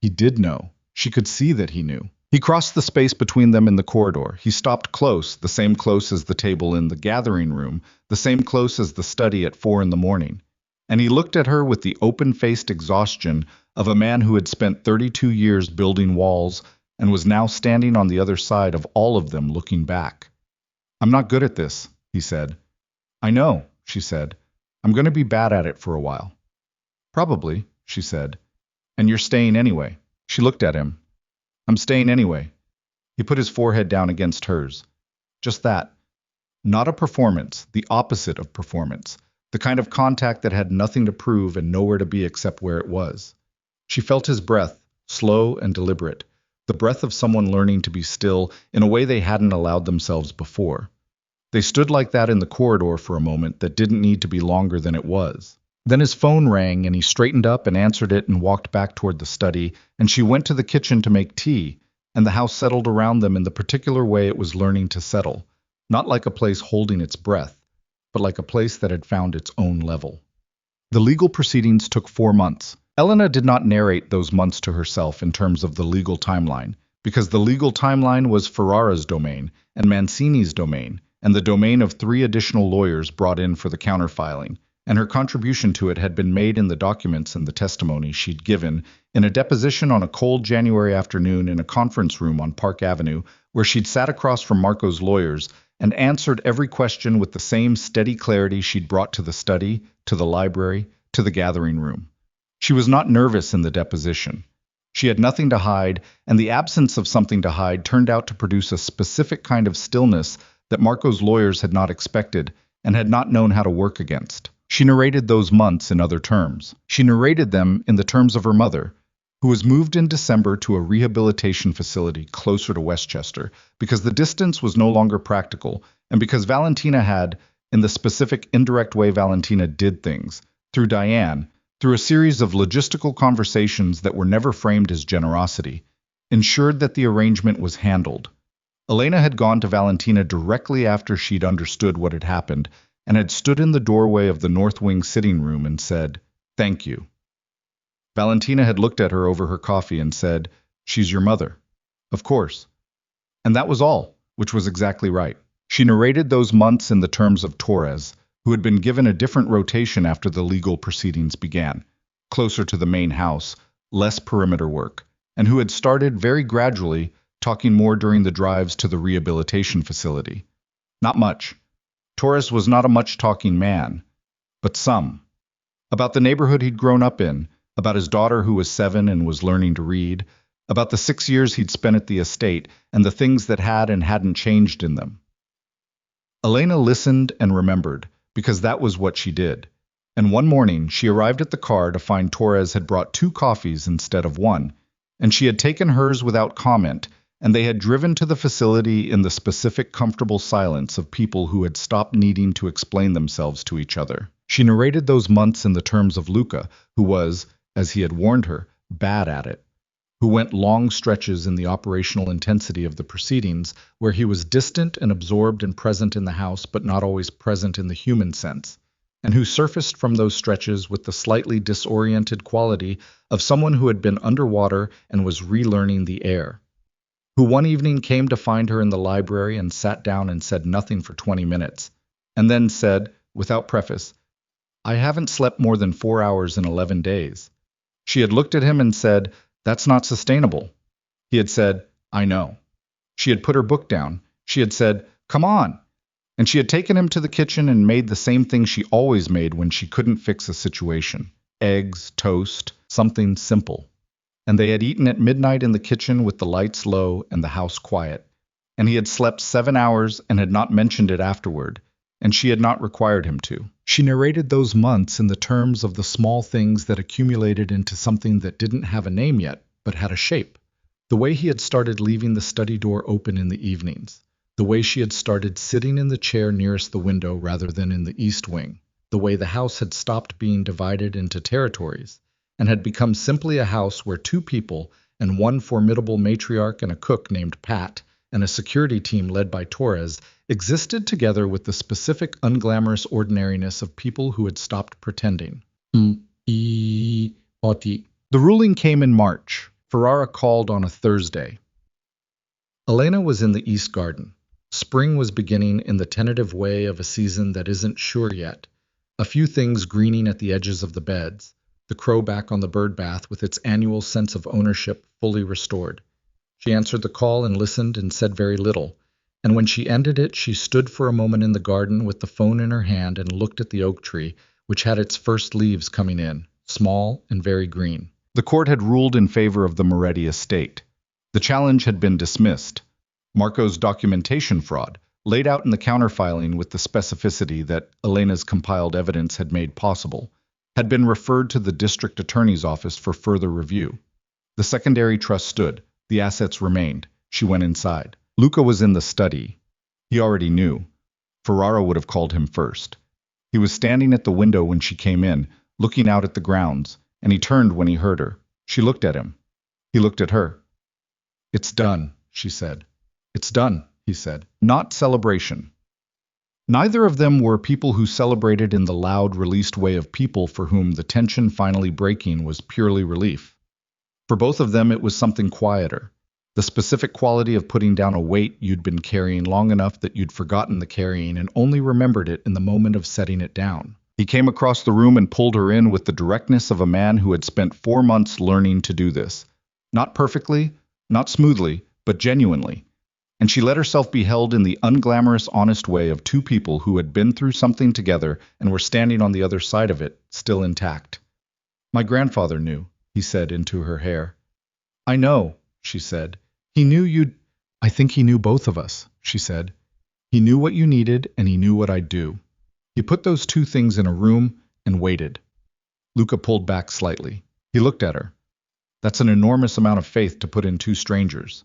He did know. She could see that he knew. He crossed the space between them in the corridor. He stopped close, the same close as the table in the gathering room, the same close as the study at 4 in the morning. And he looked at her with the open-faced exhaustion of a man who had spent 32 years building walls and was now standing on the other side of all of them looking back. I'm not good at this, he said. I know, she said. I'm going to be bad at it for a while. Probably, she said. And you're staying anyway. She looked at him. I'm staying anyway. He put his forehead down against hers. Just that. Not a performance, the opposite of performance. The kind of contact that had nothing to prove and nowhere to be except where it was. She felt his breath, slow and deliberate, the breath of someone learning to be still in a way they hadn't allowed themselves before. They stood like that in the corridor for a moment that didn't need to be longer than it was. Then his phone rang and he straightened up and answered it and walked back toward the study, and she went to the kitchen to make tea, and the house settled around them in the particular way it was learning to settle, not like a place holding its breath, but like a place that had found its own level. The legal proceedings took 4 months. Elena did not narrate those months to herself in terms of the legal timeline, because the legal timeline was Ferrara's domain and Mancini's domain, and the domain of 3 additional lawyers brought in for the counterfiling, and her contribution to it had been made in the documents and the testimony she'd given in a deposition on a cold January afternoon in a conference room on Park Avenue, where she'd sat across from Marco's lawyers and answered every question with the same steady clarity she'd brought to the study, to the library, to the gathering room. She was not nervous in the deposition. She had nothing to hide, and the absence of something to hide turned out to produce a specific kind of stillness that Marco's lawyers had not expected and had not known how to work against. She narrated those months in other terms. She narrated them in the terms of her mother, who was moved in December to a rehabilitation facility closer to Westchester because the distance was no longer practical, and because Valentina had, in the specific indirect way Valentina did things, through Diane, through a series of logistical conversations that were never framed as generosity, ensured that the arrangement was handled. Elena had gone to Valentina directly after she'd understood what had happened and had stood in the doorway of the North Wing sitting room and said, "Thank you." Valentina had looked at her over her coffee and said, "She's your mother." Of course. And that was all, which was exactly right. She narrated those months in the terms of Torres, who had been given a different rotation after the legal proceedings began, closer to the main house, less perimeter work, and who had started very gradually, talking more during the drives to the rehabilitation facility. Not much. Torres was not a much-talking man, but some. About the neighborhood he'd grown up in, about his daughter who was 7 and was learning to read, about the 6 years he'd spent at the estate and the things that had and hadn't changed in them. Elena listened and remembered, because that was what she did. And one morning she arrived at the car to find Torres had brought 2 coffees instead of 1, and she had taken hers without comment, and they had driven to the facility in the specific comfortable silence of people who had stopped needing to explain themselves to each other. She narrated those months in the terms of Luca, who was, as he had warned her, bad at it, who went long stretches in the operational intensity of the proceedings, where he was distant and absorbed and present in the house but not always present in the human sense, and who surfaced from those stretches with the slightly disoriented quality of someone who had been underwater and was relearning the air, who one evening came to find her in the library and sat down and said nothing for 20 minutes, and then said, without preface, "I haven't slept more than 4 hours in 11 days. She had looked at him and said, "That's not sustainable." He had said, "I know." She had put her book down. She had said, "Come on." And she had taken him to the kitchen and made the same thing she always made when she couldn't fix a situation. Eggs, toast, something simple. And they had eaten at midnight in the kitchen with the lights low and the house quiet. And he had slept 7 hours and had not mentioned it afterward, and she had not required him to. She narrated those months in the terms of the small things that accumulated into something that didn't have a name yet, but had a shape. The way he had started leaving the study door open in the evenings. The way she had started sitting in the chair nearest the window rather than in the east wing. The way the house had stopped being divided into territories and had become simply a house where 2 people and one formidable matriarch and a cook named Pat and a security team led by Torres existed together with the specific unglamorous ordinariness of people who had stopped pretending. The ruling came in March. Ferrara called on a Thursday. Elena was in the East Garden. Spring was beginning in the tentative way of a season that isn't sure yet. A few things greening at the edges of the beds. The crow back on the bird bath with its annual sense of ownership fully restored. She answered the call and listened and said very little. And when she ended it, she stood for a moment in the garden with the phone in her hand and looked at the oak tree, which had its first leaves coming in, small and very green. The court had ruled in favor of the Moretti estate. The challenge had been dismissed. Marco's documentation fraud, laid out in the counterfiling with the specificity that Elena's compiled evidence had made possible, had been referred to the district attorney's office for further review. The secondary trust stood. The assets remained. She went inside. Luca was in the study. He already knew. Ferrara would have called him first. He was standing at the window when she came in, looking out at the grounds, and he turned when he heard her. She looked at him. He looked at her. "It's done," she said. "It's done," he said. "Not celebration." Neither of them were people who celebrated in the loud, released way of people for whom the tension finally breaking was purely relief. For both of them, it was something quieter. The specific quality of putting down a weight you'd been carrying long enough that you'd forgotten the carrying and only remembered it in the moment of setting it down. He came across the room and pulled her in with the directness of a man who had spent 4 months learning to do this. Not perfectly, not smoothly, but genuinely. And she let herself be held in the unglamorous, honest way of two people who had been through something together and were standing on the other side of it, still intact. My grandfather knew, he said into her hair. I know, she said. He knew you'd... I think he knew both of us, she said. He knew what you needed, and he knew what I'd do. He put those two things in a room and waited. Luca pulled back slightly. He looked at her. That's an enormous amount of faith to put in two strangers.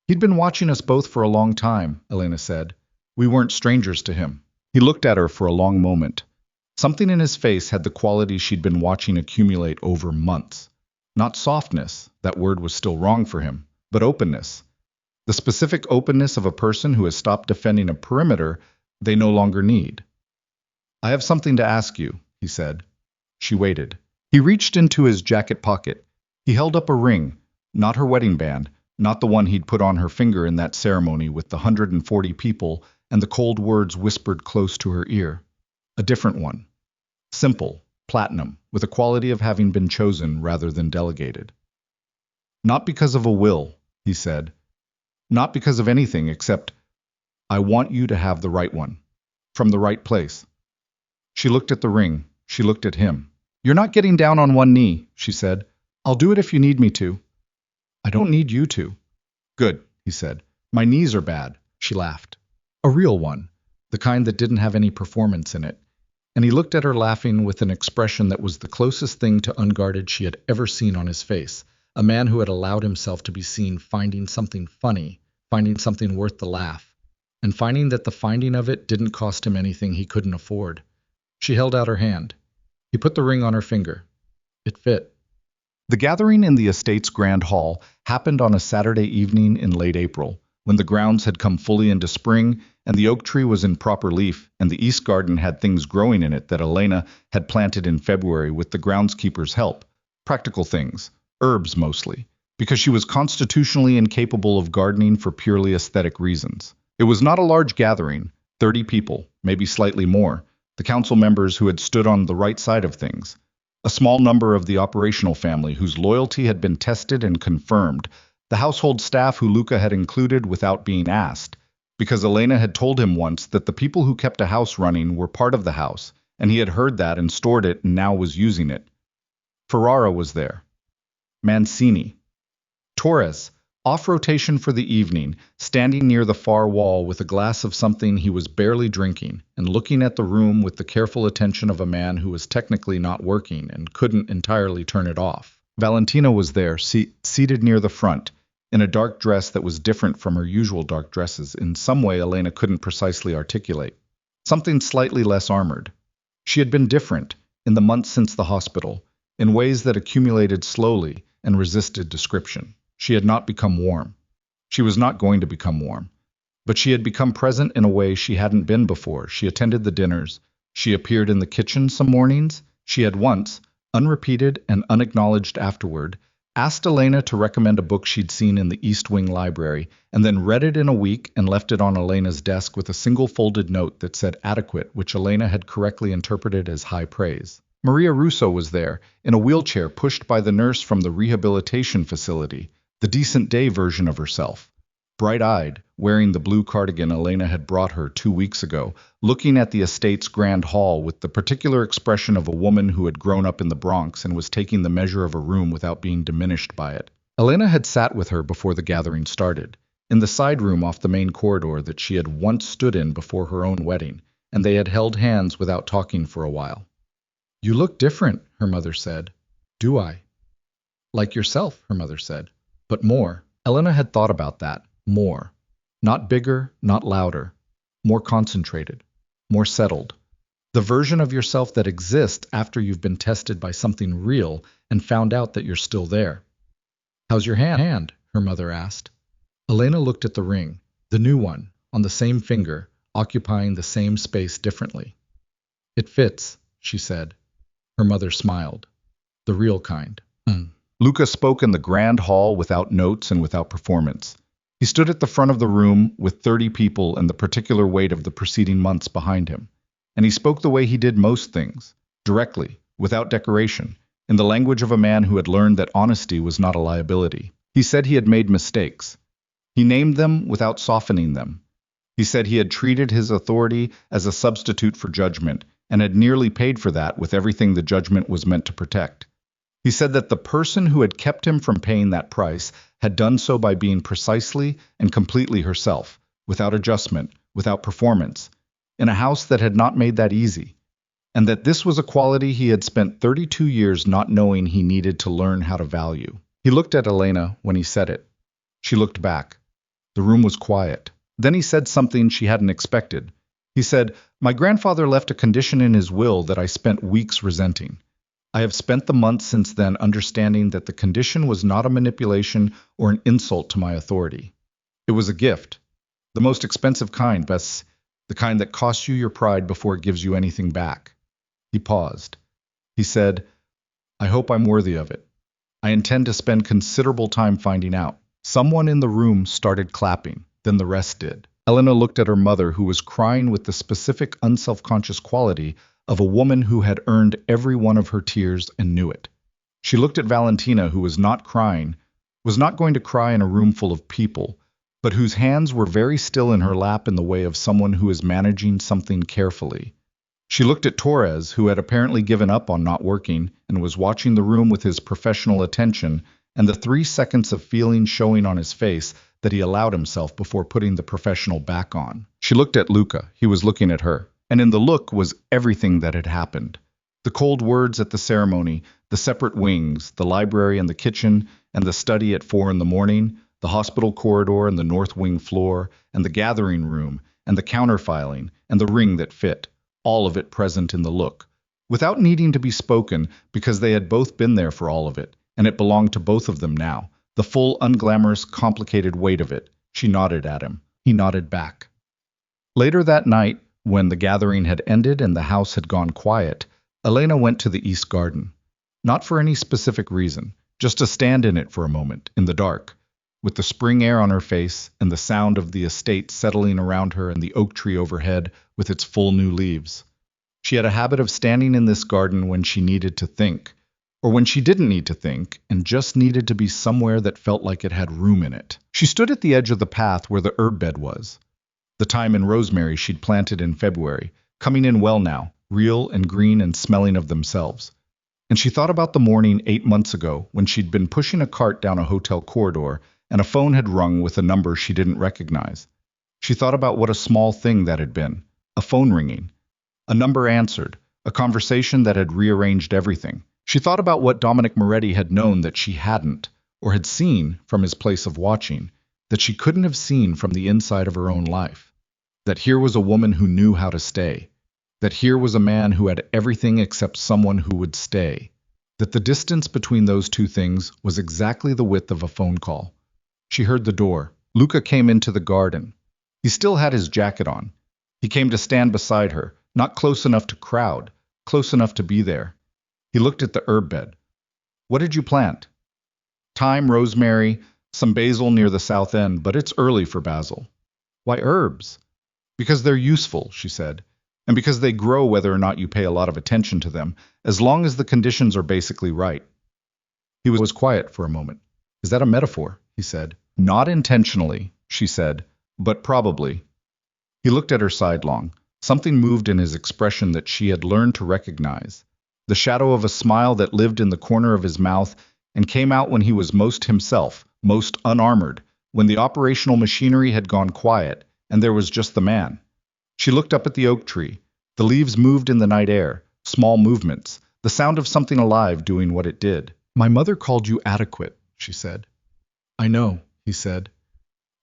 He'd been watching us both for a long time, Elena said. We weren't strangers to him. He looked at her for a long moment. Something in his face had the quality she'd been watching accumulate over months. Not softness, that word was still wrong for him, but openness. The specific openness of a person who has stopped defending a perimeter they no longer need. I have something to ask you, he said. She waited. He reached into his jacket pocket. He held up a ring, not her wedding band, not the one he'd put on her finger in that ceremony with the 140 people and the cold words whispered close to her ear. A different one. Simple, platinum, with a quality of having been chosen rather than delegated. Not because of a will, he said. Not because of anything except, I want you to have the right one. From the right place. She looked at the ring. She looked at him. You're not getting down on one knee, she said. I'll do it if you need me to. I don't need you to. Good, he said. My knees are bad, she laughed. A real one, the kind that didn't have any performance in it. And he looked at her laughing with an expression that was the closest thing to unguarded she had ever seen on his face. A man who had allowed himself to be seen finding something funny, finding something worth the laugh, and finding that the finding of it didn't cost him anything he couldn't afford. She held out her hand. He put the ring on her finger. It fit. The gathering in the estate's grand hall happened on a Saturday evening in late April, when the grounds had come fully into spring and the oak tree was in proper leaf and the east garden had things growing in it that Elena had planted in February with the groundskeeper's help. Practical things, herbs mostly, because she was constitutionally incapable of gardening for purely aesthetic reasons. It was not a large gathering, 30 people, maybe slightly more, the council members who had stood on the right side of things, a small number of the operational family whose loyalty had been tested and confirmed, the household staff who Luca had included without being asked, because Elena had told him once that the people who kept a house running were part of the house, and he had heard that and stored it and now was using it. Ferrara was there. Mancini. Torres, off rotation for the evening, standing near the far wall with a glass of something he was barely drinking and looking at the room with the careful attention of a man who was technically not working and couldn't entirely turn it off. Valentina was there, seated near the front, in a dark dress that was different from her usual dark dresses in some way Elena couldn't precisely articulate. Something slightly less armored. She had been different, in the months since the hospital, in ways that accumulated slowly and resisted description. She had not become warm. She was not going to become warm. But she had become present in a way she hadn't been before. She attended the dinners. She appeared in the kitchen some mornings. She had once, unrepeated and unacknowledged afterward, asked Elena to recommend a book she'd seen in the East Wing library, and then read it in a week and left it on Elena's desk with a single folded note that said adequate, which Elena had correctly interpreted as high praise. Maria Russo was there, in a wheelchair pushed by the nurse from the rehabilitation facility, the decent day version of herself. Bright-eyed, wearing the blue cardigan Elena had brought her 2 weeks ago, looking at the estate's grand hall with the particular expression of a woman who had grown up in the Bronx and was taking the measure of a room without being diminished by it. Elena had sat with her before the gathering started, in the side room off the main corridor that she had once stood in before her own wedding, and they had held hands without talking for a while. You look different, her mother said. Do I? Like yourself, her mother said. But more. Elena had thought about that. More. Not bigger, not louder. More concentrated. More settled. The version of yourself that exists after you've been tested by something real and found out that you're still there. How's your hand? Her mother asked. Elena looked at the ring, the new one, on the same finger, occupying the same space differently. It fits, she said. Her mother smiled. The real kind. Luca spoke in the grand hall without notes and without performance. He stood at the front of the room with 30 people and the particular weight of the preceding months behind him. And he spoke the way he did most things, directly, without decoration, in the language of a man who had learned that honesty was not a liability. He said he had made mistakes. He named them without softening them. He said he had treated his authority as a substitute for judgment and had nearly paid for that with everything the judgment was meant to protect. He said that the person who had kept him from paying that price had done so by being precisely and completely herself, without adjustment, without performance, in a house that had not made that easy, and that this was a quality he had spent 32 years not knowing he needed to learn how to value. He looked at Elena when he said it. She looked back. The room was quiet. Then he said something she hadn't expected. He said, "My grandfather left a condition in his will that I spent weeks resenting. I have spent the months since then understanding that the condition was not a manipulation or an insult to my authority. It was a gift. The most expensive kind, Bess, the kind that costs you your pride before it gives you anything back." He paused. He said, "I hope I'm worthy of it. I intend to spend considerable time finding out." Someone in the room started clapping, then the rest did. Elena looked at her mother, who was crying with the specific unselfconscious quality of a woman who had earned every one of her tears and knew it. She looked at Valentina, who was not crying, was not going to cry in a room full of people, but whose hands were very still in her lap in the way of someone who is managing something carefully. She looked at Torres, who had apparently given up on not working and was watching the room with his professional attention and the 3 seconds of feeling showing on his face that he allowed himself before putting the professional back on. She looked at Luca. He was looking at her. And in the look was everything that had happened. The cold words at the ceremony, the separate wings, the library and the kitchen, and the study at 4 in the morning, the hospital corridor and the north wing floor, and the gathering room, and the counterfiling, and the ring that fit, all of it present in the look, without needing to be spoken because they had both been there for all of it, and it belonged to both of them now, the full, unglamorous, complicated weight of it. She nodded at him. He nodded back. Later that night, when the gathering had ended and the house had gone quiet, Elena went to the East Garden. Not for any specific reason, just to stand in it for a moment, in the dark, with the spring air on her face and the sound of the estate settling around her and the oak tree overhead with its full new leaves. She had a habit of standing in this garden when she needed to think, or when she didn't need to think and just needed to be somewhere that felt like it had room in it. She stood at the edge of the path where the herb bed was. The thyme and rosemary she'd planted in February, coming in well now, real and green and smelling of themselves. And she thought about the morning 8 months ago when she'd been pushing a cart down a hotel corridor and a phone had rung with a number she didn't recognize. She thought about what a small thing that had been, a phone ringing. A number answered, a conversation that had rearranged everything. She thought about what Dominic Moretti had known that she hadn't, or had seen from his place of watching, that she couldn't have seen from the inside of her own life. That here was a woman who knew how to stay. That here was a man who had everything except someone who would stay. That the distance between those two things was exactly the width of a phone call. She heard the door. Luca came into the garden. He still had his jacket on. He came to stand beside her, not close enough to crowd, close enough to be there. He looked at the herb bed. "What did you plant?" "Thyme, rosemary, some basil near the south end, but it's early for basil." "Why herbs?" "Because they're useful," she said, "and because they grow whether or not you pay a lot of attention to them, as long as the conditions are basically right." He was quiet for a moment. "Is that a metaphor?" he said. "Not intentionally," she said, "but probably." He looked at her sidelong. Something moved in his expression that she had learned to recognize. The shadow of a smile that lived in the corner of his mouth and came out when he was most himself, most unarmored, when the operational machinery had gone quiet, and there was just the man. She looked up at the oak tree. The leaves moved in the night air, small movements, the sound of something alive doing what it did. "My mother called you adequate," she said. "I know," he said.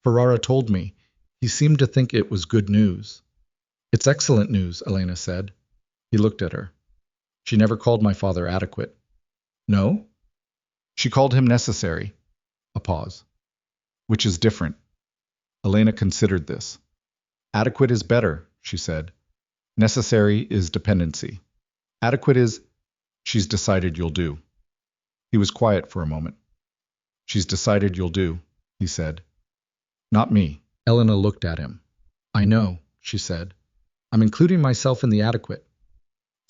"Ferrara told me. He seemed to think it was good news." "It's excellent news," Elena said. He looked at her. "She never called my father adequate." "No?" "She called him necessary." A pause. "Which is different." Elena considered this. Adequate is better, she said. Necessary is dependency. Adequate is, she's decided you'll do. He was quiet for a moment. She's decided you'll do, he said. Not me. Elena looked at him. I know, she said. I'm including myself in the adequate.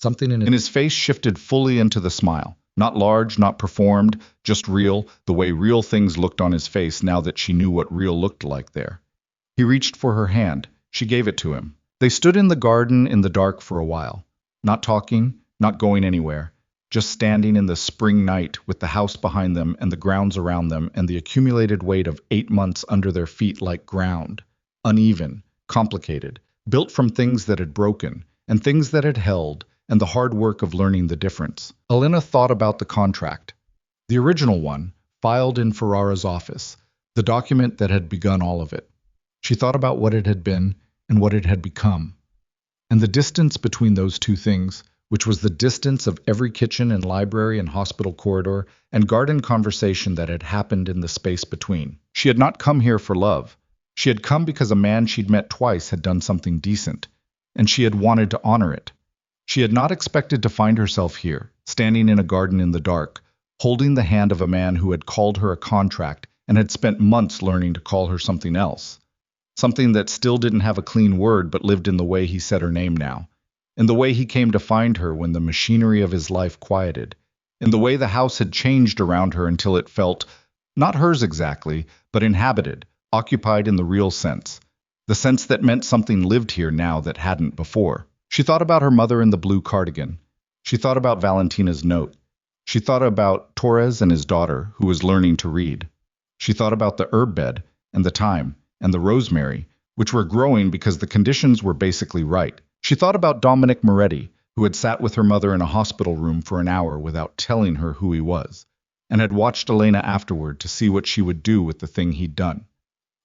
Something in his face shifted fully into the smile. Not large, not performed, just real, the way real things looked on his face now that she knew what real looked like there. He reached for her hand. She gave it to him. They stood in the garden in the dark for a while, not talking, not going anywhere, just standing in the spring night with the house behind them and the grounds around them and the accumulated weight of 8 months under their feet like ground, uneven, complicated, built from things that had broken and things that had held, and the hard work of learning the difference. Elena thought about the contract. The original one, filed in Ferrara's office, the document that had begun all of it. She thought about what it had been and what it had become. And the distance between those two things, which was the distance of every kitchen and library and hospital corridor and garden conversation that had happened in the space between. She had not come here for love. She had come because a man she'd met twice had done something decent, and she had wanted to honor it. She had not expected to find herself here, standing in a garden in the dark, holding the hand of a man who had called her a contract and had spent months learning to call her something else. Something that still didn't have a clean word but lived in the way he said her name now, in the way he came to find her when the machinery of his life quieted, in the way the house had changed around her until it felt, not hers exactly, but inhabited, occupied in the real sense, the sense that meant something lived here now that hadn't before. She thought about her mother in the blue cardigan. She thought about Valentina's note. She thought about Torres and his daughter, who was learning to read. She thought about the herb bed, and the thyme, and the rosemary, which were growing because the conditions were basically right. She thought about Luca Moretti, who had sat with her mother in a hospital room for an hour without telling her who he was, and had watched Elena afterward to see what she would do with the thing he'd done,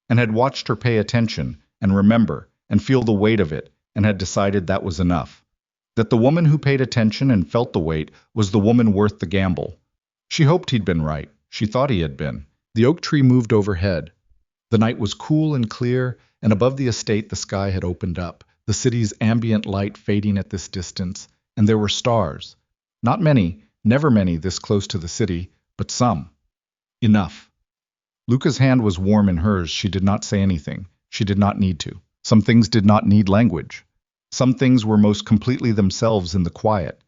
and had watched her pay attention, and remember, and feel the weight of it, and had decided that was enough. That the woman who paid attention and felt the weight was the woman worth the gamble. She hoped he'd been right. She thought he had been. The oak tree moved overhead. The night was cool and clear, and above the estate the sky had opened up, the city's ambient light fading at this distance, and there were stars. Not many, never many this close to the city, but some. Enough. Luca's hand was warm in hers. She did not say anything. She did not need to. Some things did not need language. Some things were most completely themselves in the quiet,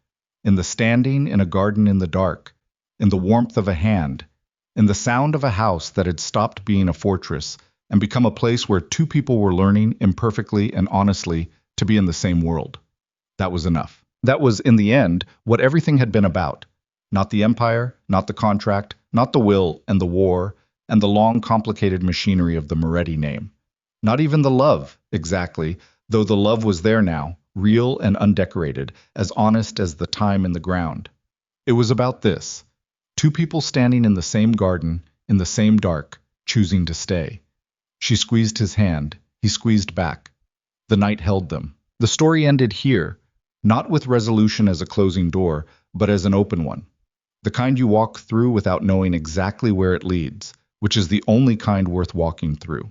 in the standing in a garden in the dark, in the warmth of a hand, in the sound of a house that had stopped being a fortress and become a place where two people were learning imperfectly and honestly to be in the same world. That was enough. That was, in the end, what everything had been about. Not the empire, not the contract, not the will and the war, and the long, complicated machinery of the Moretti name. Not even the love, exactly, though the love was there now, real and undecorated, as honest as the time in the ground. It was about this. Two people standing in the same garden, in the same dark, choosing to stay. She squeezed his hand. He squeezed back. The night held them. The story ended here, not with resolution as a closing door, but as an open one. The kind you walk through without knowing exactly where it leads, which is the only kind worth walking through.